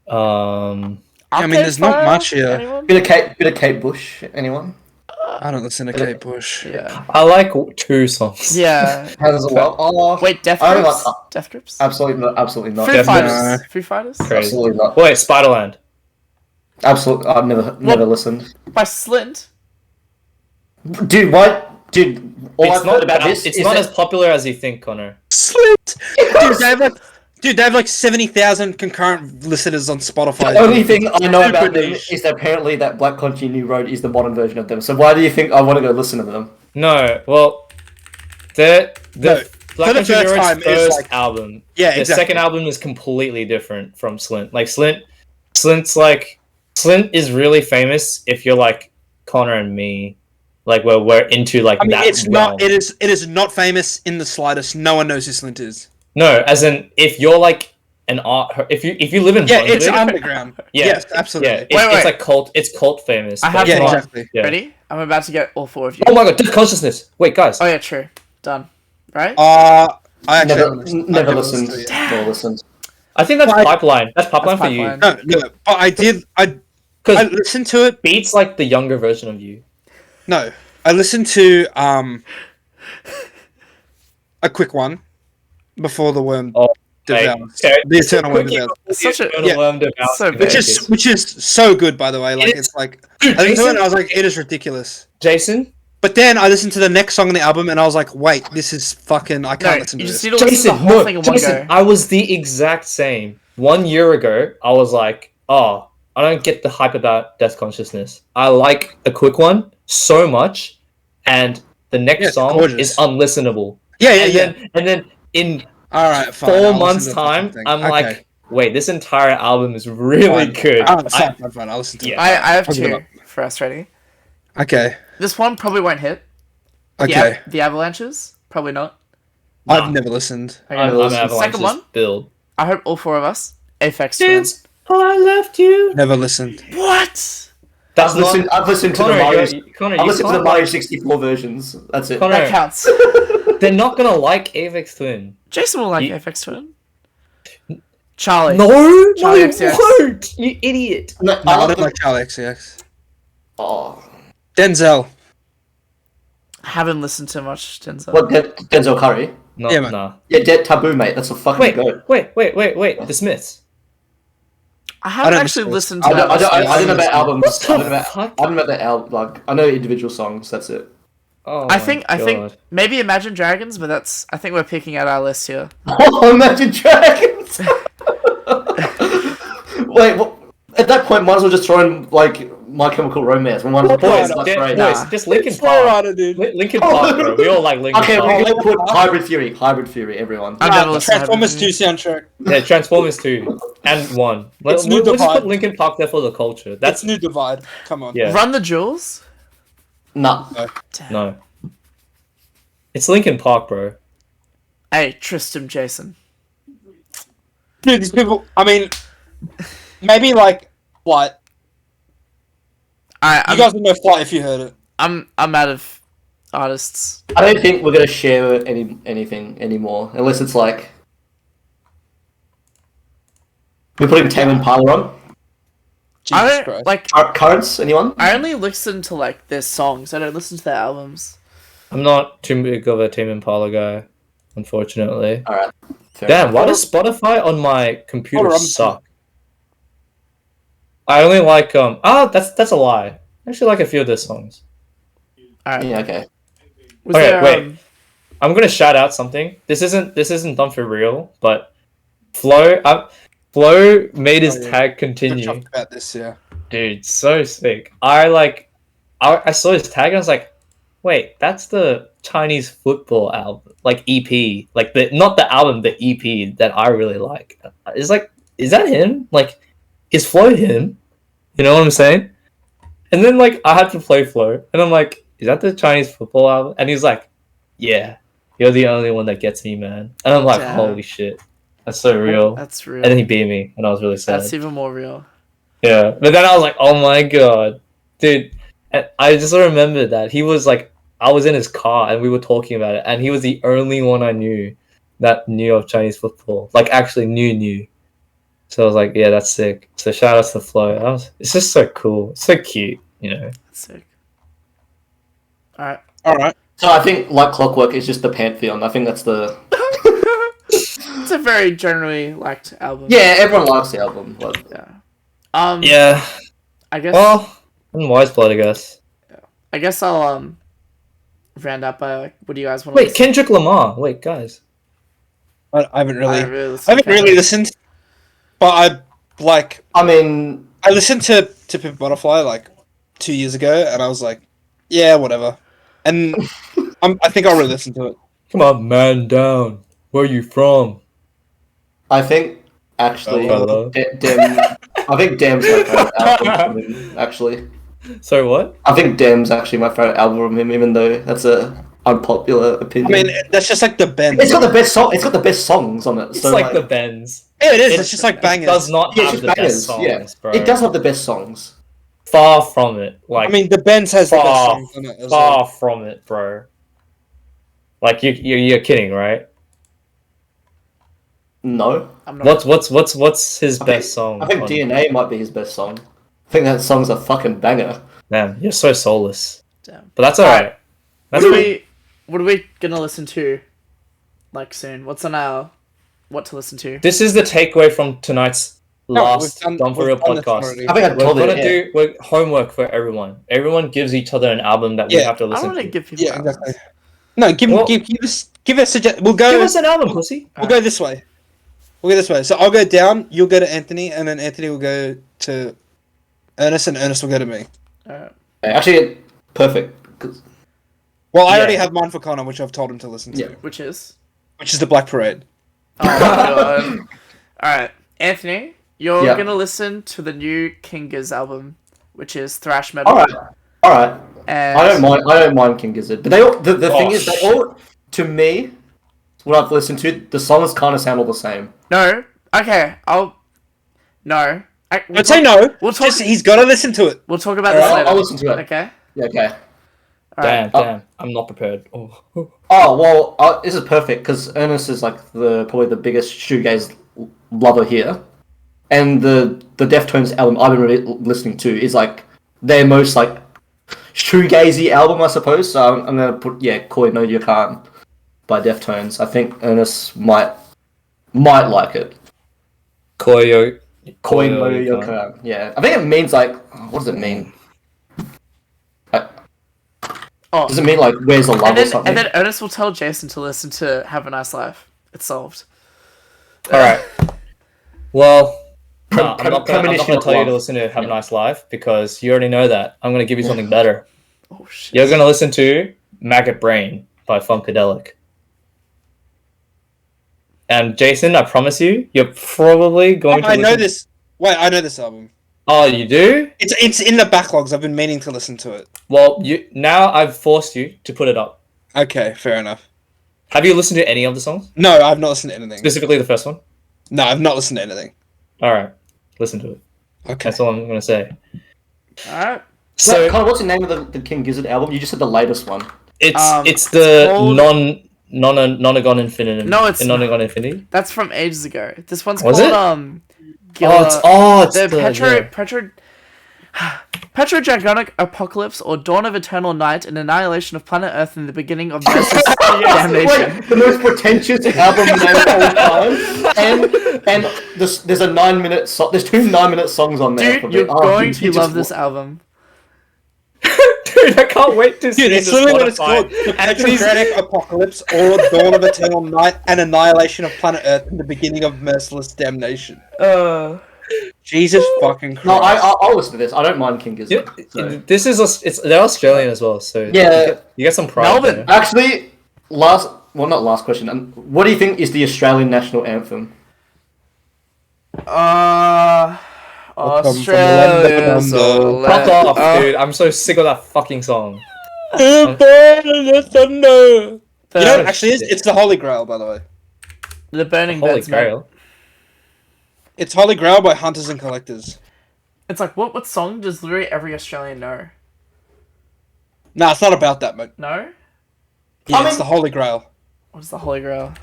Speaker 3: I mean,
Speaker 1: Arcade
Speaker 3: there's not
Speaker 1: Fire?
Speaker 3: much here.
Speaker 1: Anyone?
Speaker 4: Bit of Kate Bush. Anyone?
Speaker 3: I don't listen to Kate Bush.
Speaker 1: Yeah.
Speaker 2: I like two songs.
Speaker 1: Yeah.
Speaker 4: Has as well. Oh,
Speaker 1: Wait, Death
Speaker 4: I don't
Speaker 1: Grips?
Speaker 4: like-
Speaker 1: Death Grips?
Speaker 4: absolutely not. Absolutely not.
Speaker 1: Foo
Speaker 2: Death
Speaker 1: Fighters.
Speaker 3: Grips.
Speaker 1: Foo Fighters?
Speaker 2: Crazy.
Speaker 4: Absolutely not.
Speaker 2: Wait, Spiderland.
Speaker 4: Absolutely. I've never listened.
Speaker 1: By Slint?
Speaker 4: Dude, what? Dude, all
Speaker 2: It's
Speaker 4: I've heard about
Speaker 2: not.
Speaker 4: this
Speaker 2: It's
Speaker 4: is
Speaker 2: not
Speaker 4: that-
Speaker 2: as popular as you think, Connor.
Speaker 3: Slit. Dude, they have like 70,000 concurrent listeners on Spotify.
Speaker 4: The only thing I know about
Speaker 3: Super
Speaker 4: them
Speaker 3: niche.
Speaker 4: is that apparently that Black Country New Road is the modern version of them. So why do you think I want to go listen to them?
Speaker 2: No, well, the
Speaker 3: No,
Speaker 2: Black
Speaker 3: for the
Speaker 2: Country
Speaker 3: first
Speaker 2: New Road's
Speaker 3: time, it's
Speaker 2: first
Speaker 3: like-
Speaker 2: album.
Speaker 3: Yeah,
Speaker 2: The
Speaker 3: exactly.
Speaker 2: second album is completely different from Slint. Like Slint is really famous if you're like Connor and me, like where we're into like
Speaker 3: I mean,
Speaker 2: that.
Speaker 3: it's
Speaker 2: realm.
Speaker 3: not. It is not famous in the slightest. No one knows who Slint is.
Speaker 2: No, as in if you're like an art, if you live in
Speaker 3: Yeah,
Speaker 2: Brunswick,
Speaker 3: it's underground.
Speaker 2: yeah,
Speaker 3: Yes, absolutely.
Speaker 2: yeah,
Speaker 1: Wait.
Speaker 2: it's like cult. It's cult famous.
Speaker 1: I
Speaker 2: but
Speaker 1: have
Speaker 2: it's
Speaker 3: Yeah,
Speaker 2: not-
Speaker 3: exactly.
Speaker 2: yeah.
Speaker 1: Ready? I'm about to get all four of you.
Speaker 2: Oh my god, Death Consciousness. Wait, guys.
Speaker 1: Oh yeah, true. Done. Right?
Speaker 3: I actually
Speaker 4: Never,
Speaker 3: haven't listened.
Speaker 4: never
Speaker 3: I've
Speaker 4: listened.
Speaker 3: to it.
Speaker 4: Never listened.
Speaker 2: I think that's
Speaker 3: Well,
Speaker 2: Pipeline. That's Pipeline
Speaker 1: That's
Speaker 2: for you.
Speaker 1: Pipeline.
Speaker 3: No, but I did. I
Speaker 2: Because
Speaker 3: listened to it.
Speaker 2: Beats like the younger version of you.
Speaker 3: No, I listened to a quick one before the worm
Speaker 2: Oh,
Speaker 3: devours.
Speaker 2: Hey,
Speaker 3: The eternal worm
Speaker 2: Quickie
Speaker 3: devours.
Speaker 1: It's such a-
Speaker 2: Eternal
Speaker 3: yeah.
Speaker 2: Worm devours
Speaker 1: So
Speaker 2: you.
Speaker 1: big.
Speaker 3: Which is so good, by the way. Like
Speaker 2: It is-
Speaker 3: it's like
Speaker 2: Dude,
Speaker 3: I listened to it
Speaker 2: Jason,
Speaker 3: and I was like, it is ridiculous.
Speaker 2: Jason,
Speaker 3: But then I listened to the next song on the album and I was like, wait, this is fucking. I
Speaker 1: No,
Speaker 3: can't listen
Speaker 1: you
Speaker 3: to
Speaker 1: just
Speaker 3: this.
Speaker 1: need to listen to the
Speaker 2: Jason,
Speaker 1: whole
Speaker 2: no,
Speaker 1: thing in one
Speaker 2: Jason,
Speaker 1: go.
Speaker 2: I was the exact same. 1 year ago, I was like, oh, I don't get the hype about Death Consciousness. I like the quick one so much, and the next
Speaker 3: Yeah, it's
Speaker 2: song
Speaker 3: gorgeous.
Speaker 2: is unlistenable.
Speaker 3: Yeah,
Speaker 2: And then in
Speaker 3: All right, fine.
Speaker 2: 4
Speaker 3: I'll
Speaker 2: months'
Speaker 3: listen to the fucking
Speaker 2: time,
Speaker 3: thing.
Speaker 2: I'm
Speaker 3: Okay.
Speaker 2: like, wait, this entire album is really
Speaker 3: Fine.
Speaker 2: good.
Speaker 3: Fine. I'll listen to
Speaker 2: Yeah.
Speaker 3: it.
Speaker 1: I have
Speaker 3: I'll give it
Speaker 1: two
Speaker 3: up.
Speaker 1: for us. Ready?
Speaker 3: Okay.
Speaker 1: This one probably won't hit.
Speaker 3: Okay.
Speaker 1: The Avalanches? Probably not.
Speaker 3: I've never listened.
Speaker 1: Okay,
Speaker 2: I'm
Speaker 1: second
Speaker 2: Avalanche's
Speaker 1: one?
Speaker 2: build.
Speaker 1: I hope all four of us. Aphex Twin.
Speaker 2: Since I left you.
Speaker 3: Never listened.
Speaker 1: What?
Speaker 2: That's
Speaker 4: I've listened to the
Speaker 2: Connor,
Speaker 4: Mario.
Speaker 2: Connor,
Speaker 4: I've
Speaker 2: you
Speaker 4: listened to the
Speaker 2: can't
Speaker 4: Mario
Speaker 2: like-
Speaker 4: 64 versions. That's it.
Speaker 2: Connor,
Speaker 1: That counts.
Speaker 2: they're not gonna like Avex Twin.
Speaker 1: Jason will like
Speaker 2: You-
Speaker 1: Aphex Twin. Charlie.
Speaker 2: No,
Speaker 1: Charlie
Speaker 2: no,
Speaker 1: XCX.
Speaker 2: won't. You idiot.
Speaker 4: No,
Speaker 3: I
Speaker 4: I love
Speaker 3: don't
Speaker 4: the,
Speaker 3: like Charlie XCX.
Speaker 4: oh,
Speaker 3: Denzel.
Speaker 1: I haven't listened to much Denzel.
Speaker 4: What, Denzel Curry?
Speaker 2: No,
Speaker 3: Yeah, man.
Speaker 2: nah.
Speaker 4: Yeah, Dead Taboo, mate. That's a fucking goat.
Speaker 2: Wait. The Smiths.
Speaker 1: I haven't
Speaker 3: don't
Speaker 1: actually
Speaker 3: listen-
Speaker 1: listened to
Speaker 4: I
Speaker 1: that.
Speaker 4: don't know about albums.
Speaker 2: What
Speaker 4: I
Speaker 2: the
Speaker 4: don't know
Speaker 2: fuck?
Speaker 4: about the album. Like, I know individual songs. That's it.
Speaker 2: Oh,
Speaker 1: I
Speaker 2: my
Speaker 1: think
Speaker 2: God.
Speaker 1: maybe Imagine Dragons, but I think we're picking out our list here.
Speaker 4: Oh, Imagine Dragons. Wait, what? At that point, might as well just throw in like My Chemical Romance. When one of the
Speaker 2: Boys,
Speaker 4: boys,
Speaker 2: boys,
Speaker 1: Nah.
Speaker 2: just Linkin
Speaker 3: Flow
Speaker 2: Park.
Speaker 3: Rider, dude.
Speaker 2: Linkin Park, bro. We all like Linkin
Speaker 4: Okay,
Speaker 2: Park.
Speaker 4: we can put Hybrid Theory, everyone.
Speaker 1: I've never listened to
Speaker 3: Transformers
Speaker 1: Hybrid
Speaker 3: 2 soundtrack.
Speaker 2: Yeah, Transformers 2 and 1.
Speaker 3: It's New
Speaker 2: We'll just
Speaker 3: Divide.
Speaker 2: put Linkin Park there for the culture.
Speaker 3: That's
Speaker 2: That's
Speaker 3: New Divide. Come on.
Speaker 2: yeah.
Speaker 1: Run the Jewels.
Speaker 4: Nah.
Speaker 1: Damn.
Speaker 2: No. It's Linkin Park, bro.
Speaker 1: Hey, Tristram Jason.
Speaker 3: Dude, these people. I mean, maybe like Flight.
Speaker 1: Alright,
Speaker 3: You guys would know Flight if you heard it.
Speaker 1: I'm out of artists.
Speaker 4: I don't think we're gonna share anything anymore, unless it's like we're putting Tame Impala on.
Speaker 3: Jesus
Speaker 1: I don't
Speaker 3: Christ.
Speaker 1: like.
Speaker 4: Currents, anyone?
Speaker 1: I only listen to like their songs. I don't listen to their albums.
Speaker 2: I'm not too big of a Tame Impala guy, unfortunately.
Speaker 4: All right. Fair
Speaker 2: Damn,
Speaker 4: enough.
Speaker 2: why does Spotify on my computer
Speaker 3: Hold on, I'm-
Speaker 2: suck? I only like that's a lie. I actually like a few of their songs.
Speaker 1: Alright.
Speaker 4: Yeah. Okay.
Speaker 1: Was
Speaker 2: Okay,
Speaker 1: there,
Speaker 2: wait. I'm gonna shout out something. This isn't Dumb for real, but Flo made his
Speaker 3: Oh, yeah.
Speaker 2: tag
Speaker 3: We've
Speaker 2: continue.
Speaker 3: talked about this, yeah.
Speaker 2: Dude, so sick. I saw his tag and I was like, wait, that's the Chinese football album, like EP, like not the album, the EP that I really like. It's like, is that him? Like, is Flo him? You know what I'm saying? And then like I had to play Flo, and I'm like, is that the Chinese football album? And he's like, yeah, you're the only one that gets me, man. And I'm like,
Speaker 1: Damn.
Speaker 2: holy shit, that's so real.
Speaker 1: That's real.
Speaker 2: And then he beat me, and I was really sad.
Speaker 1: That's even more real.
Speaker 2: Yeah, but then I was like, oh my god, dude. And I just remembered that he was like, I was in his car and we were talking about it, and he was the only one I knew that knew of Chinese football, like actually knew. So I was like, yeah, that's sick. So shout out to Flo. It's just so cool, it's so cute, you know.
Speaker 1: That's sick. Alright.
Speaker 3: Alright.
Speaker 4: So I think Like Clockwork is just the pantheon. I think that's the.
Speaker 1: It's a very generally liked album.
Speaker 4: Yeah, everyone likes the album. But...
Speaker 1: Yeah.
Speaker 2: Yeah.
Speaker 1: I guess.
Speaker 2: Well, and Wise Blood, I guess.
Speaker 1: I guess I'll round up by like, what do you guys want?
Speaker 2: Wait, Kendrick Lamar. Wait, guys.
Speaker 3: I haven't really.
Speaker 1: I
Speaker 3: I haven't really listened, but
Speaker 4: I mean,
Speaker 3: I listened to Pimp Butterfly like 2 years ago, and I was like, yeah, whatever. And I think I'll re-listen to it.
Speaker 2: Come on, man down. Where you from?
Speaker 4: I think actually,
Speaker 2: Hello.
Speaker 4: I think Damn's my favorite album from him. Actually,
Speaker 2: So what?
Speaker 4: I think Damn's actually my favorite album from him, even though that's a unpopular opinion.
Speaker 3: I mean, that's just like the bend.
Speaker 4: it's got the best song. It's got the best songs on it.
Speaker 2: It's
Speaker 4: so
Speaker 2: like the Benz.
Speaker 3: Yeah, it is. It's just like bangers.
Speaker 2: It does not
Speaker 4: Yeah,
Speaker 2: have
Speaker 4: it's
Speaker 2: the
Speaker 4: just bangers.
Speaker 2: best songs,
Speaker 4: Yeah,
Speaker 2: bro.
Speaker 4: it does have the best songs.
Speaker 2: Far from it. Like,
Speaker 3: I mean, the Benz has the best
Speaker 2: far,
Speaker 3: songs on it as
Speaker 2: far
Speaker 3: well.
Speaker 2: from it, bro. Like you're kidding, right?
Speaker 4: No,
Speaker 1: I'm not.
Speaker 2: What's his
Speaker 4: I
Speaker 2: best
Speaker 4: think-
Speaker 2: song?
Speaker 4: I think
Speaker 2: on-
Speaker 4: DNA might be his best song. I think that song's a fucking banger.
Speaker 2: Man, you're so soulless.
Speaker 1: Damn.
Speaker 2: But that's alright. That's
Speaker 1: What are
Speaker 2: alright.
Speaker 1: we gonna listen to? Like soon. What's on our what to listen to?
Speaker 2: This is the takeaway from tonight's
Speaker 3: No,
Speaker 2: last
Speaker 3: we've
Speaker 2: Dumb for
Speaker 3: we've
Speaker 2: Real
Speaker 3: done this
Speaker 2: podcast.
Speaker 3: already.
Speaker 4: I think I
Speaker 2: We're
Speaker 4: told
Speaker 2: gonna
Speaker 4: it.
Speaker 2: do homework for everyone. Everyone gives each other an album that we
Speaker 3: Yeah.
Speaker 2: have to
Speaker 1: I don't
Speaker 2: listen
Speaker 1: want to
Speaker 2: to.
Speaker 1: give people.
Speaker 3: Yeah,
Speaker 1: albums.
Speaker 3: exactly. No, give us suggest. We'll
Speaker 2: Give
Speaker 3: go.
Speaker 2: us an album, pussy.
Speaker 3: We'll go this way. We'll go this way. So I'll go down. You'll go to Anthony, and then Anthony will go to Ernest, and Ernest will go to me.
Speaker 1: Alright.
Speaker 4: Actually, perfect. 'Cause-
Speaker 3: Well, I
Speaker 2: Yeah.
Speaker 3: already have mine for Connor, which I've told him to listen to,
Speaker 4: Yeah.
Speaker 1: Which is.
Speaker 3: which is the Black Parade.
Speaker 1: Oh my god. Alright, Anthony, you're
Speaker 4: Yeah.
Speaker 1: gonna listen to the new Kinga's album, which is thrash metal.
Speaker 4: all right.
Speaker 1: And
Speaker 4: I don't mind King Gizzard, but they all, the
Speaker 2: Oh,
Speaker 4: thing is, they all, to me, what I've listened to, the songs kind of sound all the same.
Speaker 1: No. Okay, no.
Speaker 3: Don't say no.
Speaker 1: We'll talk.
Speaker 3: Just he's got to listen to it.
Speaker 1: We'll talk about this
Speaker 4: Alright,
Speaker 1: later.
Speaker 4: I'll listen to it.
Speaker 1: Okay.
Speaker 4: Yeah, okay.
Speaker 1: Alright.
Speaker 2: Damn, I'm not prepared. Oh.
Speaker 4: Oh well, this is perfect because Ernest is like probably the biggest shoegaze lover here, and the Deftones album I've been really listening to is like their most like shoegazy album, I suppose. So I'm gonna put Koi no Yakan by Deftones. I think Ernest might like it.
Speaker 2: Koyo.
Speaker 4: Koi no Yakan. Yeah, I think it means like, what does it mean?
Speaker 1: Oh,
Speaker 4: Does it mean like where's the love or something?
Speaker 1: and then Ernest will tell Jason to listen to "Have a Nice Life." It's solved.
Speaker 2: All right. Well, no, I'm not
Speaker 4: Premonition
Speaker 2: gonna
Speaker 4: of
Speaker 2: tell you to
Speaker 4: Love.
Speaker 2: listen to "Have a Nice Life" because you already know that. I'm gonna give you something better.
Speaker 1: Oh shit!
Speaker 2: You're gonna listen to "Maggot Brain" by Funkadelic. And Jason, I promise you, you're probably going to.
Speaker 3: I know this. Wait, I know this album.
Speaker 2: Oh, you do?
Speaker 3: It's in the backlogs. I've been meaning to listen to it.
Speaker 2: Well, now I've forced you to put it up.
Speaker 3: Okay, fair enough.
Speaker 2: Have you listened to any of the songs?
Speaker 3: No, I've not listened to anything.
Speaker 2: Specifically the first one?
Speaker 3: No, I've not listened to anything.
Speaker 2: Alright. Listen to it.
Speaker 3: Okay.
Speaker 2: That's all I'm going to say.
Speaker 1: Alright.
Speaker 2: So,
Speaker 4: Connor, what's the name of the King Gizzard album? You just said the latest one.
Speaker 2: it's the
Speaker 1: called-
Speaker 2: Nonagon Infinitum.
Speaker 1: No, it's
Speaker 2: Nonagon Infinity?
Speaker 1: That's from ages ago. This one's
Speaker 2: Was
Speaker 1: called
Speaker 2: it?
Speaker 1: Gila-
Speaker 2: it's
Speaker 1: the
Speaker 2: the
Speaker 1: Petrodragonic Apocalypse or Dawn of Eternal Night and Annihilation of Planet Earth in the beginning of Mercy's Damnation.
Speaker 4: Wait, the most pretentious album name of all time. And there's a 9-minute song. There's 2 9-minute songs on there.
Speaker 1: Dude, you're going to love this album.
Speaker 2: Dude, I can't wait to see
Speaker 3: Dude, it's
Speaker 2: this
Speaker 3: literally what it's
Speaker 2: Spotify.
Speaker 3: called. The Petrographic Apocalypse or Dawn of Eternal Night and Annihilation of Planet Earth in the beginning of Merciless Damnation. Jesus fucking Christ.
Speaker 4: No, I'll listen to this. I don't mind King Gizzard. So.
Speaker 2: This is they're Australian as well, so
Speaker 4: Yeah.
Speaker 2: you get some pride.
Speaker 1: Melbourne.
Speaker 2: There.
Speaker 4: Actually, not last question. What do you think is the Australian national anthem?
Speaker 1: Australia.
Speaker 2: Fuck off, dude! I'm so sick of that fucking song.
Speaker 3: You know what actually is?
Speaker 2: Shit.
Speaker 3: It's the Holy Grail, by the way.
Speaker 1: The Burning
Speaker 2: Holy
Speaker 1: Beds, man.
Speaker 2: Grail.
Speaker 3: It's Holy Grail by Hunters and Collectors.
Speaker 1: It's like, what song does literally every Australian know?
Speaker 3: Nah, it's not about that, mate.
Speaker 1: No?
Speaker 3: Yeah, it's the Holy Grail.
Speaker 1: What's the Holy Grail?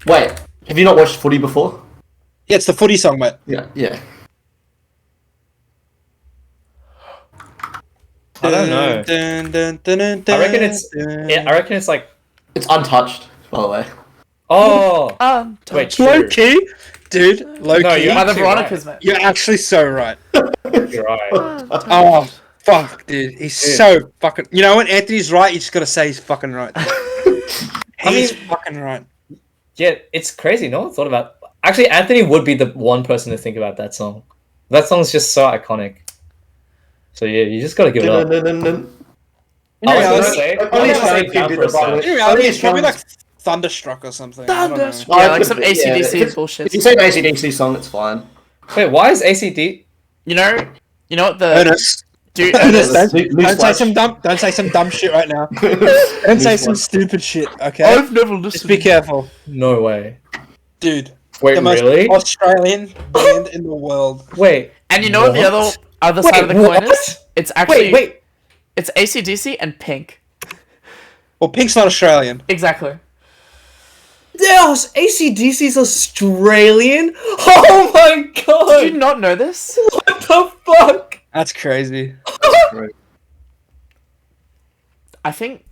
Speaker 4: Wait, have you not watched footy before?
Speaker 3: Yeah, it's the footy song, mate.
Speaker 4: Yeah.
Speaker 2: I don't know. I reckon it's like
Speaker 4: It's untouched, by the way.
Speaker 2: wait,
Speaker 3: Low
Speaker 2: true.
Speaker 3: key, dude. Low
Speaker 2: No,
Speaker 3: key.
Speaker 2: you're
Speaker 1: By the
Speaker 2: actually
Speaker 1: Veronicas, man.
Speaker 3: You're actually so right.
Speaker 2: You're right.
Speaker 3: Oh, fuck, dude. He's so fucking. You know what? Anthony's right. You just gotta say he's fucking right. He's fucking right.
Speaker 2: Yeah, it's crazy. No one thought about. Actually, Anthony would be the one person to think about that song. That song's just so iconic. So yeah, you just gotta give it up. I was gonna say, Count for a sec.
Speaker 3: In reality, it's probably like Thunderstruck or something. I don't know.
Speaker 1: Yeah, like some AC/DC bullshit.
Speaker 4: If you say an AC/DC song, it's fine.
Speaker 2: Wait, why is ACD?
Speaker 1: You know what the
Speaker 3: Ernest.
Speaker 1: dude?
Speaker 3: Ernest,
Speaker 1: Ernest,
Speaker 3: don't say some dumb shit right now. Don't say some stupid shit, okay?
Speaker 1: I've never
Speaker 3: Just
Speaker 1: listened.
Speaker 3: be careful,
Speaker 2: No way.
Speaker 3: dude.
Speaker 2: Wait,
Speaker 3: The most
Speaker 2: really?
Speaker 3: Australian band in the world.
Speaker 2: Wait.
Speaker 1: And you know what the other side of the coin is? It's actually
Speaker 2: Wait.
Speaker 1: it's AC/DC and Pink.
Speaker 3: Well, Pink's not Australian.
Speaker 1: Exactly.
Speaker 2: There's ACDC's Australian? Oh my god!
Speaker 1: Did you not know this?
Speaker 2: What the fuck?
Speaker 3: That's crazy.
Speaker 1: I think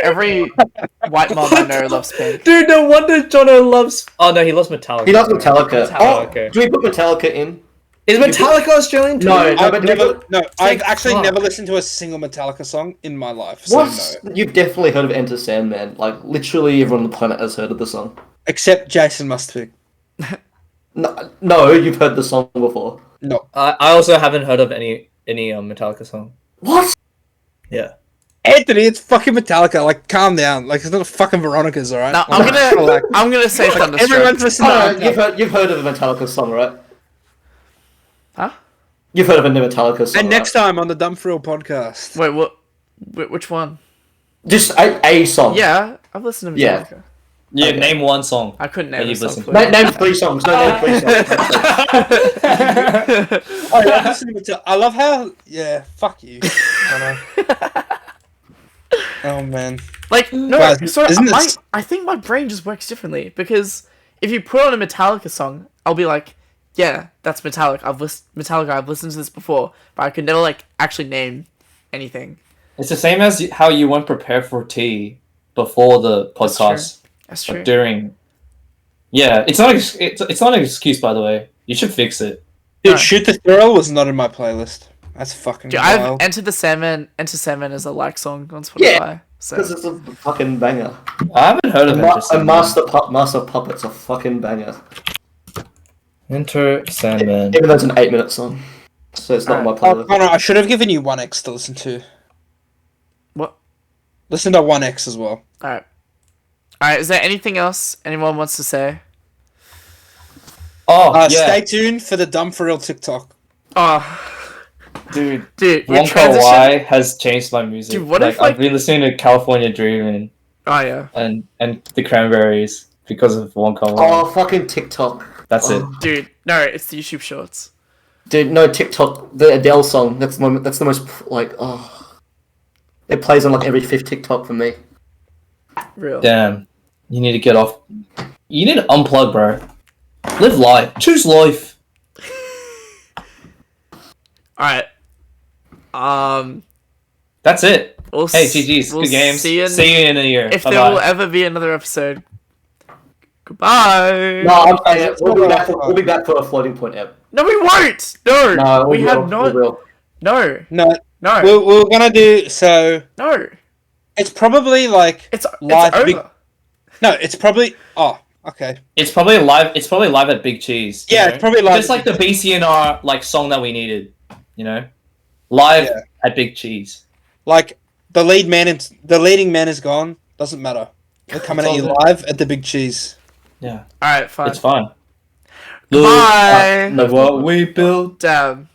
Speaker 1: every white mom I know loves Pink.
Speaker 2: Dude, no wonder Jono loves. Oh no, he loves Metallica.
Speaker 4: He loves Metallica.
Speaker 1: Metallica.
Speaker 4: Oh,
Speaker 2: Okay.
Speaker 4: do we put Metallica in?
Speaker 2: Is Metallica Australian too?
Speaker 4: No,
Speaker 3: I've
Speaker 2: Thank
Speaker 3: actually
Speaker 2: fuck.
Speaker 3: never listened to a single Metallica song in my life. So
Speaker 4: What?
Speaker 3: no.
Speaker 4: You've definitely heard of Enter Sandman. Like, literally everyone on the planet has heard of the song.
Speaker 3: Except Jason Mustfig.
Speaker 4: No, you've heard the song before.
Speaker 3: No.
Speaker 2: I also haven't heard of any Metallica song.
Speaker 4: What?
Speaker 2: Yeah.
Speaker 3: Anthony, it's fucking Metallica. Like, calm down. Like, it's not fucking Veronica's, alright?
Speaker 1: Now
Speaker 3: Like,
Speaker 1: I'm gonna say Thunderstruck.
Speaker 3: everyone's listening
Speaker 4: Oh,
Speaker 3: to
Speaker 4: you've heard of a Metallica song, right?
Speaker 1: Huh?
Speaker 4: You've heard of a Metallica song.
Speaker 3: And next
Speaker 4: right?
Speaker 3: time on the Dumb4Real podcast.
Speaker 1: Wait, what? Which one?
Speaker 4: Just a song.
Speaker 1: Yeah, I've listened to
Speaker 4: Yeah.
Speaker 1: Metallica.
Speaker 2: Yeah,
Speaker 4: Okay.
Speaker 2: name one song.
Speaker 1: I couldn't
Speaker 2: that
Speaker 1: name a
Speaker 2: you've
Speaker 1: song
Speaker 2: listened
Speaker 1: for
Speaker 2: to.
Speaker 1: you.
Speaker 4: Name 3 songs. No, name 3 songs.
Speaker 3: Oh, yeah, I'm listening to I love how. Yeah, fuck you. I know. Oh, man.
Speaker 1: Like, no,
Speaker 3: Guys,
Speaker 1: so
Speaker 3: isn't
Speaker 1: I think my brain just works differently because if you put on a Metallica song, I'll be like, Yeah, that's Metallica. Metallica. I've listened to this before, but I could never like actually name anything.
Speaker 2: It's the same as how you weren't prepared for tea before the podcast.
Speaker 1: That's
Speaker 2: But
Speaker 1: true.
Speaker 2: during. Yeah, it's not an excuse, by the way. You should fix it.
Speaker 3: Dude,
Speaker 1: No.
Speaker 3: Shoot the Thrill was not in my playlist. That's fucking
Speaker 1: Dude, I've
Speaker 3: wild.
Speaker 1: Enter Sandman is a like song on Spotify.
Speaker 4: Yeah,
Speaker 1: So
Speaker 4: Because it's a fucking banger.
Speaker 2: I haven't heard of
Speaker 4: And
Speaker 2: Enter
Speaker 4: Master of Puppets a fucking banger.
Speaker 2: Enter Sandman.
Speaker 4: Even though it's an 8-minute song. So it's not on my
Speaker 3: Oh,
Speaker 4: playlist.
Speaker 3: Connor, I should have given you 1X to listen to.
Speaker 1: what?
Speaker 3: Listen to 1X as well.
Speaker 1: Alright. Alright, is there anything else anyone wants to say?
Speaker 2: Oh, yeah.
Speaker 3: Stay tuned for the Dumb4Real TikTok.
Speaker 1: Oh,
Speaker 2: Dude,
Speaker 1: dude, your
Speaker 2: Wonka
Speaker 1: transition.
Speaker 2: Y has changed my music.
Speaker 1: Dude, what
Speaker 2: like,
Speaker 1: if, like-
Speaker 2: I've been listening to California Dreamin'
Speaker 1: Oh yeah,
Speaker 2: and the Cranberries because of Wonka Y.
Speaker 4: Oh, fucking TikTok.
Speaker 2: That's it.
Speaker 1: dude. No, it's the YouTube Shorts.
Speaker 4: Dude, no, TikTok, the Adele song, that's the most, like, oh. It plays on, like, every 5th TikTok for me.
Speaker 1: Real.
Speaker 2: Damn. You need to get off. You need to unplug, bro. Live life. Choose life.
Speaker 1: Alright.
Speaker 2: That's it.
Speaker 1: We'll
Speaker 2: Hey, GG's.
Speaker 1: we'll
Speaker 2: Good games.
Speaker 1: See you
Speaker 2: in a year.
Speaker 1: if
Speaker 2: Bye-bye.
Speaker 1: there will ever be another episode. Goodbye.
Speaker 4: No, I'm saying it. We'll be back for a floating point ep.
Speaker 1: No, we won't. No,
Speaker 4: No,
Speaker 1: we have
Speaker 4: will.
Speaker 1: not.
Speaker 4: We will.
Speaker 1: No,
Speaker 3: No,
Speaker 1: no,
Speaker 3: we're gonna do so.
Speaker 1: no.
Speaker 3: It's probably like
Speaker 1: It's
Speaker 3: live.
Speaker 1: over.
Speaker 3: Big, no, it's probably. Oh, okay.
Speaker 2: It's probably live. It's probably live at Big Cheese. you
Speaker 3: Yeah,
Speaker 2: know?
Speaker 3: it's probably live
Speaker 2: Just
Speaker 3: at
Speaker 2: like the BCNR like song that we needed. You know, live
Speaker 3: Yeah.
Speaker 2: at Big Cheese.
Speaker 3: Like the leading man is gone. Doesn't matter. We're coming at you live at the Big Cheese.
Speaker 2: Yeah,
Speaker 1: All right, fine.
Speaker 2: it's fine.
Speaker 1: Bye.
Speaker 2: Look what we built.
Speaker 1: Damn.